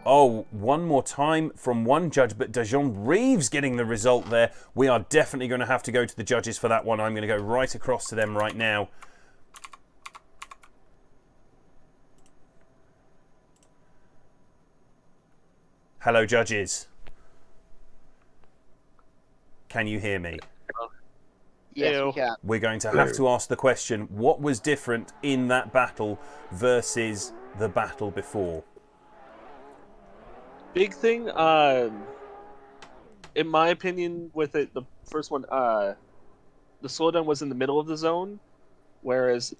oh, one more time from one judge, but Dejon Reeves getting the result there. We are definitely going to have to go to the judges for that one. I'm going to go right across to them right now. Hello, judges. Can you hear me? Yes, we can. We're going to have to ask the question, what was different in that battle versus the battle before? Big thing, in my opinion, with it, the first one, the slowdown was in the middle of the zone, whereas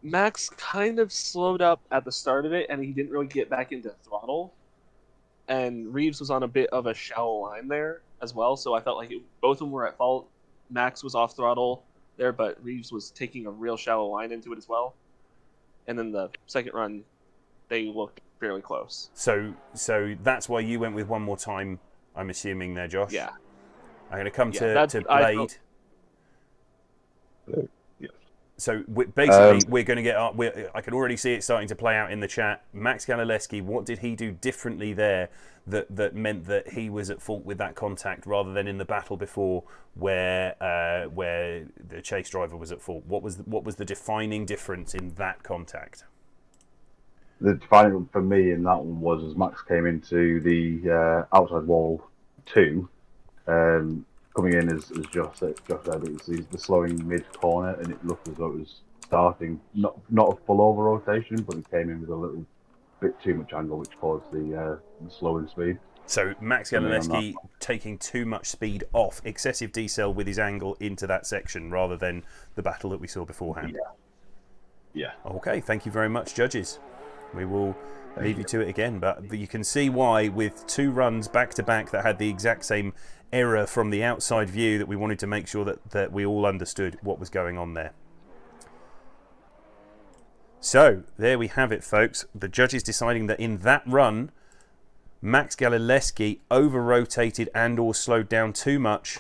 Max kind of slowed up at the start of it, and he didn't really get back into throttle, and Reeves was on a bit of a shallow line there as well, so I felt like both of them were at fault. Max was off throttle there, but Reeves was taking a real shallow line into it as well. And then the second run, they looked fairly close. So that's why you went with one more time, I'm assuming there, Josh? Yeah. I'm going to come to Blade. Yes. So basically, we're going to get up. I can already see it starting to play out in the chat. Max Galileski, what did he do differently there that meant that he was at fault with that contact rather than in the battle before where the chase driver was at fault? What was the defining difference in that contact? The defining for me in that one was as Max came into the outside wall 2, coming in as Josh said, it was the slowing mid corner, and it looked as though it was starting not a full over rotation, but it came in with a little bit too much angle, which caused the slowing speed. So Max Galilewski taking too much speed off, excessive decel with his angle into that section rather than the battle that we saw beforehand. Yeah. Okay, thank you very much, judges. We will leave you to it again, but you can see why with 2 runs back to back that had the exact same error from the outside view that we wanted to make sure that we all understood what was going on there. So there we have it, folks. The judges deciding that in that run Max Galilewski over-rotated and or slowed down too much,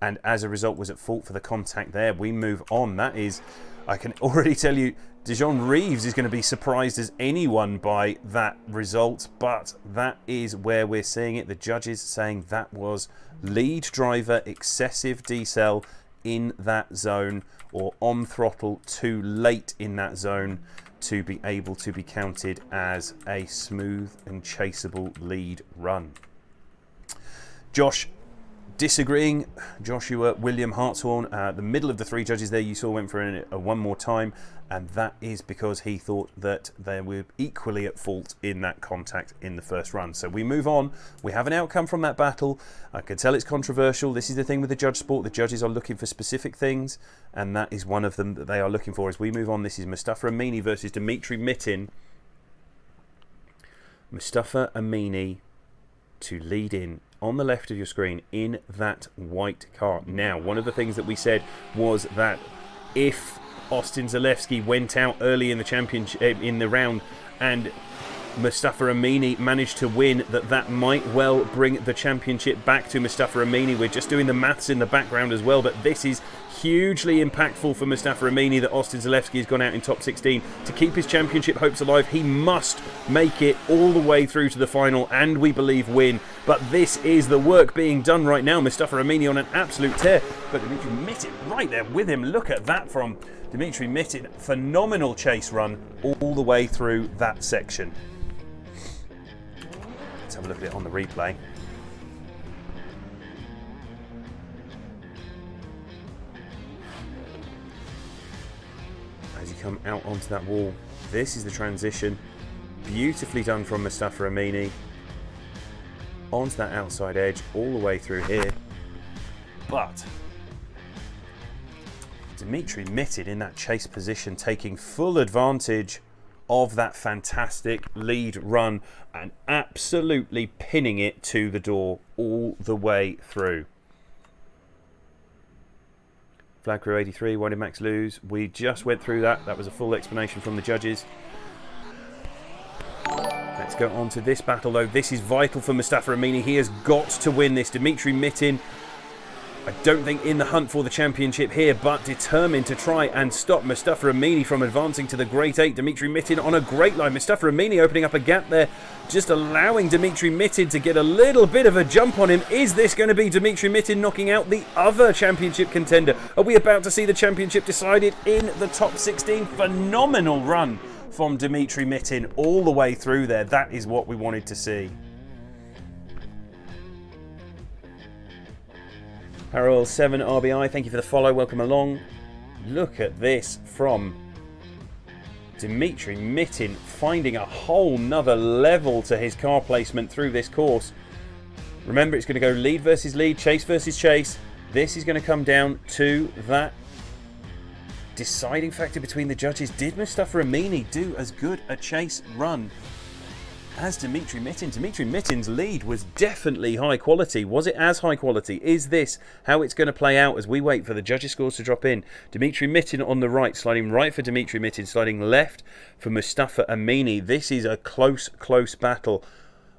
and as a result was at fault for the contact there. We move on. That is, I can already tell you, Dijon Reeves is going to be surprised as anyone by that result, but that is where we're seeing it. The judges saying that was lead driver excessive decel in that zone, or on throttle too late in that zone to be able to be counted as a smooth and chaseable lead run. Josh disagreeing. Joshua William Hartshorn, the middle of the 3 judges there you saw went for it one more time, and that is because he thought that they were equally at fault in that contact in the first run. So we move on. We have an outcome from that battle. I can tell it's controversial. This is the thing with the judge sport. The judges are looking for specific things, and that is one of them that they are looking for. As we move on, this is Mustafa Amini versus Dmitry Mitin. Mustafa Amini to lead in on the left of your screen in that white car. Now, one of the things that we said was that if Austin Zalewski went out early in the championship in the round and Mustafa Amini managed to win, that might well bring the championship back to Mustafa Amini. We're just doing the maths in the background as well, but this is hugely impactful for Mustafa Amini that Austin Zalewski has gone out in top 16. To keep his championship hopes alive, he must make it all the way through to the final and, we believe, win. But this is the work being done right now. Mustafa Amini on an absolute tear, but Dmitry Mitin right there with him. Look at that from Dmitry Mitin. Phenomenal chase run all the way through that section. Let's have a look at it on the replay. As you come out onto that wall, this is the transition. Beautifully done from Mustafa Amini. Onto that outside edge, all the way through here. But Dmitry Mitin in that chase position, taking full advantage of that fantastic lead run and absolutely pinning it to the door all the way through. Flag Crew 83, why did Max lose? We just went through that. That was a full explanation from the judges. Let's go on to this battle though. This is vital for Mustafa Amini. He has got to win this. Dmitry Mitin, I don't think in the hunt for the championship here, but determined to try and stop Mustafa Amini from advancing to the Great 8. Dmitry Mitin on a great line. Mustafa Amini opening up a gap there, just allowing Dmitry Mitin to get a little bit of a jump on him. Is this going to be Dmitry Mitin knocking out the other championship contender? Are we about to see the championship decided in the top 16? Phenomenal run from Dmitry Mitin all the way through there. That is what we wanted to see. Harold 7 RBI, thank you for the follow, welcome along. Look at this from Dmitry Mitin, finding a whole nother level to his car placement through this course. Remember, it's going to go lead versus lead, chase versus chase. This is going to come down to that deciding factor between the judges. Did Mustafa Amini do as good a chase run as Dmitry Mitin? Dmitry Mitin's lead was definitely high quality. Was it as high quality? Is this how it's going to play out as we wait for the judges' scores to drop in? Dmitry Mitin on the right, sliding right for Dmitry Mitin, sliding left for Mustafa Amini. This is a close battle.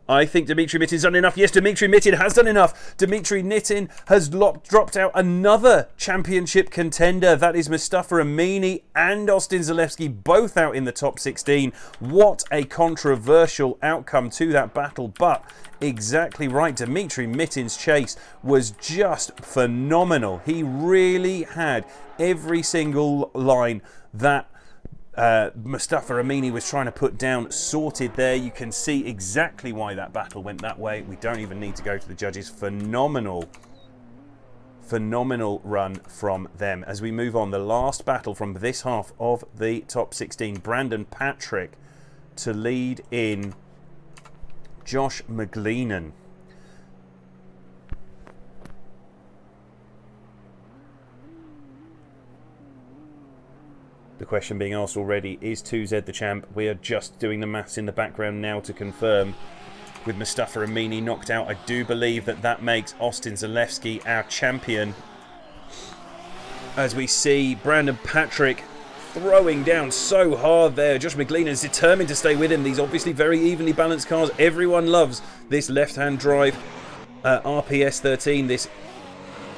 I think Dmitry Mitin's done enough. Yes, Dmitry Mitin has done enough. Dmitry Mitin has dropped out another championship contender. That is Mustafa Amini and Austin Zalewski, both out in the top 16. What a controversial outcome to that battle, but exactly right. Dmitry Mitin's chase was just phenomenal. He really had every single line that Mustafa Amini was trying to put down sorted there. You can see exactly why that battle went that way. We don't even need to go to the judges. Phenomenal Phenomenal run from them. As we move on, the last battle from this half of the top 16. Brandon Patrick to lead in Josh McGleenan. The question being asked already, is 2Z the champ? We are just doing the maths in the background now to confirm. With Mustafa Amini knocked out, I do believe that makes Austin Zalewski our champion. As we see Brandon Patrick throwing down so hard there. Josh McGleenan is determined to stay with him. These obviously very evenly balanced cars. Everyone loves this left-hand drive RPS 13, this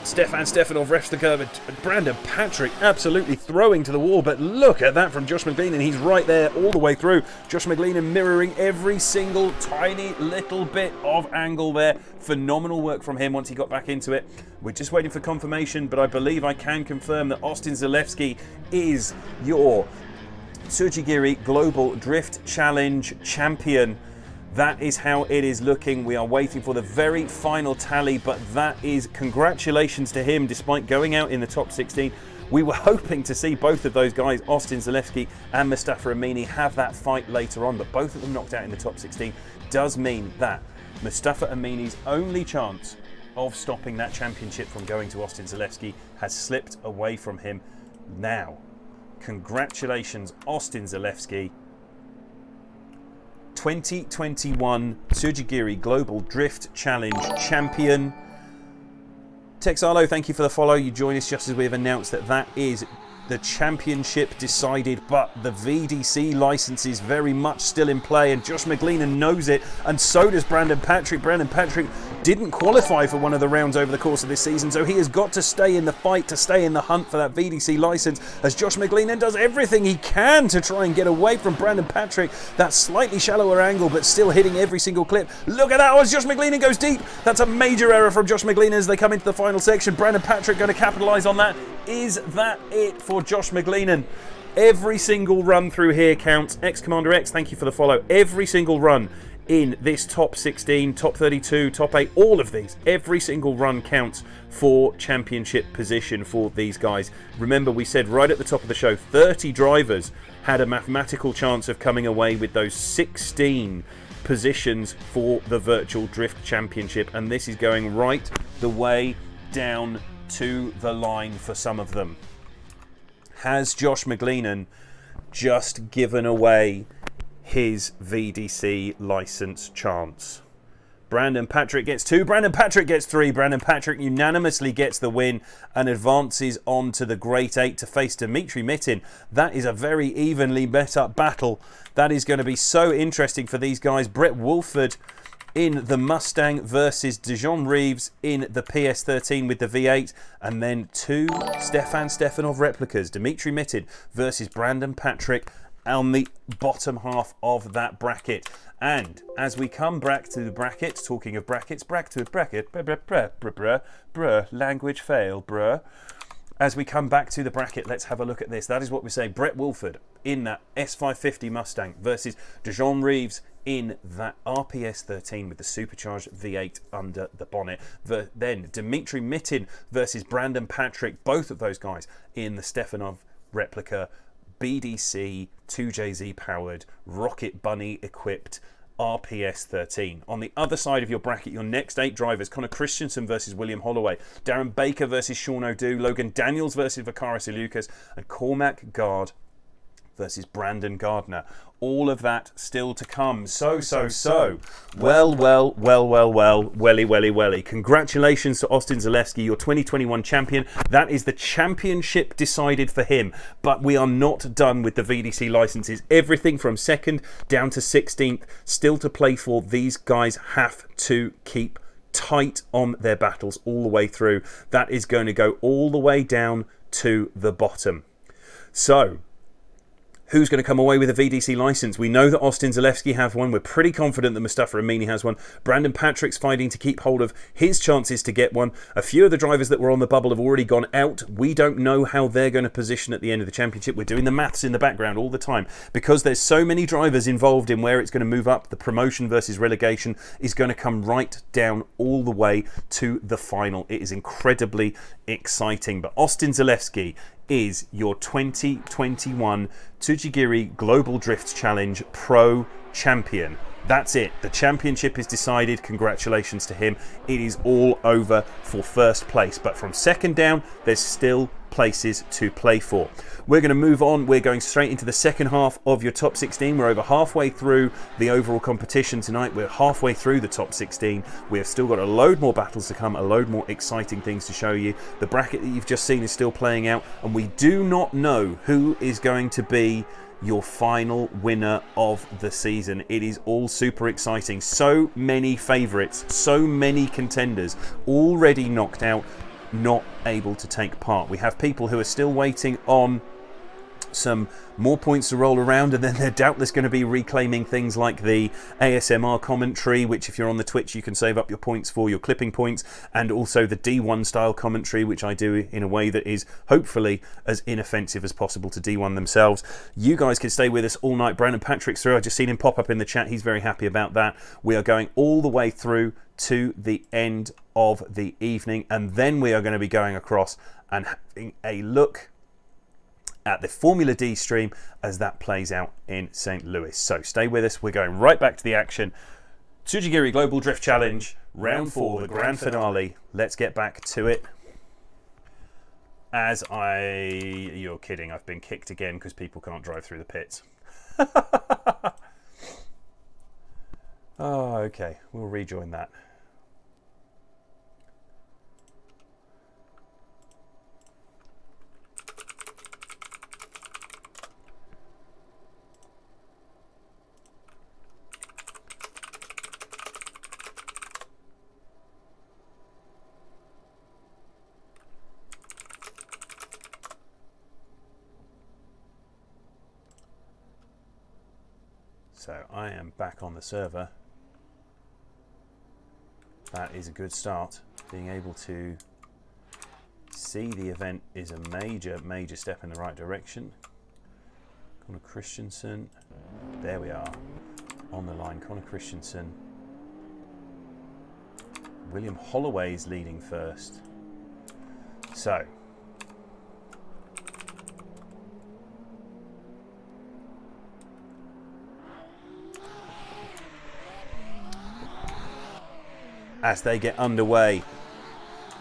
Stefanov replica, but Brandon Patrick absolutely throwing to the wall. But look at that from Josh McGleenan. He's right there all the way through. Josh McGleenan mirroring every single tiny little bit of angle there. Phenomenal work from him once he got back into it. We're just waiting for confirmation, but I believe I can confirm that Austin Zalewski is your Tsujigiri Global Drift Challenge champion. That is how it is looking. We are waiting for the very final tally, but that is congratulations to him despite going out in the top 16. We were hoping to see both of those guys, Austin Zalewski and Mustafa Amini, have that fight later on, but both of them knocked out in the top 16 does mean that Mustafa Amini's only chance of stopping that championship from going to Austin Zalewski has slipped away from him now. Congratulations, Austin Zalewski. 2021 Tsujigiri Global Drift Challenge champion. Texalo, thank you for the follow. You join us just as we have announced that is the championship decided, but the VDC license is very much still in play, and Josh McGleenan knows it, and so does Brandon Patrick. Brandon Patrick didn't qualify for one of the rounds over the course of this season, so he has got to stay in the fight, to stay in the hunt for that VDC license, as Josh McGleenan does everything he can to try and get away from Brandon Patrick. That slightly shallower angle, but still hitting every single clip. Look at that, as Josh McGleenan goes deep. That's a major error from Josh McGleenan as they come into the final section. Brandon Patrick going to capitalise on that. Is that it for Josh McGleenan? Every single run through here counts. X-Commander X, thank you for the follow. Every single run in this top 16, top 32, top 8, all of these, every single run counts for championship position for these guys. Remember, we said right at the top of the show, 30 drivers had a mathematical chance of coming away with those 16 positions for the Virtual Drift Championship, and this is going right the way down to the line for some of them. Has Josh McGleenan just given away his VDC license chance? Brandon Patrick gets 2, Brandon Patrick gets 3, Brandon Patrick unanimously gets the win and advances on to the Great 8 to face Dimitri Mitin. That is a very evenly bet up battle. That is going to be so interesting for these guys. Brett Wolford in the Mustang versus Dijon Reeves in the PS13 with the V8, and then 2 Stefanov replicas, Dimitri Mitin versus Brandon Patrick on the bottom half of that bracket. And as we come back to the brackets, talking of brackets, language fail, bruh. As we come back to the bracket, let's have a look at this. That is what we're saying. Brett Wolford in that S550 Mustang versus Dijon Reeves in that RPS 13 with the supercharged V8 under the bonnet. Then Dimitri Mitin versus Brandon Patrick, both of those guys in the Stefanov replica BDC 2JZ powered Rocket Bunny equipped RPS 13. On the other side of your bracket, your next 8 drivers: Connor Christensen versus William Holloway, Darren Baker versus Sean O'Doux, Logan Daniels versus Vakaris Ilukas, and Cormac Gard versus Brandon Gardner. All of that still to come. So. Welly. Congratulations to Austin Zalewski, your 2021 champion. That is the championship decided for him. But we are not done with the VDC licenses. Everything from 2nd down to 16th still to play for. These guys have to keep tight on their battles all the way through. That is going to go all the way down to the bottom. So Who's going to come away with a VDC license? We know that Austin Zalewski have one. We're pretty confident that Mustafa Amini has one. Brandon Patrick's fighting to keep hold of his chances to get one. A few of the drivers that were on the bubble have already gone out. We don't know how they're going to position at the end of the championship. We're doing the maths in the background all the time because there's so many drivers involved in where it's going to move up. The promotion versus relegation is going to come right down all the way to the final. It is incredibly exciting. But Austin Zalewski is your 2021 Tsujigiri Global Drift Challenge Pro Champion. That's it. The championship is decided. Congratulations to him. It is all over for first place. But from second down, there's still places to play for. We're going to move on. We're going straight into the second half of your top 16. We're over halfway through the overall competition tonight. We're halfway through the top 16. We have still got a load more battles to come, a load more exciting things to show you. The bracket that you've just seen is still playing out, and we do not know who is going to be your final winner of the season. It is all super exciting. So many favourites, so many contenders already knocked out, not able to take part. We have people who are still waiting on some more points to roll around, and then they're doubtless going to be reclaiming things like the ASMR commentary, which if you're on the Twitch you can save up your points for, your clipping points, and also the D1 style commentary, which I do in a way that is hopefully as inoffensive as possible to D1 themselves. You guys can stay with us all night. Brandon Patrick's through. I've just seen him pop up in the chat. He's very happy about that. We are going all the way through to the end of the evening, and then we are going to be going across and having a look at the Formula D stream as that plays out in St. Louis. So stay with us. We're going right back to the action. Tsujigiri Global Drift Challenge, round 4, the grand finale. Let's get back to it. You're kidding, I've been kicked again because people can't drive through the pits. Oh, okay, we'll rejoin that. So I am back on the server. That is a good start. Being able to see the event is a major step in the right direction. Connor Christensen, there we are, on the line. Connor Christensen. William Holloway is leading first. So as they get underway,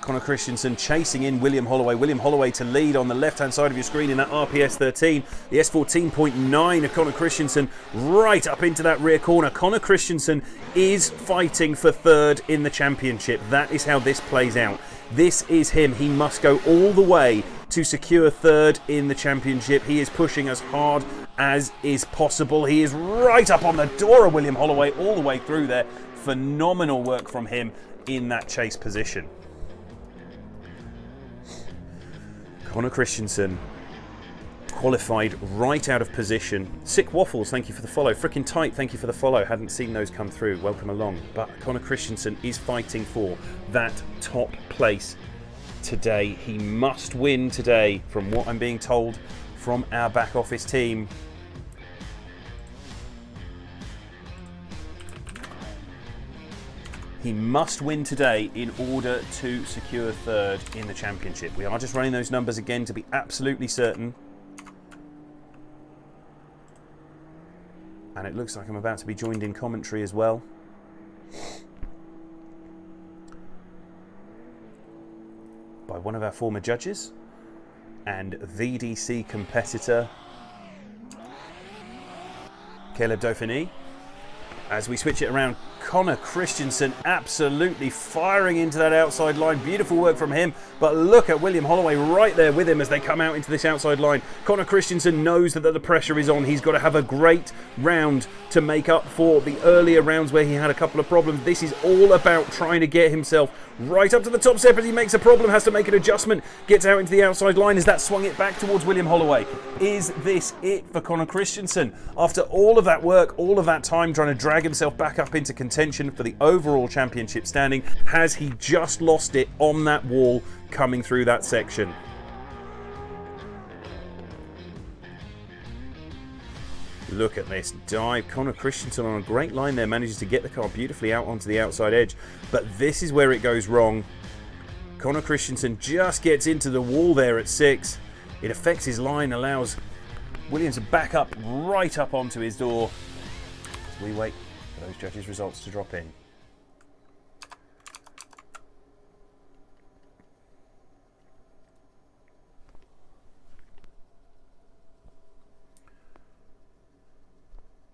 Connor Christensen chasing in William Holloway. William Holloway to lead on the left-hand side of your screen in that RPS 13. The S14.9 of Connor Christensen right up into that rear corner. Connor Christensen is fighting for third in the championship. That is how this plays out. This is him. He must go all the way to secure third in the championship. He is pushing as hard as is possible. He is right up on the door of William Holloway all the way through there. Phenomenal work from him in that chase position. Connor Christensen qualified right out of position. Sick Waffles, thank you for the follow. Frickin' Tight, thank you for the follow. Hadn't seen those come through. Welcome along. But Connor Christensen is fighting for that top place today. He must win today, from what I'm being told from our back office team. He must win today in order to secure third in the championship. We are just running those numbers again to be absolutely certain. And it looks like I'm about to be joined in commentary as well. By one of our former judges and VDC competitor, Caleb Dauphiné. As we switch it around, Connor Christensen absolutely firing into that outside line. Beautiful work from him, but look at William Holloway right there with him as they come out into this outside line. Connor Christensen knows that the pressure is on. He's got to have a great round to make up for the earlier rounds where he had a couple of problems. This is all about trying to get himself right up to the top step as he makes a problem, has to make an adjustment, gets out into the outside line as that swung it back towards William Holloway. Is this it for Connor Christensen? After all of that work, all of that time trying to drag himself back up into contention for the overall championship standing, has he just lost it on that wall coming through that section? Look at this dive. Connor Christensen on a great line there, manages to get the car beautifully out onto the outside edge, but this is where it goes wrong. Connor Christensen just gets into the wall there at 6. It affects his line, allows Williams to back up right up onto his door as we wait for those judges' results to drop in.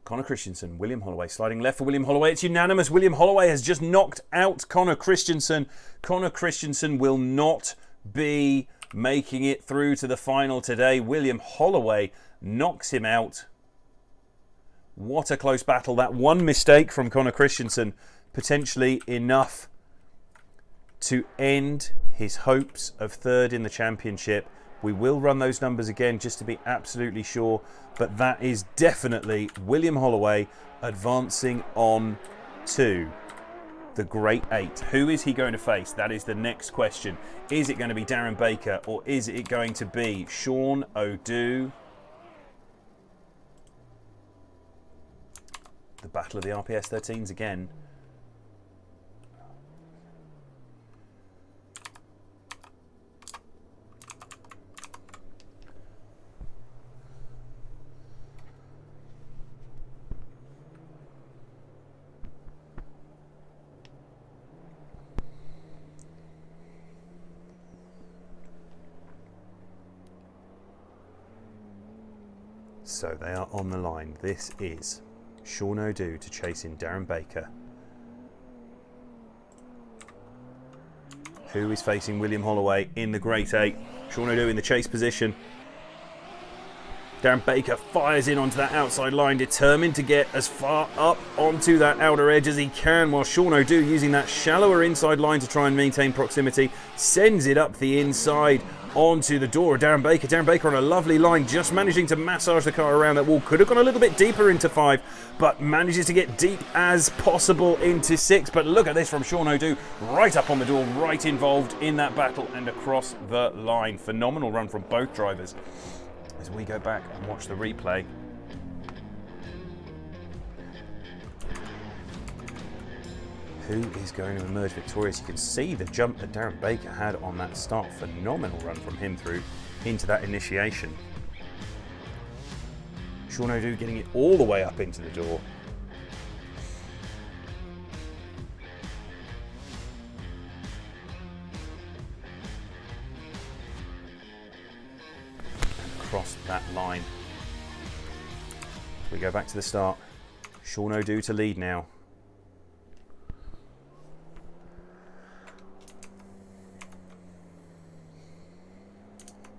Connor Christensen, William Holloway, sliding left for William Holloway. It's unanimous. William Holloway has just knocked out Connor Christensen. Connor Christensen will not be making it through to the final today. William Holloway knocks him out. What a close battle. That one mistake from Connor Christensen, potentially enough to end his hopes of third in the championship. We will run those numbers again just to be absolutely sure, but that is definitely William Holloway advancing on to the Great 8. Who is he going to face? That is the next question. Is it going to be Darren Baker, or is it going to be Sean O'Doo? The battle of the RPS 13s again. So they are on the line. This is Sean O'Doo to chase in Darren Baker, who is facing William Holloway in the Great 8. Sean O'Doo in the chase position. Darren Baker fires in onto that outside line, determined to get as far up onto that outer edge as he can, while Sean O'Doo, using that shallower inside line to try and maintain proximity, sends it up the inside onto the door of Darren Baker. Darren Baker on a lovely line, just managing to massage the car around that wall. Could have gone a little bit deeper into 5, but manages to get deep as possible into 6. But look at this from Sean O'Doo, right up on the door, right involved in that battle and across the line. Phenomenal run from both drivers. As we go back and watch the replay, who is going to emerge victorious? You can see the jump that Darren Baker had on that start. Phenomenal run from him through into that initiation. Sean O'Doo getting it all the way up into the door. And across that line. We go back to the start. Sean O'Doo to lead now.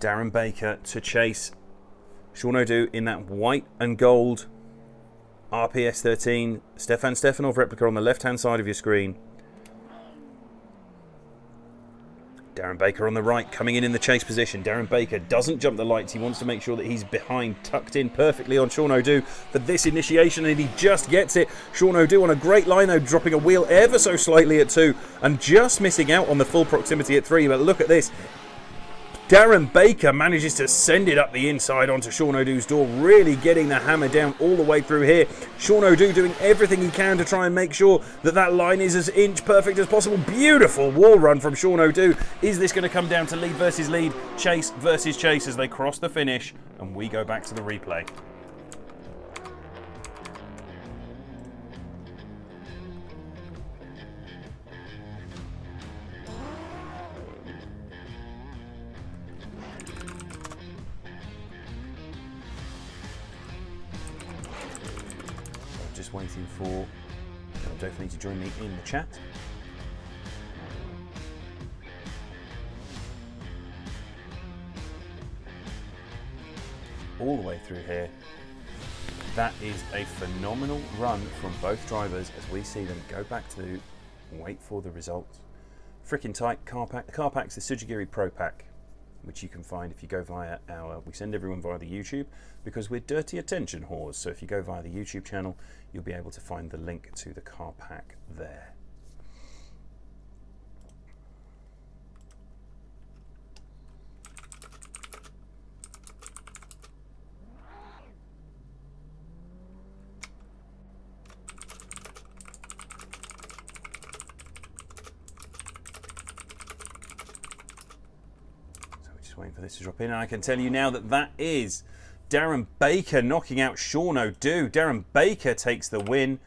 Darren Baker to chase Sean O'Doo in that white and gold RPS 13 Stefan Stefanov replica on the left hand side of your screen. Darren Baker on the right, coming in the chase position. Darren Baker doesn't jump the lights. He wants to make sure that he's behind, tucked in perfectly on Sean O'Doo for this initiation, and he just gets it. Sean O'Doo on a great line though, dropping a wheel ever so slightly at 2 and just missing out on the full proximity at 3. But look at this. Darren Baker manages to send it up the inside onto Sean O'Doo's door, really getting the hammer down all the way through here. Sean O'Doo doing everything he can to try and make sure that that line is as inch perfect as possible. Beautiful wall run from Sean O'Doo. Is this going to come down to lead versus lead, chase versus chase as they cross the finish? And we go back to the replay. Waiting for don't forget to join me in the chat. All the way through here. That is a phenomenal run from both drivers as we see them go back to wait for the results. Frickin' tight car pack. The car pack's the Sujigiri Pro Pack, which you can find if you go via we send everyone via the YouTube because we're dirty attention whores. So if you go via the YouTube channel, you'll be able to find the link to the car pack there. Waiting for this to drop in, and I can tell you now that that is Darren Baker knocking out Sean O'Doo. Darren Baker takes the win,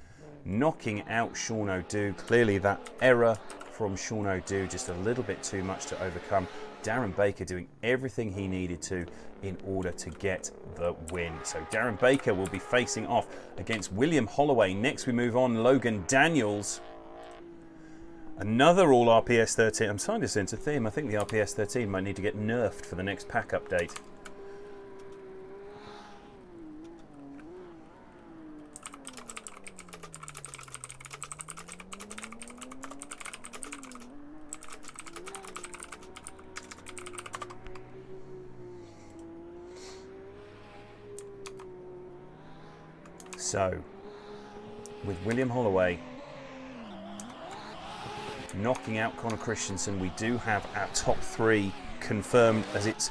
knocking out Sean O'Doo. Clearly that error from Sean O'Doo just a little bit too much to overcome. Darren Baker doing everything he needed to in order to get the win. So Darren Baker will be facing off against William Holloway. Next we move on, Logan Daniels. Another all RPS 13. I'm starting to sense a theme. I think the RPS 13 might need to get nerfed for the next pack update. So, with William Holloway knocking out Connor Christensen, we do have our top three confirmed as it's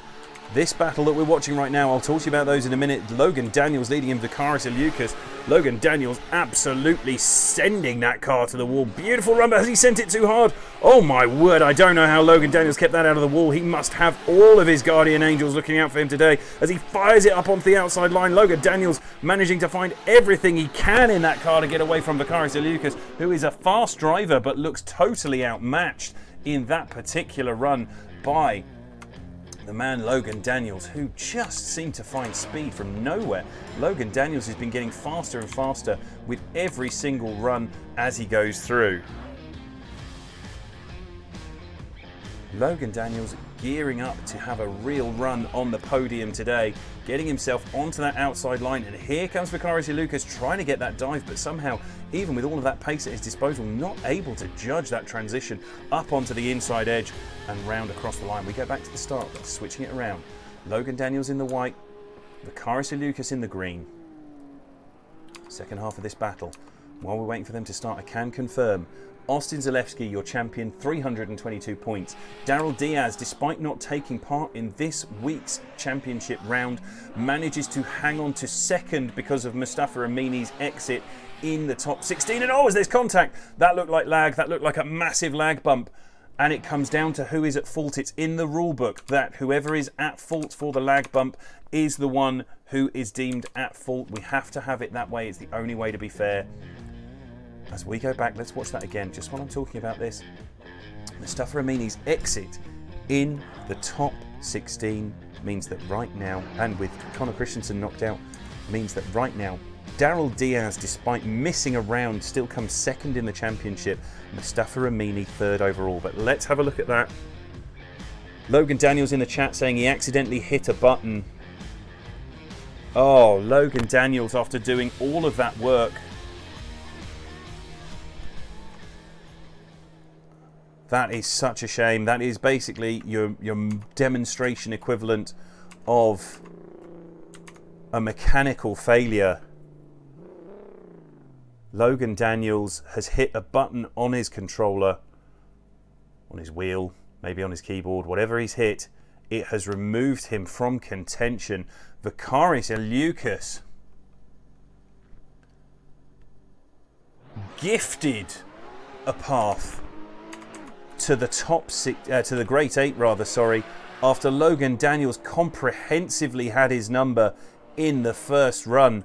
this battle that we're watching right now. I'll talk to you about those in a minute. Logan Daniels leading in Vicaris Eleucas. Logan Daniels absolutely sending that car to the wall. Beautiful run, but has he sent it too hard? Oh my word, I don't know how Logan Daniels kept that out of the wall. He must have all of his guardian angels looking out for him today as he fires it up onto the outside line. Logan Daniels managing to find everything he can in that car to get away from Vicaris Eleucas, who is a fast driver but looks totally outmatched in that particular run by the man Logan Daniels, who just seemed to find speed from nowhere. Logan Daniels has been getting faster and faster with every single run as he goes through. Logan Daniels gearing up to have a real run on the podium today, getting himself onto that outside line, and here comes Vicaris Eleucas trying to get that dive, but somehow, even with all of that pace at his disposal, not able to judge that transition up onto the inside edge and round across the line. We go back to the start, switching it around. Logan Daniels in the white, Vicaris Eleucas in the green. Second half of this battle. While we're waiting for them to start, I can confirm Austin Zalewski, your champion, 322 points. Daryl Diaz, despite not taking part in this week's championship round, manages to hang on to second because of Mustafa Amini's exit in the top 16. And oh, as there's contact, that looked like lag, that looked like a massive lag bump. And it comes down to who is at fault. It's in the rule book that whoever is at fault for the lag bump is the one who is deemed at fault. We have to have it that way. It's the only way to be fair. As we go back, let's watch that again, just while I'm talking about this. Mustafa Amini's exit in the top 16 means that right now, and with Connor Christensen knocked out, means that right now, Daryl Diaz, despite missing a round, still comes second in the championship. Mustafa Amini third overall. But let's have a look at that. Logan Daniels in the chat saying he accidentally hit a button. Oh, Logan Daniels, after doing all of that work. That is such a shame. That is basically your demonstration equivalent of a mechanical failure. Logan Daniels has hit a button on his controller, on his wheel, maybe on his keyboard, whatever he's hit, it has removed him from contention. Vicaris Eleucas gifted a path to the top six, to the Great Eight rather, sorry, after Logan Daniels comprehensively had his number in the first run.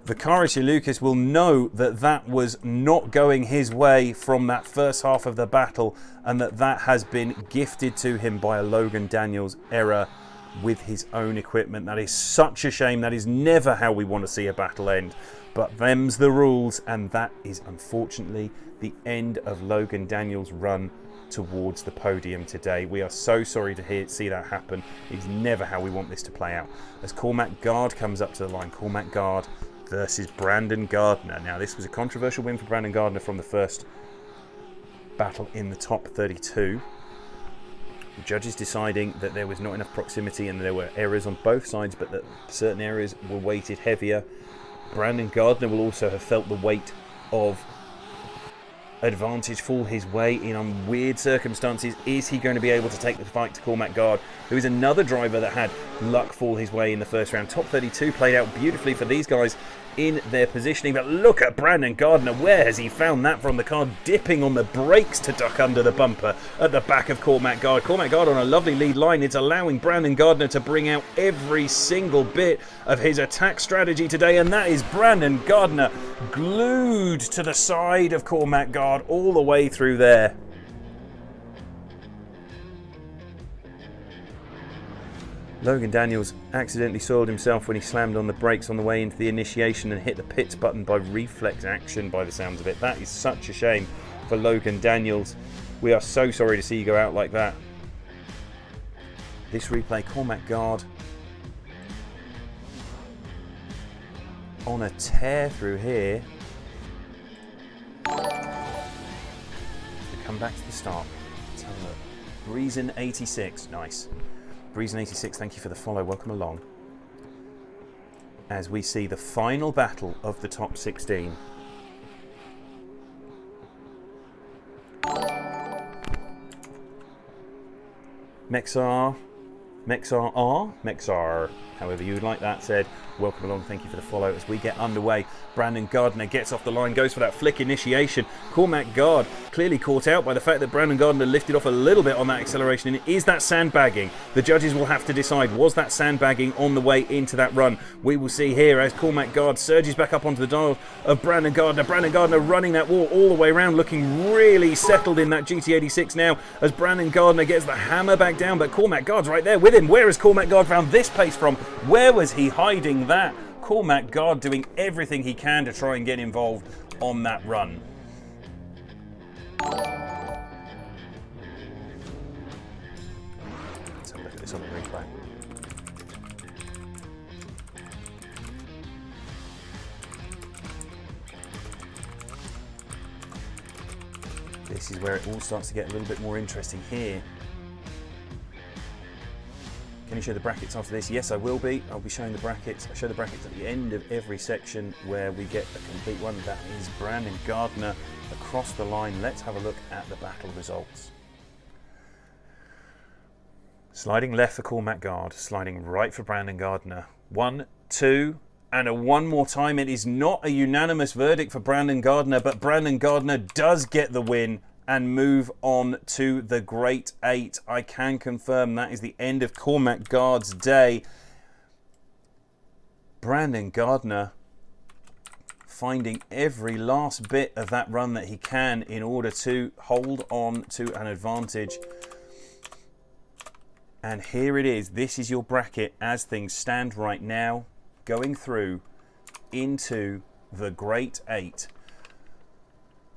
Vicaris Eleucas will know that that was not going his way from that first half of the battle, and that has been gifted to him by a Logan Daniels error. with his own equipment. That is such a shame. That is never how we want to see a battle end. But them's the rules, and that is unfortunately the end of Logan Daniels' run towards the podium today. We are so sorry to see that happen. It's never how we want this to play out. As Cormac Gard comes up to the line, Cormac Gard versus Brandon Gardner. Now, this was a controversial win for Brandon Gardner from the first battle in the top 32. The judges deciding that there was not enough proximity and there were errors on both sides, but that certain areas were weighted heavier. Brandon Gardner will also have felt the weight of advantage fall his way in weird circumstances. Is he going to be able to take the fight to Cormac Gard, who is another driver that had luck fall his way in the first round? Top 32 played out beautifully for these guys in their positioning, but look at Brandon Gardner. Where has he found that from? The car dipping on the brakes to duck under the bumper at the back of Cormac Gard. Cormac Gard on a lovely lead line. It's allowing Brandon Gardner to bring out every single bit of his attack strategy today, and that is Brandon Gardner glued to the side of Cormac Gard all the way through there. Logan Daniels accidentally soiled himself when he slammed on the brakes on the way into the initiation and hit the pits button by reflex action by the sounds of it. That is such a shame for Logan Daniels. We are so sorry to see you go out like that. This replay, Cormac Gard on a tear through here. To come back to the start. Let's have a look. Breezen86, nice. Breezen86, thank you for the follow. Welcome along. As we see the final battle of the top 16. Mexar, however you would like that said, welcome along, thank you for the follow. As we get underway, Brandon Gardner gets off the line, goes for that flick initiation. Cormac Gard clearly caught out by the fact that Brandon Gardner lifted off a little bit on that acceleration. And is that sandbagging? The judges will have to decide, was that sandbagging on the way into that run? We will see here as Cormac Gard surges back up onto the dial of Brandon Gardner. Brandon Gardner running that wall all the way around, looking really settled in that GT86 now as Brandon Gardner gets the hammer back down, but Cormac Gard's right there with him. Where has Cormac Gard found this pace from? Where was he hiding that? Cormac Gard doing everything he can to try and get involved on that run. Let's have a look at this on the replay. This is where it all starts to get a little bit more interesting here. Can you show the brackets after this? Yes, I will be. I'll be showing the brackets. I show the brackets at the end of every section where we get a complete one. That is Brandon Gardner across the line. Let's have a look at the battle results. Sliding left for Cormac Gard, sliding right for Brandon Gardner. 1, 2, and a one more time. It is not a unanimous verdict for Brandon Gardner, but Brandon Gardner does get the win and move on to the Great 8. I can confirm that is the end of Cormac Gard's day. Brandon Gardner finding every last bit of that run that he can in order to hold on to an advantage. And here it is. This is your bracket as things stand right now, going through into the Great 8.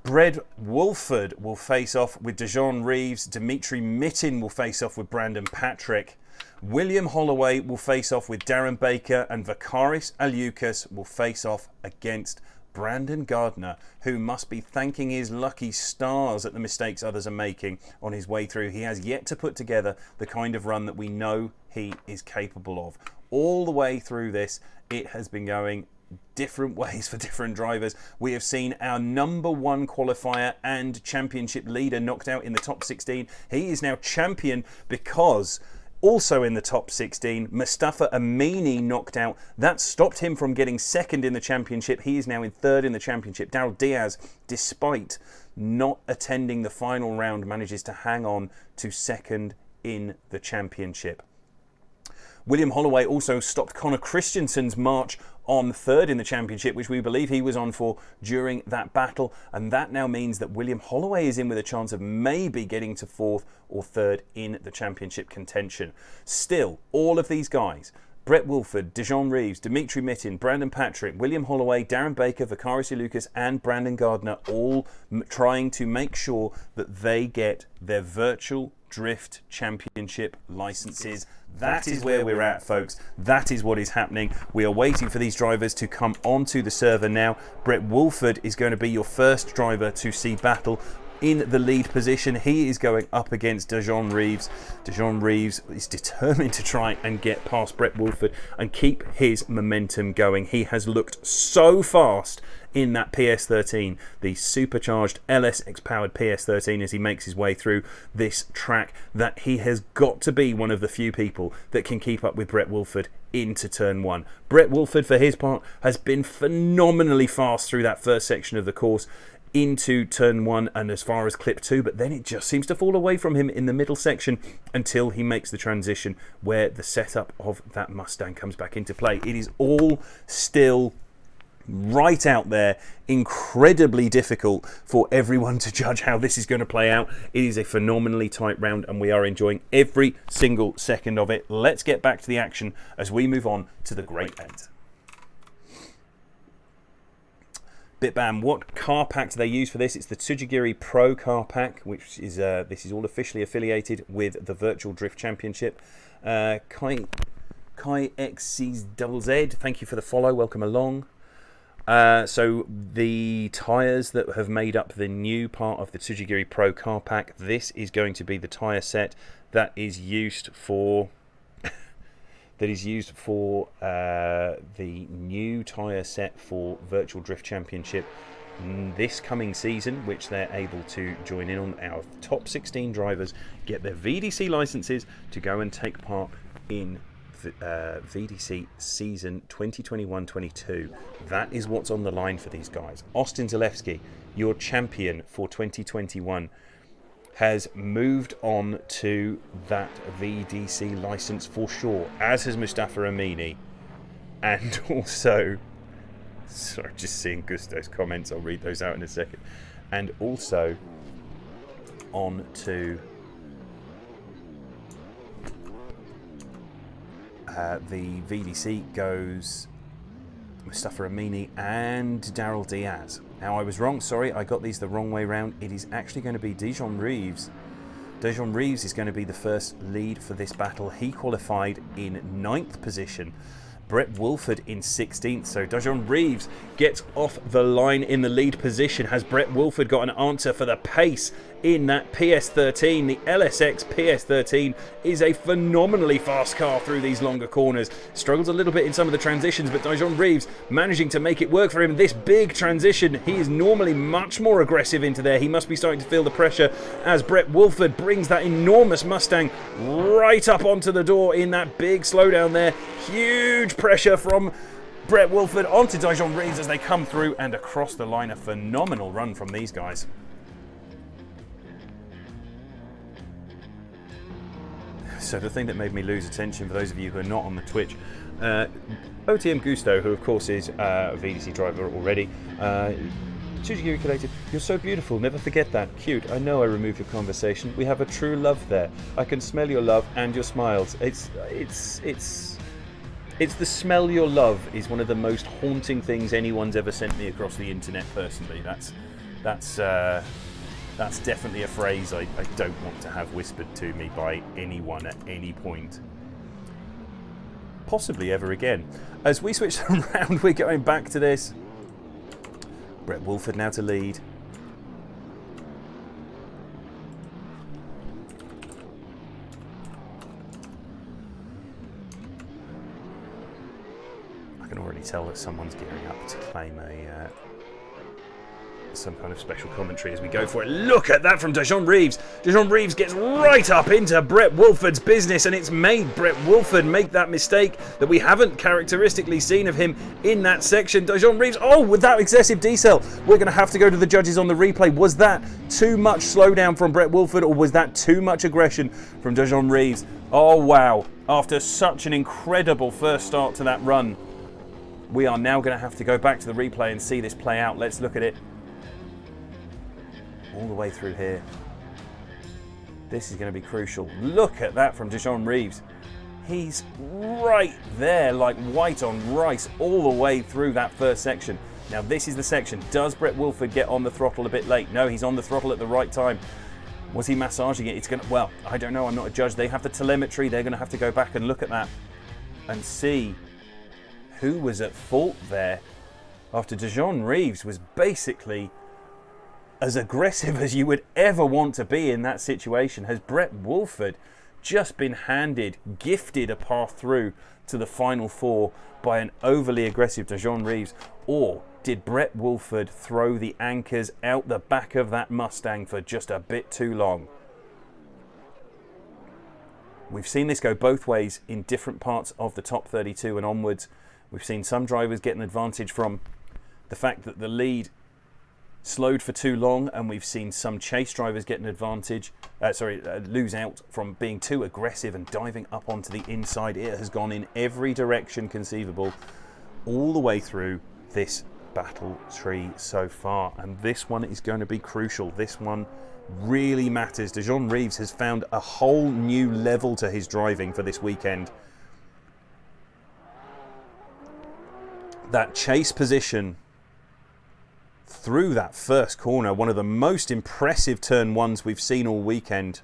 Brad Wolford will face off with Dejon Reeves. Dimitri Mittin will face off with Brandon Patrick. William Holloway will face off with Darren Baker, and Vakaris Alukas will face off against Brandon Gardner, who must be thanking his lucky stars at the mistakes others are making on his way through. He has yet to put together the kind of run that we know he is capable of. All the way through this, it has been going different ways for different drivers. We have seen our number one qualifier and championship leader knocked out in the top 16. He is now champion because also in the top 16, Mustafa Amini knocked out. That stopped him from getting second in the championship. He is now in third in the championship. Daryl Diaz, despite not attending the final round, manages to hang on to second in the championship. William Holloway also stopped Connor Christensen's march on third in the championship, which we believe he was on for during that battle, and that now means that William Holloway is in with a chance of maybe getting to fourth or third in the championship contention. Still, all of these guys, Brett Wolford, Dijon Reeves, Dimitri Mitin, Brandon Patrick, William Holloway, Darren Baker, Vicarious Lucas and Brandon Gardner all trying to make sure that they get their virtual drift championship licenses. That is where we're at, folks. That is what is happening. We are waiting for these drivers to come onto the server now. Brett Wolford is going to be your first driver to see battle in the lead position. He is going up against Dijon Reeves. Dijon Reeves is determined to try and get past Brett Wolford and keep his momentum going. He has looked so fast in that PS13, the supercharged LSX powered PS13, as he makes his way through this track, that he has got to be one of the few people that can keep up with Brett Wolford into turn one. Brett Wolford, for his part, has been phenomenally fast through that first section of the course into turn one and as far as clip two, but then it just seems to fall away from him in the middle section until he makes the transition where the setup of that Mustang comes back into play. It is all still right out there, incredibly difficult for everyone to judge how this is going to play out. It is a phenomenally tight round and we are enjoying every single second of it. Let's get back to the action as we move on to the great event. Bitbam, what car pack do they use for this? It's the Tsujigiri Pro car pack, which is this is all officially affiliated with the Virtual Drift Championship. Kai XCZZ, thank you for the follow. Welcome along. So the tyres that have made up the new part of the Tsujigiri Pro car pack, this is going to be the tyre set that is used for the new tyre set for Virtual Drift Championship this coming season, which they're able to join in on. Our top 16 drivers get their VDC licenses to go and take part in VDC season 2021-22. That is what's on the line for these guys. Austin Zalewski, your champion for 2021, has moved on to that VDC license for sure, as has Mustafa Amini. And also, sorry, just seeing Gusto's comments, I'll read those out in a second. And also on to the VDC goes Mustafa Amini and Daryl Diaz. Now I was wrong, sorry, I got these the wrong way round. It is actually going to be Dijon Reeves. Dijon Reeves is going to be the first lead for this battle. He qualified in 9th position. Brett Wolford in 16th. So Dijon Reeves gets off the line in the lead position. Has Brett Wolford got an answer for the pace in that PS13? The LSX PS13 is a phenomenally fast car through these longer corners. Struggles a little bit in some of the transitions, but Dijon Reeves managing to make it work for him. This big transition, he is normally much more aggressive into there. He must be starting to feel the pressure as Brett Wolford brings that enormous Mustang right up onto the door in that big slowdown there. Huge pressure from Brett Wolford onto Dijon Reeves as they come through and across the line. A phenomenal run from these guys. So the thing that made me lose attention, for those of you who are not on the Twitch, OTM Gusto, who of course is a VDC driver already, Tsujigiri Collated, you're so beautiful, never forget that. Cute, I know I removed your conversation. We have a true love there. I can smell your love and your smiles. It's the smell your love is one of the most haunting things anyone's ever sent me across the internet personally. That's definitely a phrase I don't want to have whispered to me by anyone at any point. Possibly ever again. As we switch around, we're going back to this. Brett Wolford now to lead. I can already tell that someone's gearing up to claim some kind of special commentary as we go for it. Look at that from Dijon Reeves. Dijon Reeves gets right up into Brett Wolford's business, and it's made Brett Wolford make that mistake that we haven't characteristically seen of him in that section. Dijon Reeves, oh, with that excessive decel, we're going to have to go to the judges on the replay. Was that too much slowdown from Brett Wolford, or was that too much aggression from Dijon Reeves? Oh, wow. After such an incredible first start to that run, we are now going to have to go back to the replay and see this play out. Let's look at it. All the way through here. This is going to be crucial. Look at that from Dijon Reeves. He's right there like white on rice all the way through that first section. Now this is the section. Does Brett Wolford get on the throttle a bit late? No, he's on the throttle at the right time. Was he massaging it? It's going to, well, I don't know. I'm not a judge. They have the telemetry. They're going to have to go back and look at that and see who was at fault there after Dijon Reeves was basically as aggressive as you would ever want to be in that situation. Has Brett Wolford just been gifted a path through to the final four by an overly aggressive Dijon Reeves? Or did Brett Wolford throw the anchors out the back of that Mustang for just a bit too long? We've seen this go both ways in different parts of the top 32 and onwards. We've seen some drivers get an advantage from the fact that the lead slowed for too long, and we've seen some chase drivers get an advantage, lose out from being too aggressive and diving up onto the inside. It has gone in every direction conceivable all the way through this battle tree so far, and this one is going to be crucial. This one really matters. Dijon Reeves has found a whole new level to his driving for this weekend. That chase position through that first corner, one of the most impressive turn ones we've seen all weekend,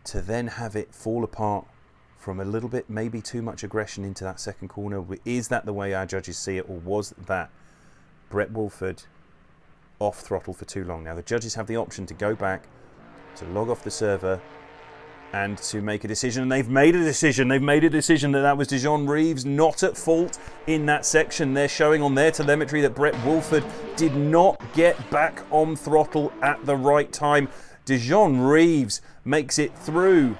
to then have it fall apart from a little bit, maybe too much aggression into that second corner. Is that the way our judges see it, or was that Brett Wolford off throttle for too long? Now the judges have the option to go back, to log off the server, and to make a decision, and they've made a decision. They've made a decision that was Dijon Reeves not at fault in that section. They're showing on their telemetry that Brett Wolford did not get back on throttle at the right time. Dijon Reeves makes it through.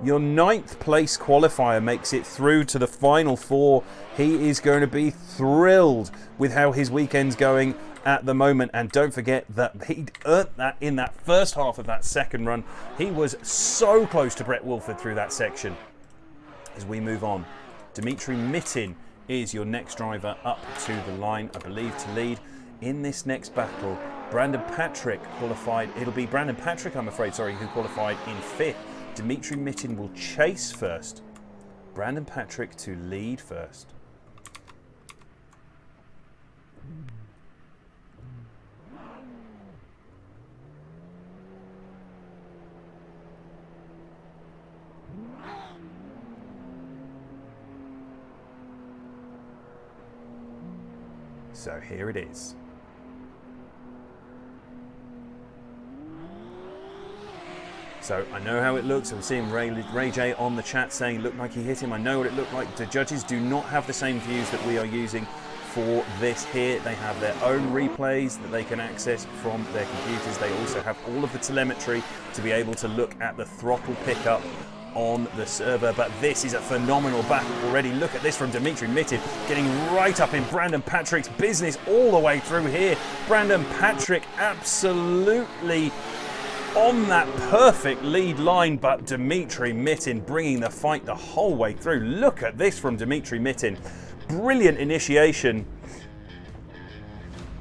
Your 9th place qualifier makes it through to the final four. He is going to be thrilled with how his weekend's going at the moment, and don't forget that he earned that in that first half of that second run. He was so close to Brett Wolford through that section. As we move on, Dimitri Mitin is your next driver up to the line, I believe, to lead in this next battle. Brandon Patrick qualified. It'll be Brandon Patrick, I'm afraid, who qualified in 5th. Dimitri Mitin will chase first. Brandon Patrick to lead first. So here it is. So I know how it looks. I'm seeing Ray J on the chat saying it looked like he hit him. I know what it looked like. The judges do not have the same views that we are using for this here. They have their own replays that they can access from their computers. They also have all of the telemetry to be able to look at the throttle pickup on the server. But this is a phenomenal battle already. Look at this from Dimitri Mitin, getting right up in Brandon Patrick's business all the way through here. Brandon Patrick absolutely on that perfect lead line, but Dimitri Mitin bringing the fight the whole way through. Look at this from Dimitri Mitin. Brilliant initiation.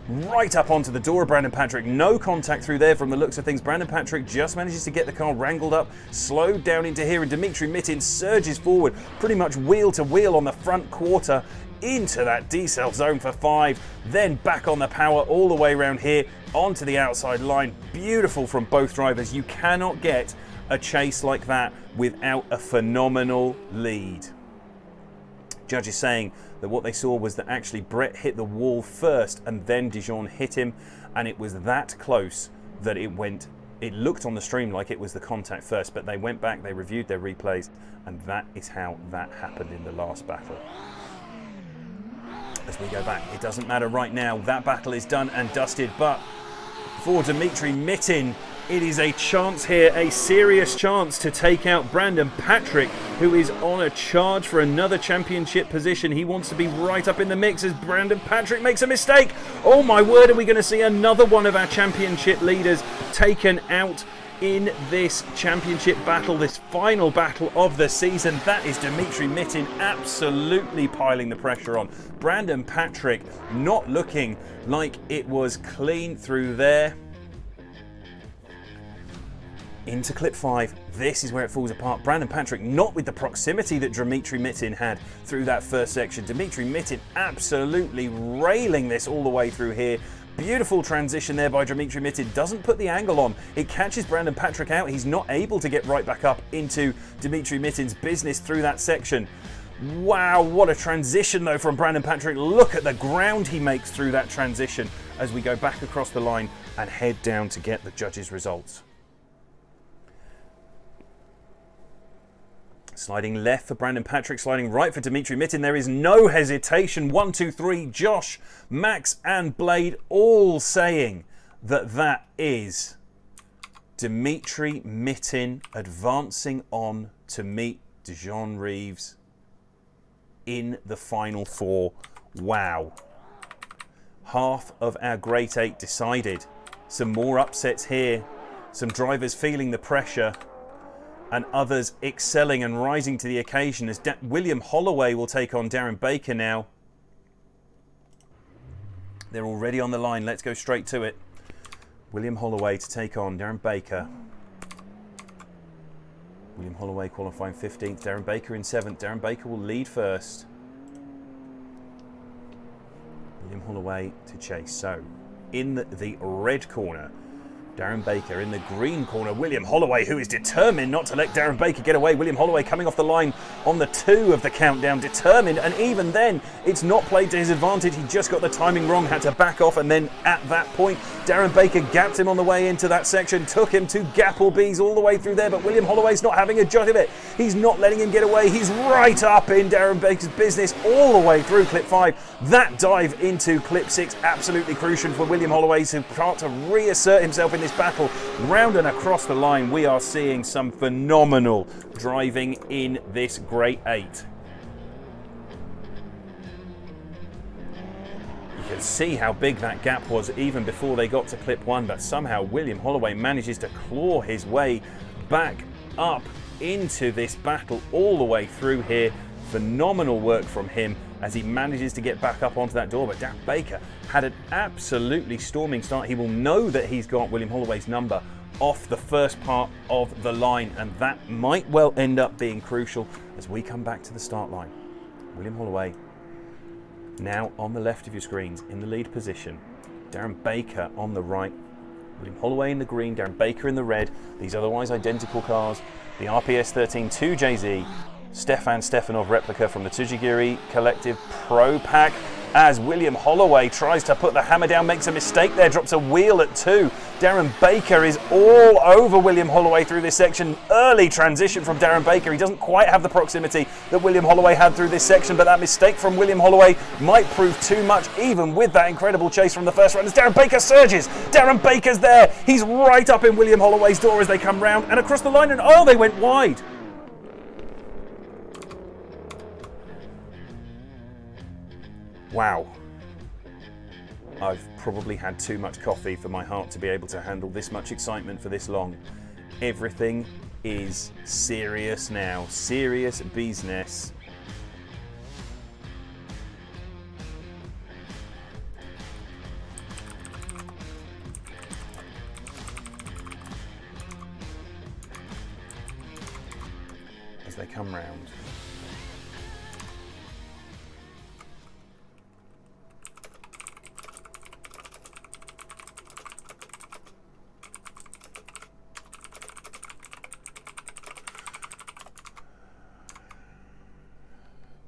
Right up onto the door of Brandon Patrick. No contact through there from the looks of things. Brandon Patrick just manages to get the car wrangled up, slowed down into here, and Dimitri Mitin surges forward, pretty much wheel to wheel on the front quarter, into that decel zone for 5, then back on the power all the way around here onto the outside line. Beautiful from both drivers. You cannot get a chase like that without a phenomenal lead. Judges saying that what they saw was that actually Brett hit the wall first and then Dijon hit him, and it was that close that it looked on the stream like it was the contact first, but they went back, they reviewed their replays, and that is how that happened in the last battle. As we go back, it doesn't matter right now, that battle is done and dusted, but for Dimitri Mitin, it is a chance here, a serious chance to take out Brandon Patrick, who is on a charge for another championship position. He wants to be right up in the mix as Brandon Patrick makes a mistake. Oh my word, are we going to see another one of our championship leaders taken out in this championship battle, this final battle of the season. That is Dmitry Mitin absolutely piling the pressure on. Brandon Patrick not looking like it was clean through there. Into clip 5, this is where it falls apart. Brandon Patrick not with the proximity that Dmitry Mitin had through that first section. Dmitry Mitin absolutely railing this all the way through here. Beautiful transition there by Dmitry Mitin. Doesn't put the angle on. It catches Brandon Patrick out. He's not able to get right back up into Dmitry Mitin's business through that section. Wow, what a transition though from Brandon Patrick. Look at the ground he makes through that transition as we go back across the line and head down to get the judges' results. Sliding left for Brandon Patrick, sliding right for Dmitry Mitin. There is no hesitation. 1, 2, 3. Josh, Max and Blade all saying that that is Dmitry Mitin advancing on to meet Dijon Reeves in the final 4. Wow. Half of our Great 8 decided. Some more upsets here. Some drivers feeling the pressure, and others excelling and rising to the occasion as William Holloway will take on Darren Baker now. They're already on the line. Let's go straight to it. William Holloway to take on Darren Baker. William Holloway qualifying 15th. Darren Baker in 7th. Darren Baker will lead first. William Holloway to chase. So, in the red corner, Darren Baker. In the green corner, William Holloway, who is determined not to let Darren Baker get away. William Holloway coming off the line on the 2 of the countdown, determined, and even then, it's not played to his advantage. He just got the timing wrong, had to back off, and then at that point, Darren Baker gapped him on the way into that section, took him to Gapplebees all the way through there, but William Holloway's not having a jot of it. He's not letting him get away. He's right up in Darren Baker's business all the way through clip 5. That dive into clip 6, absolutely crucial for William Holloway to start to reassert himself in this battle. Round and across the line, we are seeing some phenomenal driving in this Great 8. You can see how big that gap was even before they got to clip 1, but somehow William Holloway manages to claw his way back up into this battle all the way through here. Phenomenal work from him as he manages to get back up onto that door, but Darren Baker had an absolutely storming start. He will know that he's got William Holloway's number off the first part of the line, and that might well end up being crucial as we come back to the start line. William Holloway now on the left of your screens in the lead position. Darren Baker on the right. William Holloway in the green, Darren Baker in the red. These otherwise identical cars. The RPS 13 2JZ. Stefan Stefanov replica from the Tujigiri Collective Pro Pack as William Holloway tries to put the hammer down, makes a mistake there, drops a wheel at 2. Darren Baker is all over William Holloway through this section. Early transition from Darren Baker. He doesn't quite have the proximity that William Holloway had through this section, but that mistake from William Holloway might prove too much, even with that incredible chase from the first round as Darren Baker surges. Darren Baker's there. He's right up in William Holloway's door as they come round and across the line, and oh, they went wide. Wow. I've probably had too much coffee for my heart to be able to handle this much excitement for this long. Everything is serious now. Serious business. As they come round.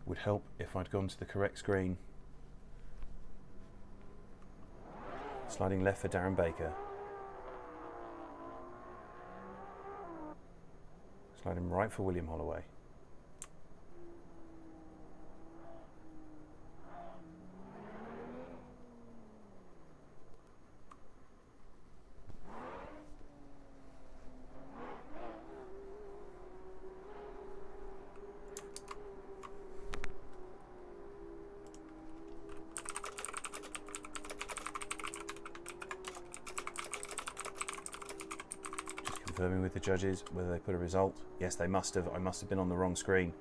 Would help if I'd gone to the correct screen. Sliding left for Darren Baker. Sliding right for William Holloway. confirming with the judges whether they put a result. Yes, they must have. I must have been on the wrong screen.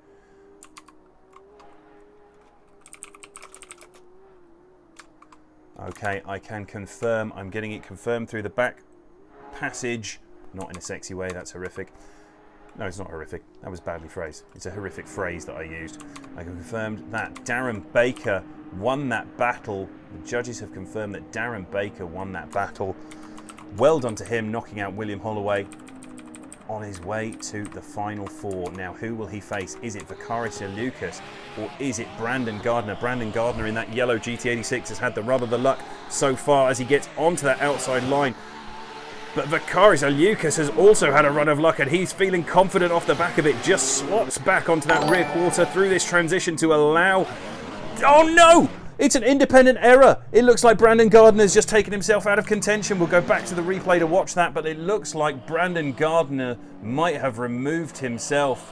Okay, I can confirm. I'm getting it confirmed through the back passage. Not in a sexy way, that's horrific. No, it's not horrific. That was badly phrased. It's a horrific phrase that I used. I confirmed that Darren Baker won that battle. The judges have confirmed that Darren Baker won that battle. Well done to him, knocking out William Holloway on his way to the final four. Now, who will he face? Is it Vakaris Lucas or is it Brandon Gardner? Brandon Gardner in that yellow GT86 has had the rub of the luck so far as he gets onto that outside line. But Vakaris Lucas has also had a run of luck and he's feeling confident off the back of it. Just slots back onto that rear quarter through this transition to allow... Oh no! It's an independent error. It looks like Brandon Gardner's just taken himself out of contention. We'll go back to the replay to watch that, but it looks like Brandon Gardner might have removed himself.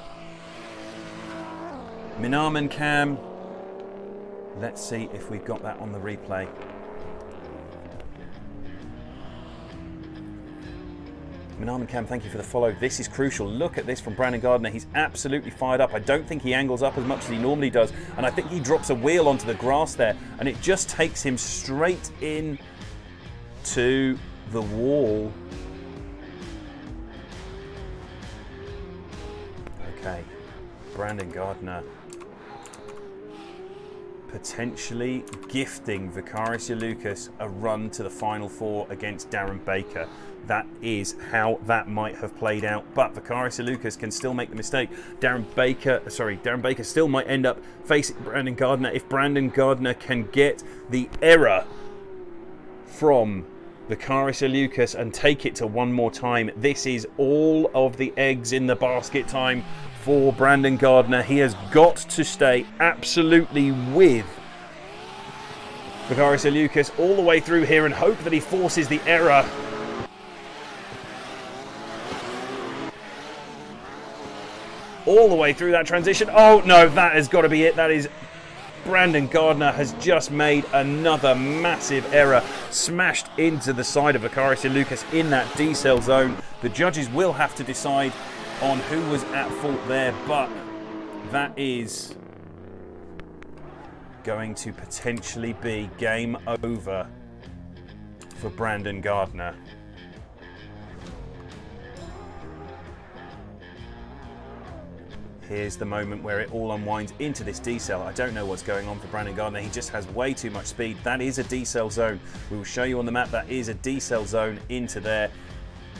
Minaman Cam. Let's see if we've got that on the replay. Minaman Cam, thank you for the follow. This is crucial. Look at this from Brandon Gardner. He's absolutely fired up. I don't think he angles up as much as he normally does. And I think he drops a wheel onto the grass there. And it just takes him straight in to the wall. Okay. Brandon Gardner potentially gifting Vakaris Lucas a run to the final four against Darren Baker. That is how that might have played out, but Vakaris Lucas can still make the mistake. Darren Baker still might end up facing Brandon Gardner if Brandon Gardner can get the error from Vakaris Lucas and take it to one more time. This is all of the eggs in the basket time for Brandon Gardner. He has got to stay absolutely with Vakaris Lucas all the way through here and hope that he forces the error. All the way through that transition. Oh no, that has got to be it. That is Brandon Gardner has just made another massive error, smashed into the side of Vakaris Lucas in that decel zone. The judges will have to decide on who was at fault there, but that is going to potentially be game over for Brandon Gardner. Here's the moment where it all unwinds into this decel. I don't know what's going on for Brandon Gardner. He just has way too much speed. That is a decel zone. We will show you on the map that is a decel zone into there.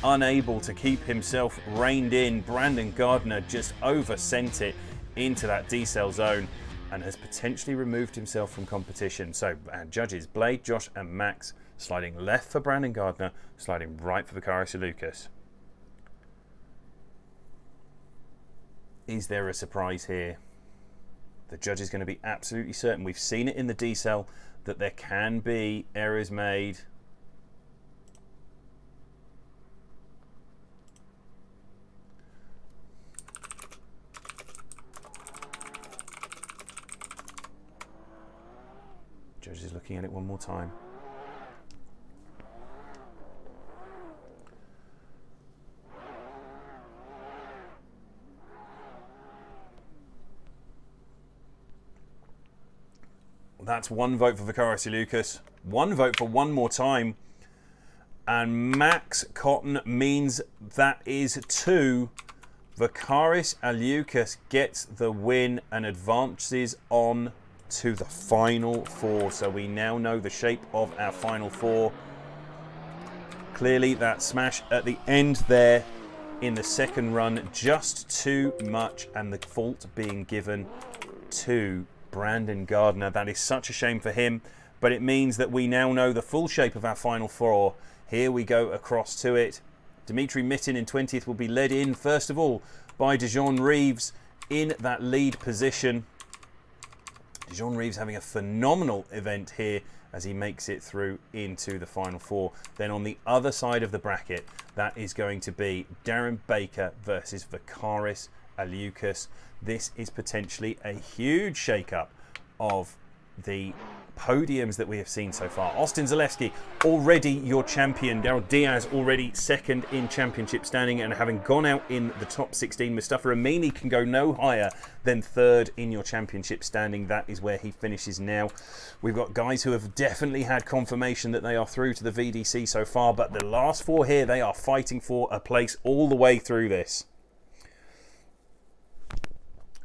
Unable to keep himself reined in. Brandon Gardner just over-sent it into that decel zone and has potentially removed himself from competition. So judges Blade, Josh and Max sliding left for Brandon Gardner, sliding right for Vakaris Lucas. Is there a surprise here? The judge is going to be absolutely certain. We've seen it in the decel that there can be errors made. Judge is looking at it one more time. That's one vote for Vakaris Lucas. One vote for one more time. And Max Cotton means that is two. Vakaris Lucas gets the win and advances on to the final four. So we now know the shape of our final four. Clearly that smash at the end there in the second run, just too much, and the fault being given to Brandon Gardner. That is such a shame for him, but it means that we now know the full shape of our final four. Here we go across to it. Dimitri Mitin in 20th will be led in first of all by Dijon Reeves in that lead position. Dijon Reeves having a phenomenal event here as he makes it through into the final four. Then on the other side of the bracket, that is going to be Darren Baker versus Vakaris Lucas. This is potentially a huge shake-up of the podiums that we have seen so far. Austin Zalewski, already your champion. Daryl Diaz, already second in championship standing and having gone out in the top 16. Mustafa Amini can go no higher than third in your championship standing. That is where he finishes now. We've got guys who have definitely had confirmation that they are through to the VDC so far, but the last four here, they are fighting for a place all the way through this.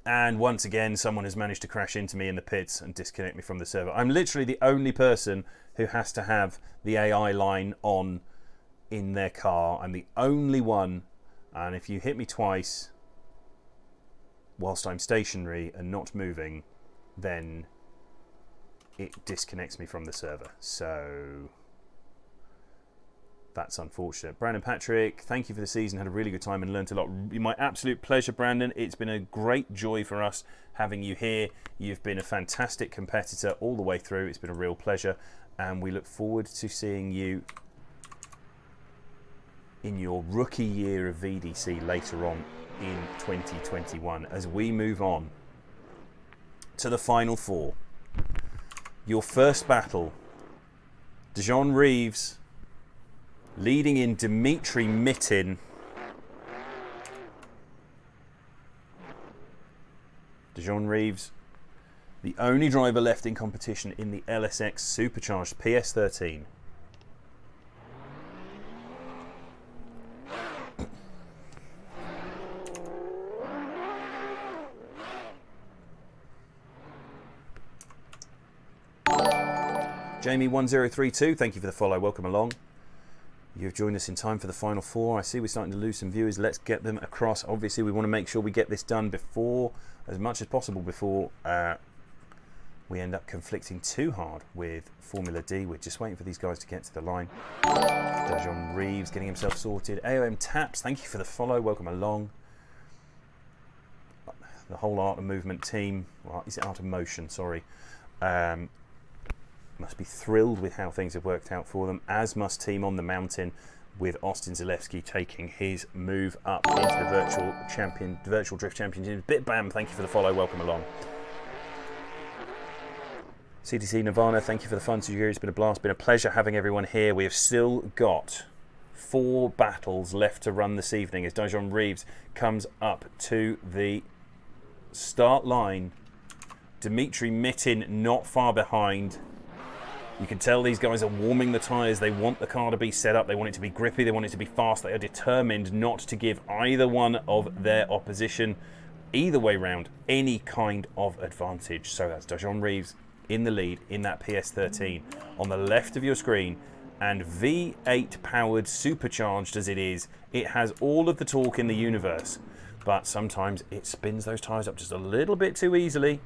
And once again, someone has managed to crash into me in the pits and disconnect me from the server. I'm literally the only person who has to have the AI line on in their car. I'm the only one. And if you hit me twice whilst I'm stationary and not moving, then it disconnects me from the server. So that's unfortunate. Brandon Patrick, thank you for the season. Had a really good time and learnt a lot. My absolute pleasure, Brandon. It's been a great joy for us having you here. You've been a fantastic competitor all the way through. It's been a real pleasure. And we look forward to seeing you in your rookie year of VDC later on in 2021 as we move on to the final four. Your first battle, Dijon Reeves leading in Dimitri Mitin. Dijon Reeves, the only driver left in competition in the LSX Supercharged PS13. Jamie1032, thank you for the follow. Welcome along. You've joined us in time for the final four. I see we're starting to lose some viewers. Let's get them across. Obviously, we want to make sure we get this done before, as much as possible, before we end up conflicting too hard with Formula D. We're just waiting for these guys to get to the line. Dijon Reeves getting himself sorted. AOM Taps, thank you for the follow. Welcome along. The whole Art of Movement team, well, is it Art of Motion? Sorry. Must be thrilled with how things have worked out for them, as must Team on the Mountain, with Austin Zalewski taking his move up into the virtual drift championship. Bitbam, thank you for the follow. Welcome along. CTC Nirvana, thank you for the fun. Sugiri, it's been a blast, been a pleasure having everyone here. We have still got 4 battles left to run this evening as Dijon Reeves comes up to the start line. Dimitri Mitin not far behind. You can tell these guys are warming the tyres. They want the car to be set up. They want it to be grippy. They want it to be fast. They are determined not to give either one of their opposition, either way round, any kind of advantage. So that's Dijon Reeves in the lead in that PS13 on the left of your screen. And V8 powered, supercharged as it is, it has all of the torque in the universe. But sometimes it spins those tyres up just a little bit too easily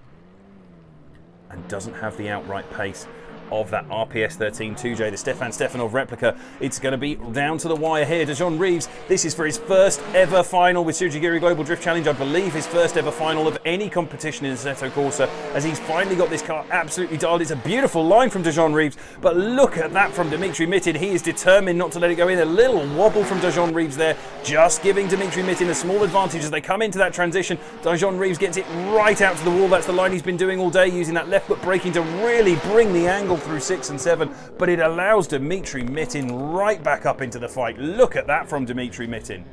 and doesn't have the outright pace of that RPS 13-2J, the Stefan Stefanov replica. It's going to be down to the wire here. Dijon Reeves, this is for his first ever final with Sujigiri Global Drift Challenge. I believe his first ever final of any competition in Assetto Corsa, as he's finally got this car absolutely dialed. It's a beautiful line from Dijon Reeves, but look at that from Dimitri Mitin. He is determined not to let it go in. A little wobble from Dijon Reeves there, just giving Dimitri Mitin a small advantage as they come into that transition. Dijon Reeves gets it right out to the wall. That's the line he's been doing all day, using that left foot braking to really bring the angle through 6 and 7, but it allows Dimitri Mitin right back up into the fight. Look at that from Dimitri Mitin.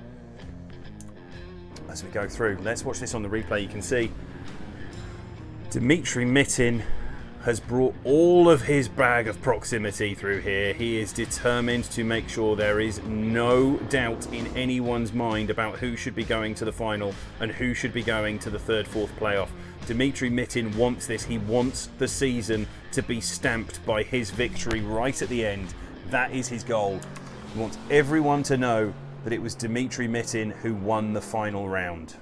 As we go through, let's watch this on the replay. You can see Dimitri Mitin has brought all of his bag of proximity through here. He is determined to make sure there is no doubt in anyone's mind about who should be going to the final and who should be going to the 3rd, 4th playoff. Dimitri Mitin wants this. He wants the season to be stamped by his victory right at the end. That is his goal. He wants everyone to know that it was Dimitri Mitin who won the final round.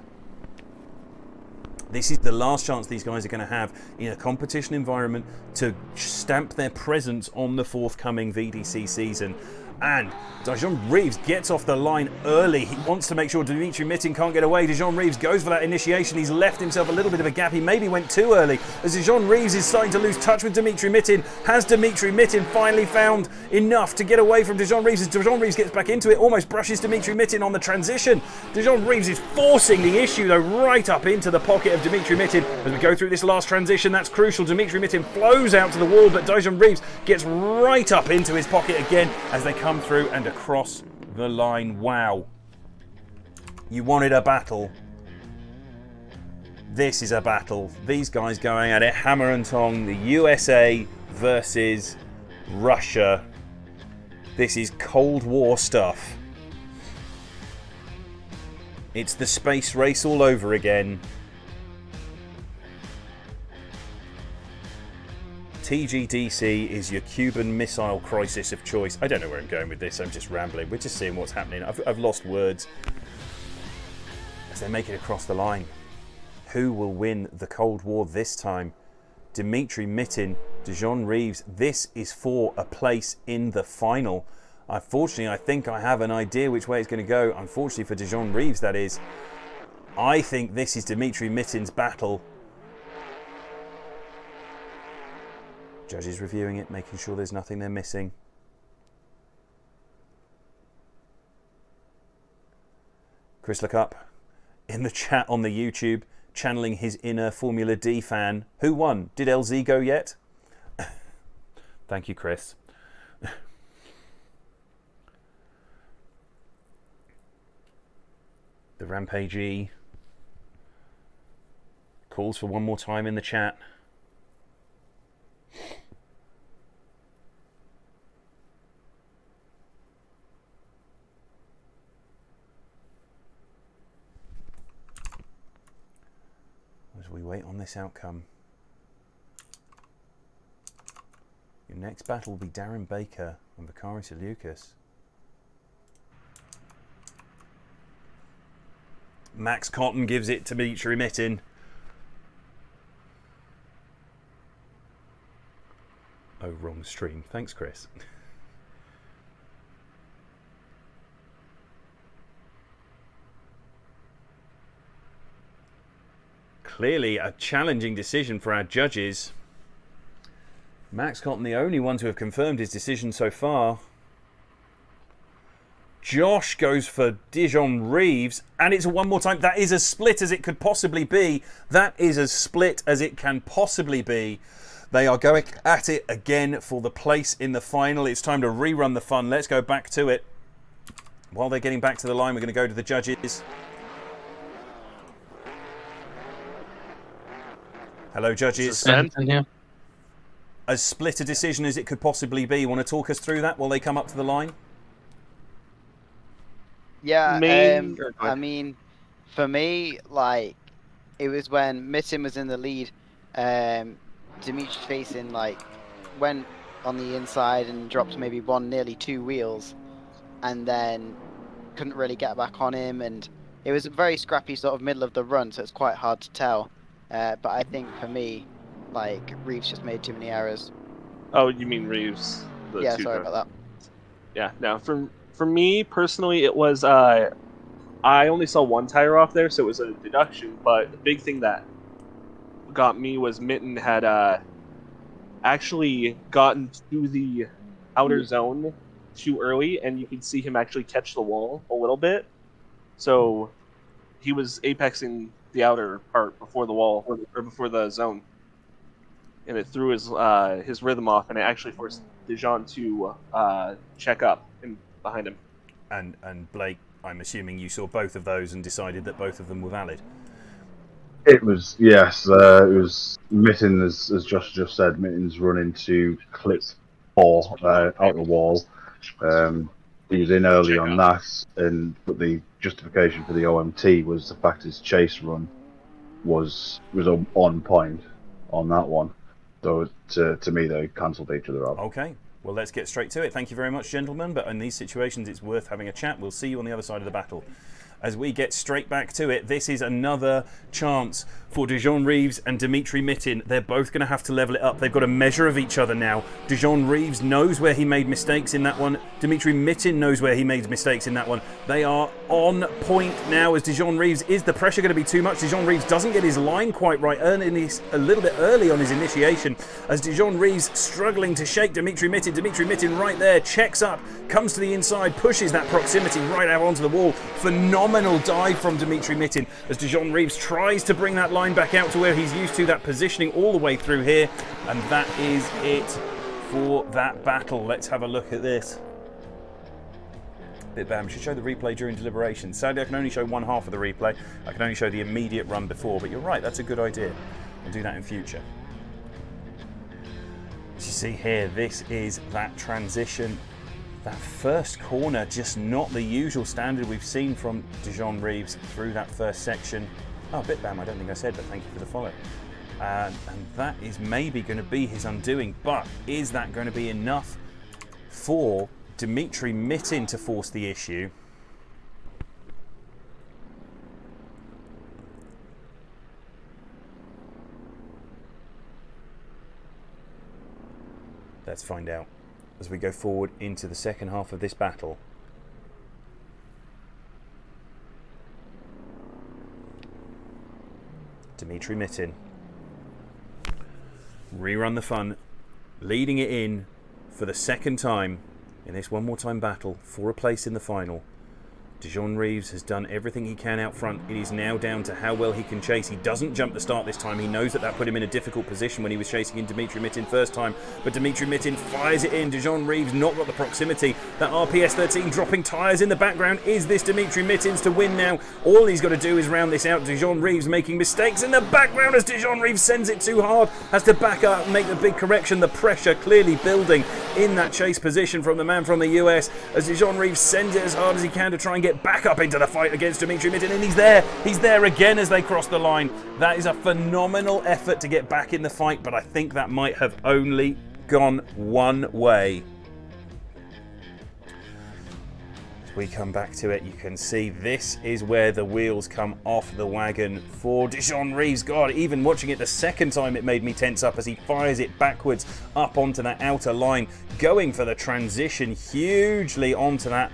This is the last chance these guys are going to have in a competition environment to stamp their presence on the forthcoming VDC season. And Dijon Reeves gets off the line early. He wants to make sure Dimitri Mitin can't get away. Dijon Reeves goes for that initiation. He's left himself a little bit of a gap. He maybe went too early. As Dijon Reeves is starting to lose touch with Dimitri Mitin, has Dimitri Mitin finally found enough to get away from Dijon Reeves? As Dijon Reeves gets back into it, almost brushes Dimitri Mitin on the transition. Dijon Reeves is forcing the issue though right up into the pocket of Dmitry Mitin as we go through this last transition. That's crucial. Dmitry Mitin flows out to the wall, but Dijon Reeves gets right up into his pocket again as they come through and across the line. Wow. You wanted a battle. This is a battle. These guys going at it hammer and tong. The USA versus Russia. This is Cold War stuff. It's the space race all over again. TGDC is your Cuban Missile Crisis of choice. I don't know where I'm going with this. I'm just rambling. We're just seeing what's happening. I've lost words as they make it across the line. Who will win the Cold War this time? Dmitry Mitin, Dijon Reeves. This is for a place in the final. Unfortunately, I think I have an idea which way it's going to go. Unfortunately for Dijon Reeves, that is. I think this is Dmitry Mitin's battle. Judges reviewing it, making sure there's nothing they're missing. Chris look up in the chat on the YouTube, channeling his inner Formula D fan. Who won? Did LZ go yet? Thank you, Chris. The Rampagee calls for one more time in the chat. As we wait on this outcome. Your next battle will be Darren Baker and Vakari Seleucus. Max Cotton gives it to Dmitry Mitin. Oh, wrong stream. Thanks, Chris. Clearly a challenging decision for our judges. Max Cotton, the only one to have confirmed his decision so far. Josh goes for Dijon Reeves, and it's a one more time. That is as split as it could possibly be. That is as split as it can possibly be. They are going at it again for the place in the final. It's time to rerun the fun. Let's go back to it. While they're getting back to the line, we're going to go to the judges. Hello, judges. As split a decision as it could possibly be. Want to talk us through that while they come up to the line? Yeah, I mean, for me, like, it was when Mitin was in the lead, Dimitri facing, like, went on the inside and dropped maybe one, nearly two wheels, and then couldn't really get back on him, and it was a very scrappy sort of middle of the run, so it's quite hard to tell. But I think for me, like, Reeves just made too many errors. Oh, you mean Reeves? Yeah, sorry about that. Yeah, no, for me personally, it was I only saw one tire off there, so it was a deduction. But the big thing that got me was Mitin had actually gotten to the outer zone too early, and you could see him actually catch the wall a little bit. So he was apexing the outer part before the wall or before the zone, and it threw his rhythm off, and it actually forced Dijon to check up and behind him. And Blake, I'm assuming you saw both of those and decided that both of them were valid. It was, yes, it was Mitin, as Josh just said. Mittin's running to clip 4 out the wall. He was in early on that, but the justification for the OMT was the fact his chase run was on point on that one. So to me, they cancelled each other out. Okay. Well, let's get straight to it. Thank you very much, gentlemen. But in these situations, it's worth having a chat. We'll see you on the other side of the battle. As we get straight back to it, this is another chance for Dijon Reeves and Dmitry Mitin. They're both going to have to level it up. They've got a measure of each other now. Dijon Reeves knows where he made mistakes in that one. Dmitry Mitin knows where he made mistakes in that one. They are on point now as Dijon Reeves. Is the pressure going to be too much? Dijon Reeves doesn't get his line quite right, earning a little bit early on his initiation. As Dijon Reeves struggling to shake Dmitry Mitin. Dmitry Mitin right there, checks up, comes to the inside, pushes that proximity right out onto the wall. Phenomenal phenomenal dive from Dimitri Mitin as Dijon Reeves tries to bring that line back out to where he's used to, that positioning all the way through here. And that is it for that battle. Let's have a look at this. Bit bam. Should show the replay during deliberation. Sadly, I can only show one half of the replay. I can only show the immediate run before, but you're right, that's a good idea. I'll do that in future. As you see here, this is that transition. That first corner, just not the usual standard we've seen from Dijon Reeves through that first section. Oh, bit bam, I don't think I said, but thank you for the follow. And that is maybe going to be his undoing, but is that going to be enough for Dimitri Mitin to force the issue? Let's find out as we go forward into the second half of this battle. Dimitri Mitin. Rerun the fun, leading it in for the second time in this one more time battle for a place in the final. Dijon Reeves has done everything he can out front. It is now down to how well he can chase. He doesn't jump the start this time. He knows that that put him in a difficult position when he was chasing in Dimitri Mitin first time. But Dimitri Mitin fires it in. Dijon Reeves not got the proximity. That RPS 13 dropping tyres in the background. Is this Dimitri Mitin's to win now? All he's got to do is round this out. Dijon Reeves making mistakes in the background as Dijon Reeves sends it too hard. Has to back up and make the big correction. The pressure clearly building in that chase position from the man from the US as Dijon Reeves sends it as hard as he can to try and get back up into the fight against Dimitri Mitin, and he's there again as they cross the line. That is a phenomenal effort to get back in the fight, but I think that might have only gone one way. As we come back to it, you can see this is where the wheels come off the wagon for Dijon Reeves. God, even watching it the second time, it made me tense up as he fires it backwards up onto that outer line, going for the transition hugely onto that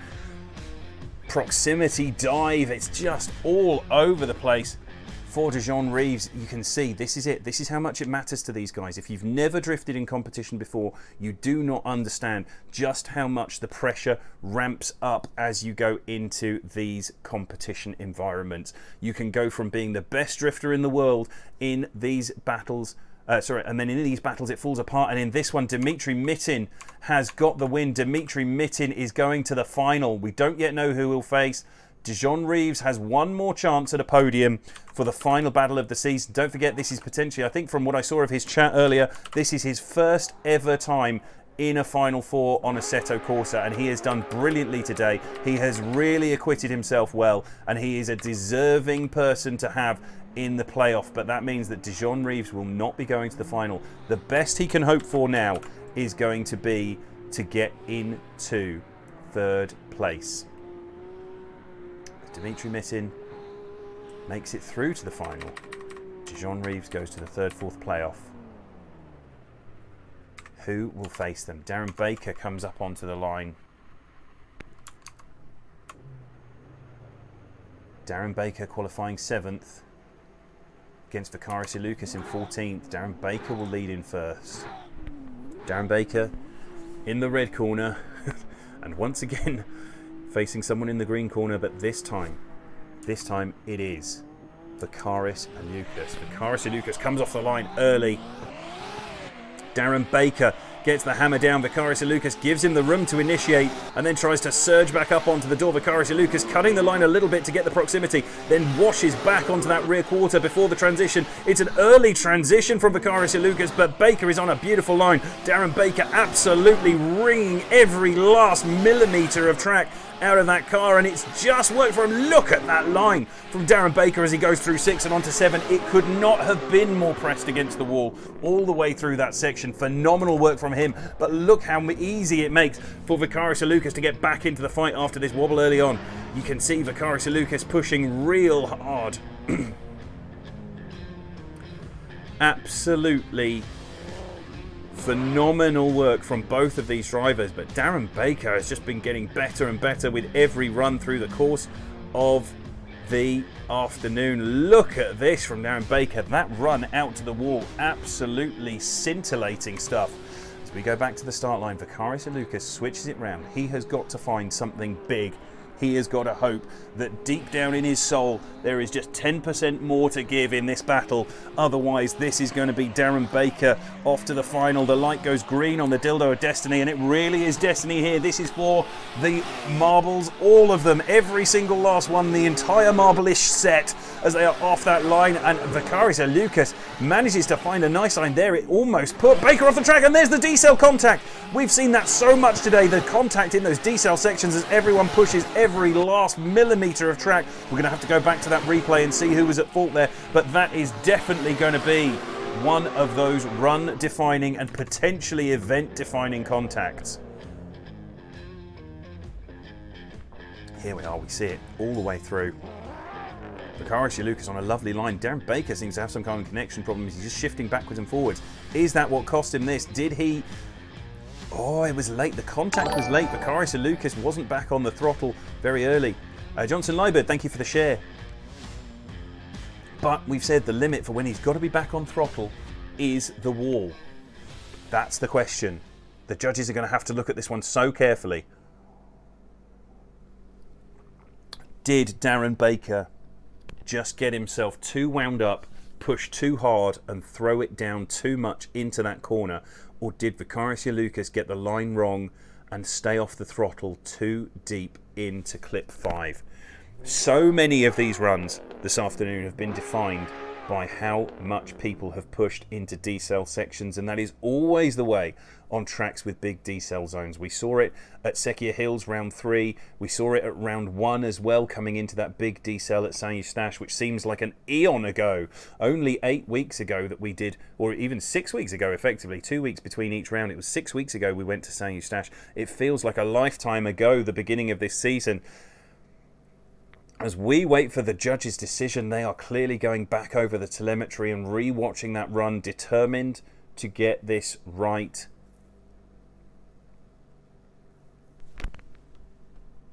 proximity dive. It's just all over the place for Dijon Reeves. You can see this is it. This is how much it matters to these guys. If you've never drifted in competition before, you do not understand just how much the pressure ramps up as you go into these competition environments. You can go from being the best drifter in the world in these battles and then in these battles it falls apart, and in this one Dimitri Mitin has got the win. Dimitri Mitin is going to the final. We don't yet know who he'll face. Dijon Reeves has one more chance at a podium for the final battle of the season. Don't forget, this is potentially, I think from what I saw of his chat earlier, this is his first ever time in a Final Four on Assetto Corsa, and he has done brilliantly today. He has really acquitted himself well, and he is a deserving person to have in the playoff, but that means that Dijon Reeves will not be going to the final. The best he can hope for now is going to be to get into third place. Dimitri Mitin makes it through to the final. Dijon Reeves goes to the third, fourth playoff. Who will face them? Darren Baker comes up onto the line. Darren Baker qualifying 7th against Vakaris Iloukas in 14th. Darren Baker will lead in first. Darren Baker in the red corner and once again facing someone in the green corner, but this time it is Vakaris Iloukas. Vakaris Iloukas comes off the line early. Darren Baker gets the hammer down. Vakaris Iloukas gives him the room to initiate and then tries to surge back up onto the door. Vakaris Iloukas cutting the line a little bit to get the proximity, then washes back onto that rear quarter before the transition. It's an early transition from Vakaris Iloukas, but Baker is on a beautiful line. Darren Baker absolutely wringing every last millimetre of track out of that car, and it's just worked for him. Look at that line from Darren Baker as he goes through 6 and onto 7. It could not have been more pressed against the wall all the way through that section. Phenomenal work from him, but look how easy it makes for Vakaris Iloukas to get back into the fight after this wobble early on. You can see Vakaris Iloukas pushing real hard. Absolutely phenomenal work from both of these drivers, but Darren Baker has just been getting better and better with every run through the course of the afternoon. Look at this from Darren Baker. That run out to the wall, absolutely scintillating stuff. As we go back to the start line, Vakaris Iloukas switches it round. He has got to find something big he has got to hope that deep down in his soul there is just 10% more to give in this battle. Otherwise, this is going to be Darren Baker off to the final. The light goes green on the Dildo of Destiny, and it really is destiny here. This is for the marbles, all of them, every single last one, the entire marble-ish set as they are off that line, and Vicarious Lucas manages to find a nice line there. It almost put Baker off the track, and there's the D-cell contact. We've seen that so much today, the contact in those D-cell sections as everyone pushes every last millimetre of track. We're going to have to go back to that replay and see who was at fault there, but that is definitely going to be one of those run-defining and potentially event-defining contacts. Here we are, we see it all the way through. Vicarious Lucas on a lovely line. Darren Baker seems to have some kind of connection problem. He's just shifting backwards and forwards. Is that what cost him this? Did he... Oh, it was late. The contact was late. Vicarious Lucas wasn't back on the throttle very early. Johnson Liebert, thank you for the share. But we've said the limit for when he's got to be back on throttle is the wall. That's the question. The judges are going to have to look at this one so carefully. Did Darren Baker just get himself too wound up, push too hard and throw it down too much into that corner? Or did Vicarious Lucas get the line wrong and stay off the throttle too deep into clip 5? So many of these runs this afternoon have been defined by how much people have pushed into D-cell sections, and that is always the way on tracks with big D-cell zones. We saw it at Sekia Hills round 3, we saw it at round 1 as well, coming into that big D-cell at Saint-Eustache, which seems like an eon ago. Only 8 weeks ago that we did, or even 6 weeks ago effectively, 2 weeks between each round. It was 6 weeks ago we went to Saint-Eustache. It feels like a lifetime ago, the beginning of this season. As we wait for the judges' decision, they are clearly going back over the telemetry and re-watching that run, determined to get this right.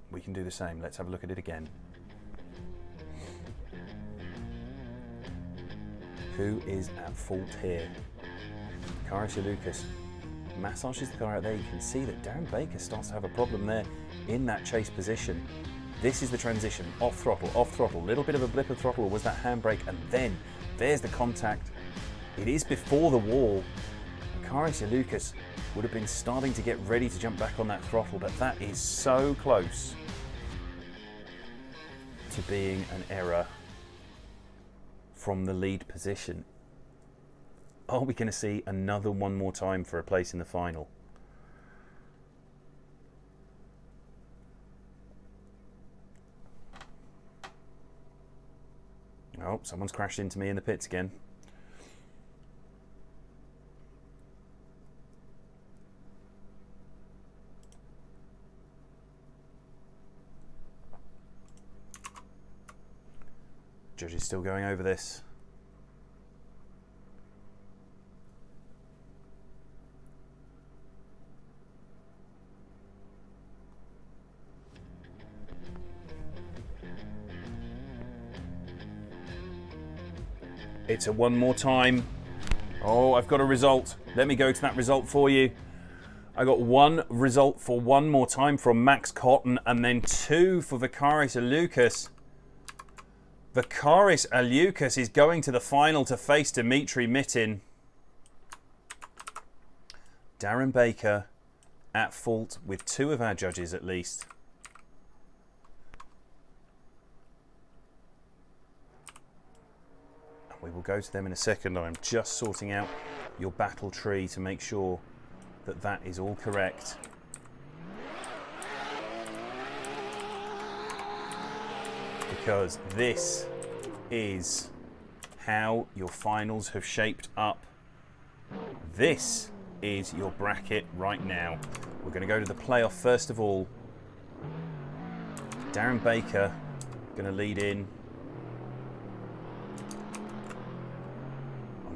We can do the same. Let's have a look at it again. Who is at fault here? Vicarious Lucas massages the car out there. You can see that Darren Baker starts to have a problem there in that chase position. This is the transition, off throttle, little bit of a blip of throttle, or was that handbrake? And then there's the contact. It is before the wall. Vicarious Lucas would have been starting to get ready to jump back on that throttle, but that is so close to being an error from the lead position. Are we going to see another one more time for a place in the final? Oh, someone's crashed into me in the pits again. Judge is still going over this. It's a one more time. Oh, I've got a result. Let me go to that result for you. I got one result for one more time from Max Cotton, and then 2 for Vicarious Lucas. Vicarious Lucas is going to the final to face Dimitri Mitin. Darren Baker at fault with 2 of our judges at least. We will go to them in a second. I'm just sorting out your battle tree to make sure that that is all correct. Because this is how your finals have shaped up. This is your bracket right now. We're going to go to the playoff first of all. Darren Baker going to lead in.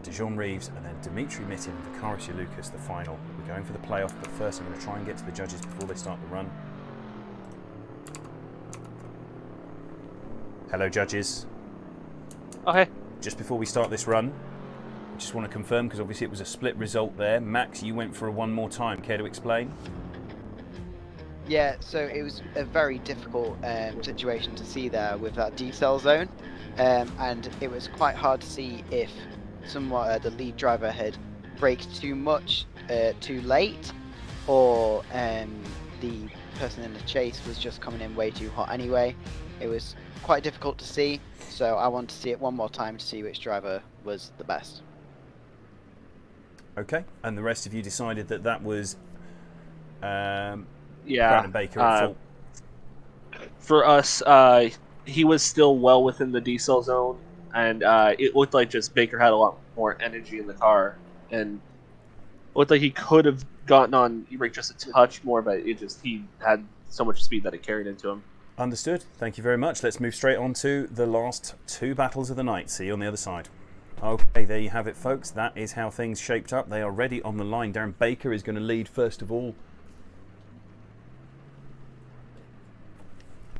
Dijon Reeves, and then Dimitri Mitin and Vicarious Lucas, the final. We're going for the playoff, but first I'm going to try and get to the judges before they start the run. Hello, judges. Oh, hey. Just before we start this run, I just want to confirm, because obviously it was a split result there. Max, you went for a one more time. Care to explain? Yeah, so it was a very difficult situation to see there with that decel zone, and it was quite hard to see if somewhat the lead driver had braked too much too late, or the person in the chase was just coming in way too hot anyway. It was quite difficult to see, so I want to see it one more time to see which driver was the best. Okay, and the rest of you decided that that was Yeah. Brandon Baker at fault. For us, he was still well within the decel zone, and it looked like just Baker had a lot more energy in the car, and it looked like he could have gotten on e-brake just a touch more, but he had so much speed that it carried into him. Understood. Thank you very much. Let's move straight on to the last two battles of the night. See you on the other side. Okay, there you have it, folks. That is how things shaped up. They are ready on the line. Darren Baker is going to lead first of all.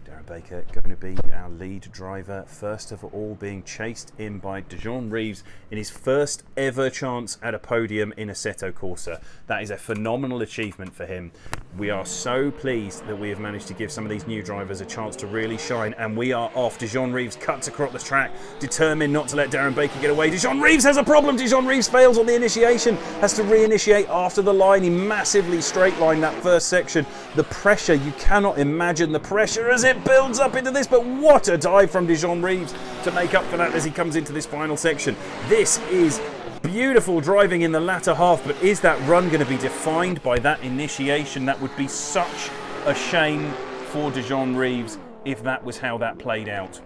Darren Baker going to be our lead driver, first of all, being chased in by Dijon Reeves in his first ever chance at a podium in Assetto Corsa. That is a phenomenal achievement for him. We are so pleased that we have managed to give some of these new drivers a chance to really shine, and we are off. Dijon Reeves cuts across the track, determined not to let Darren Baker get away. Dijon Reeves has a problem. Dijon Reeves fails on the initiation, has to reinitiate after the line. He massively straight lined that first section. The pressure, you cannot imagine the pressure as it builds up into this, but what a dive from Dijon Reeves to make up for that as he comes into this final section. This is beautiful driving in the latter half, but is that run going to be defined by that initiation? That would be such a shame for Dijon Reeves if that was how that played out.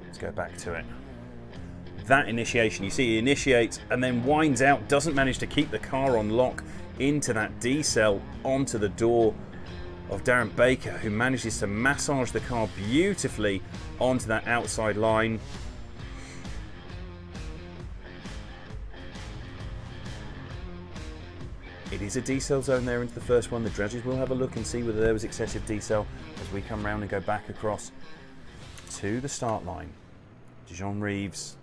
Let's go back to it. That initiation, you see he initiates and then winds out, doesn't manage to keep the car on lock into that decel onto the door of Darren Baker, who manages to massage the car beautifully onto that outside line. It is a decel zone there into the first one. The judges will have a look and see whether there was excessive decel as we come round and go back across to the start line. Dijon Reeves,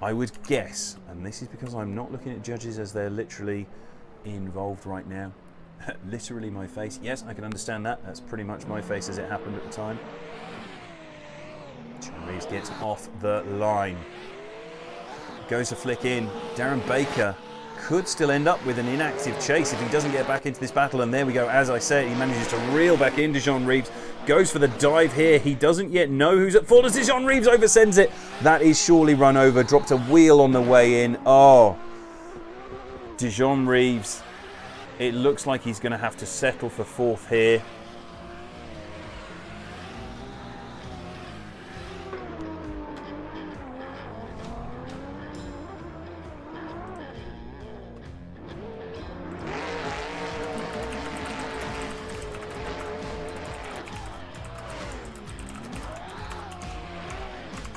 I would guess, and this is because I'm not looking at judges as they're literally involved right now. Literally my face. Yes, I can understand that. That's pretty much my face as it happened at the time. Dijon Reeves gets off the line. Goes to flick in. Darren Baker could still end up with an inactive chase if he doesn't get back into this battle, and there we go. As I said, he manages to reel back in. Dijon Reeves goes for the dive here. He doesn't yet know who's at fault as Dijon Reeves oversends it. That is surely run over. Dropped a wheel on the way in. Oh, Dijon Reeves, it looks like he's going to have to settle for fourth here.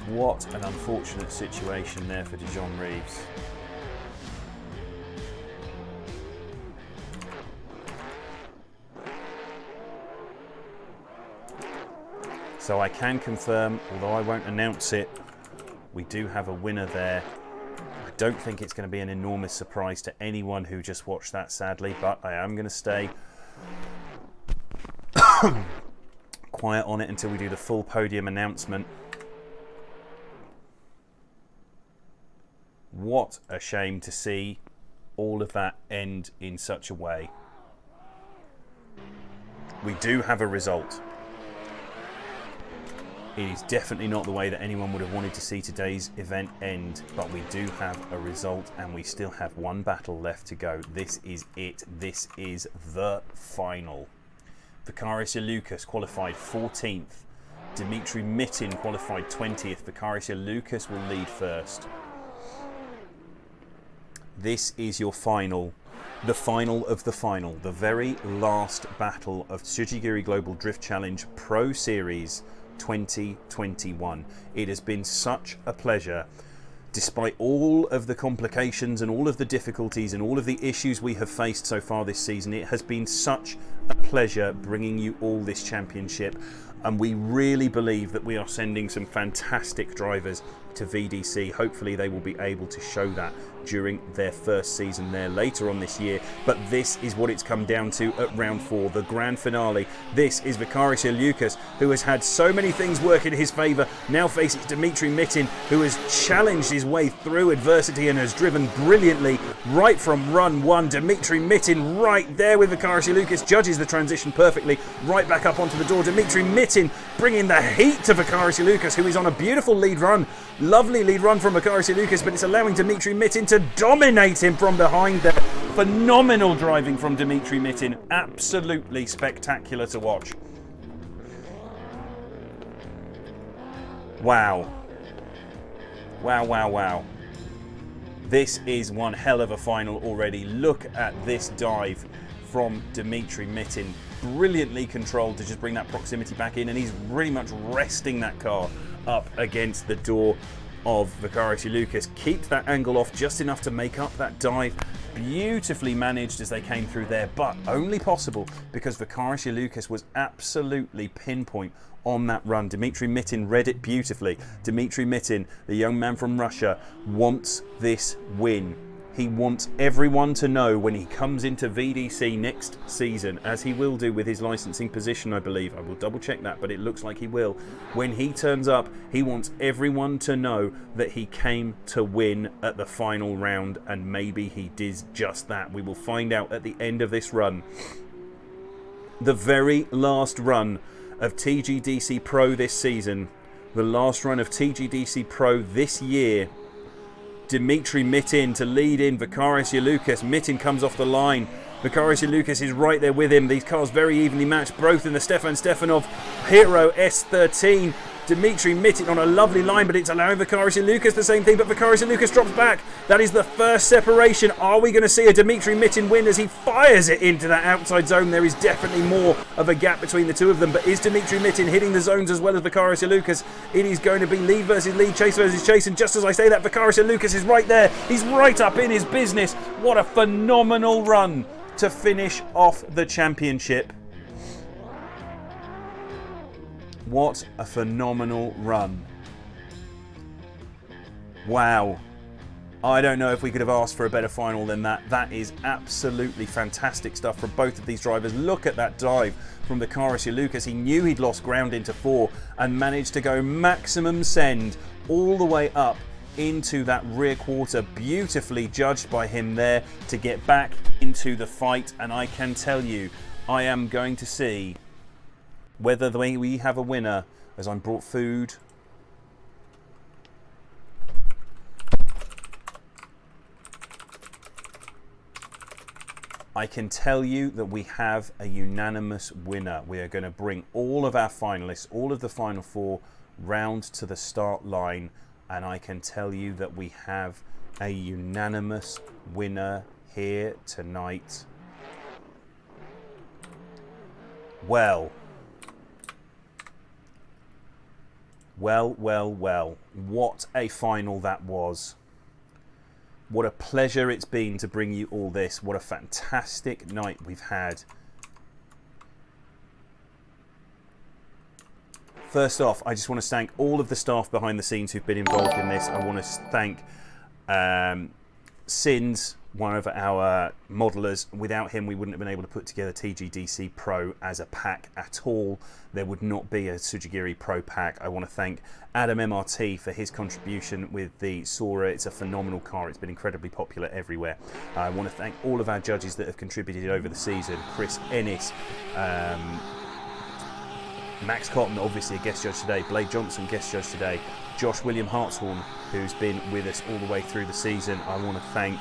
What an unfortunate situation there for Dijon Reeves. So I can confirm, although I won't announce it, we do have a winner there. I don't think it's going to be an enormous surprise to anyone who just watched that, sadly, but I am going to stay quiet on it until we do the full podium announcement. What a shame to see all of that end in such a way. We do have a result. It is definitely not the way that anyone would have wanted to see today's event end, but we do have a result and we still have one battle left to go. This is it. This is the final. Vicaris Lucas qualified 14th. Dimitri Mitin qualified 20th. Vicaris Lucas will lead first. This is your final, the final of the final, the very last battle of Tsujigiri Global Drift Challenge Pro Series 2021. It has been such a pleasure, despite all of the complications and all of the difficulties and all of the issues we have faced so far this season. It has been such a pleasure bringing you all this championship, and we really believe that we are sending some fantastic drivers to VDC. Hopefully they will be able to show that during their first season there later on this year. But this is what it's come down to at round 4, the grand finale. This is Vikaris Ilyukas, who has had so many things work in his favour, now faces Dmitry Mitin, who has challenged his way through adversity and has driven brilliantly right from run 1. Dmitry Mitin right there with Vikaris Ilyukas, judges the transition perfectly, right back up onto the door. Dmitry Mitin bringing the heat to Vikaris Ilyukas, who is on a beautiful lead run. Lovely lead run from Vikaris Ilyukas, but it's allowing Dmitry Mitin to dominate him from behind there. Phenomenal driving from Dmitry Mitin. Absolutely spectacular to watch. Wow. Wow, wow, wow. This is one hell of a final already. Look at this dive from Dmitry Mitin. Brilliantly controlled to just bring that proximity back in, and he's really much resting that car up against the door of Vikaris Ilyukas. Keeps that angle off just enough to make up that dive. Beautifully managed as they came through there, but only possible because Vikaris Ilyukas was absolutely pinpoint on that run. Dmitry Mitin read it beautifully. Dmitry Mitin, the young man from Russia, wants this win. He wants everyone to know when he comes into VDC next season, as he will do with his licensing position, I believe. I will double check that, but it looks like he will. When he turns up, he wants everyone to know that he came to win at the final round, and maybe he did just that. We will find out at the end of this run. The very last run of TGDC Pro this season, the last run of TGDC Pro this year. Dmitry Mitin to lead in Vikaris Ilyukas. Mitin comes off the line. Vikaris Ilyukas is right there with him. These cars very evenly matched, both in the Stefan Stefanov Hero S13. Dmitry Mitin on a lovely line, but it's allowing Vikaris Ilyukas the same thing, but Vikaris Ilyukas drops back. That is the first separation. Are we going to see a Dmitry Mitin win as he fires it into that outside zone? There is definitely more of a gap between the two of them, but is Dmitry Mitin hitting the zones as well as Vikaris Ilyukas? It is going to be lead versus lead, chase versus chase, and just as I say that, Vikaris Ilyukas is right there. He's right up in his business. What a phenomenal run to finish off the championship. What a phenomenal run. Wow. I don't know if we could have asked for a better final than that. That is absolutely fantastic stuff from both of these drivers. Look at that dive from Vikaris Ilyukas. He knew he'd lost ground into 4 and managed to go maximum send all the way up into that rear quarter. Beautifully judged by him there to get back into the fight. And I can tell you, I am going to see whether we have a winner as I'm brought food. I can tell you that we have a unanimous winner. We are going to bring all of our finalists, all of the final 4, round to the start line, and I can tell you that we have a unanimous winner here tonight. Well, what a final that was. What a pleasure it's been to bring you all this. What a fantastic night we've had. First off, I just want to thank all of the staff behind the scenes who've been involved in this. I want to thank Sins, one of our modelers. Without him, we wouldn't have been able to put together TGDC Pro as a pack at all. There would not be a Tsujigiri Pro pack. I want to thank Adam MRT for his contribution with the Sora. It's a phenomenal car. It's been incredibly popular everywhere. I want to thank all of our judges that have contributed over the season. Chris Ennis, Max Cotton, obviously a guest judge today. Blade Johnson, guest judge today. Josh William Hartshorn, who's been with us all the way through the season. I want to thank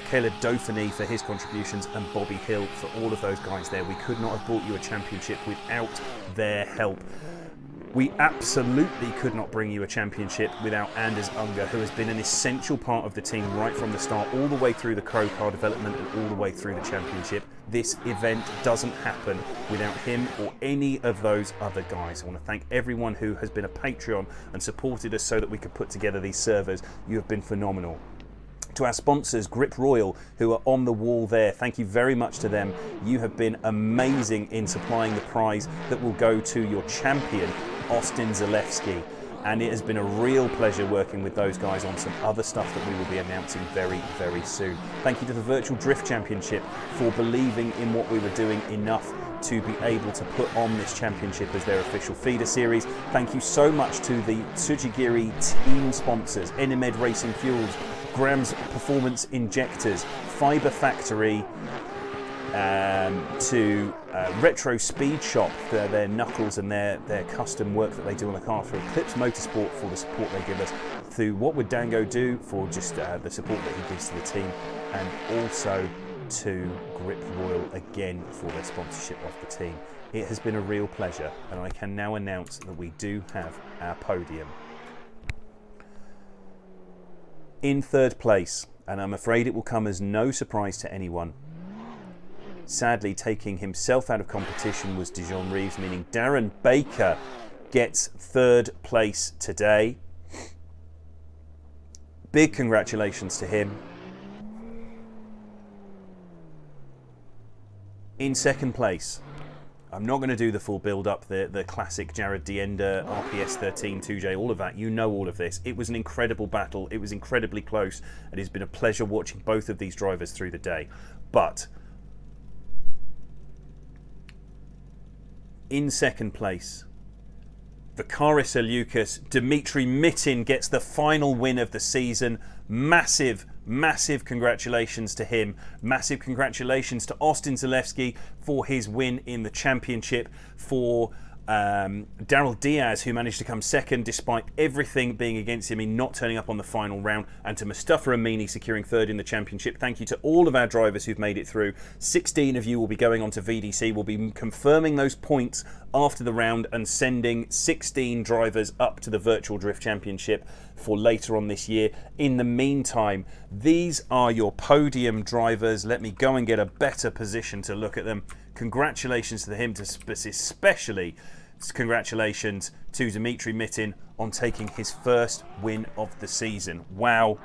Caleb Dauphiny for his contributions, and Bobby Hill for all of those guys there. We could not have brought you a championship without their help. We absolutely could not bring you a championship without Anders Unger, who has been an essential part of the team right from the start, all the way through the Crow car development and all the way through the championship. This event doesn't happen without him or any of those other guys. I want to thank everyone who has been a Patreon and supported us so that we could put together these servers. You have been phenomenal. To our sponsors, Grip Royal, who are on the wall there, thank you very much to them. You have been amazing in supplying the prize that will go to your champion, Austin Zalewski. and it has been a real pleasure working with those guys on some other stuff that we will be announcing very, very soon. Thank you to the Virtual Drift Championship for believing in what we were doing enough to be able to put on this championship as their official feeder series. Thank you so much to the Tsujigiri team sponsors, Enemed Racing Fuels, Graham's Performance Injectors, Fiber Factory, to Retro Speed Shop for their knuckles and their custom work that they do on the car, through Eclipse Motorsport for the support they give us, through What Would Dango Do for just the support that he gives to the team, and also to Grip Royal again for their sponsorship of the team. It has been a real pleasure, and I can now announce that we do have our podium. In third place, and I'm afraid it will come as no surprise to anyone, sadly taking himself out of competition, was Dijon Reeves, meaning Darren Baker gets third place today. Big congratulations to him. In second place, I'm not going to do the full build-up, the classic Jared Dienda, RPS 13, 2J, all of that. You know all of this. It was an incredible battle. It was incredibly close. It has been a pleasure watching both of these drivers through the day. But in second place, Vakaris Alukas, Dmitry Mitin gets the final win of the season. Massive, massive congratulations to him. Massive congratulations to Austin Zalewski for his win in the championship. For Daryl Diaz, who managed to come second despite everything being against him in not turning up on the final round, and to Mustafa Amini securing third in the championship. Thank you to all of our drivers who've made it through. 16 of you will be going on to VDC. We'll be confirming those points after the round and sending 16 drivers up to the Virtual Drift Championship for later on this year. In the meantime, these are your podium drivers. Let me go and get a better position to look at them. Congratulations to him, especially congratulations to Dmitry Mitin on taking his first win of the season. Wow,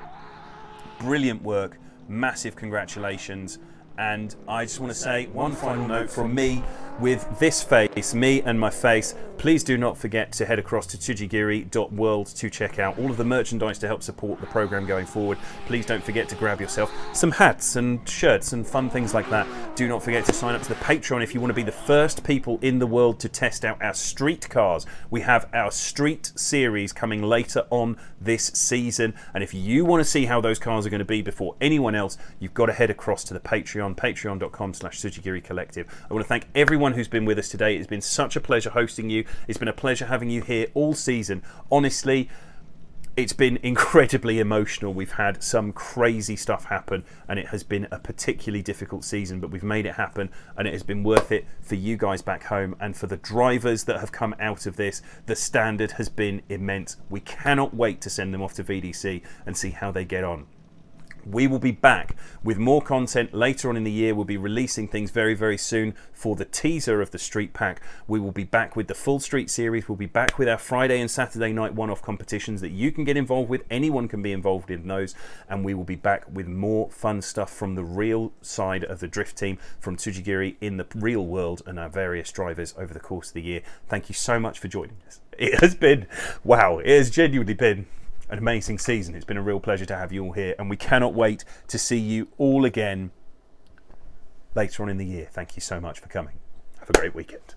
brilliant work, massive congratulations. And I just want to say one final note from me with this face, me and my face. Please do not forget to head across to tsujigiri.world to check out all of the merchandise to help support the program going forward. Please don't forget to grab yourself some hats and shirts and fun things like that. Do not forget to sign up to the Patreon if you want to be the first people in the world to test out our street cars. We have our street series coming later on this season, and if you want to see how those cars are going to be before anyone else, you've got to head across to the Patreon, patreon.com/Tsujigiri Collective. I want to thank everyone who's been with us today. It's been such a pleasure hosting you. It's been a pleasure having you here all season. Honestly, it's been incredibly emotional. We've had some crazy stuff happen, and it has been a particularly difficult season, but we've made it happen, and it has been worth it for you guys back home, and for the drivers that have come out of this. The standard has been immense. We cannot wait to send them off to VDC and see how they get on. We will be back with more content later on in the year. We'll be releasing things very, very soon for the teaser of the Street Pack. We will be back with the full Street series. We'll be back with our Friday and Saturday night one-off competitions that you can get involved with. Anyone can be involved in those. And we will be back with more fun stuff from the real side of the drift team, from Tsujigiri in the real world, and our various drivers over the course of the year. Thank you so much for joining us. It has been, wow, it has genuinely been an amazing season. It's been a real pleasure to have you all here, and we cannot wait to see you all again later on in the year. Thank you so much for coming. Have a great weekend.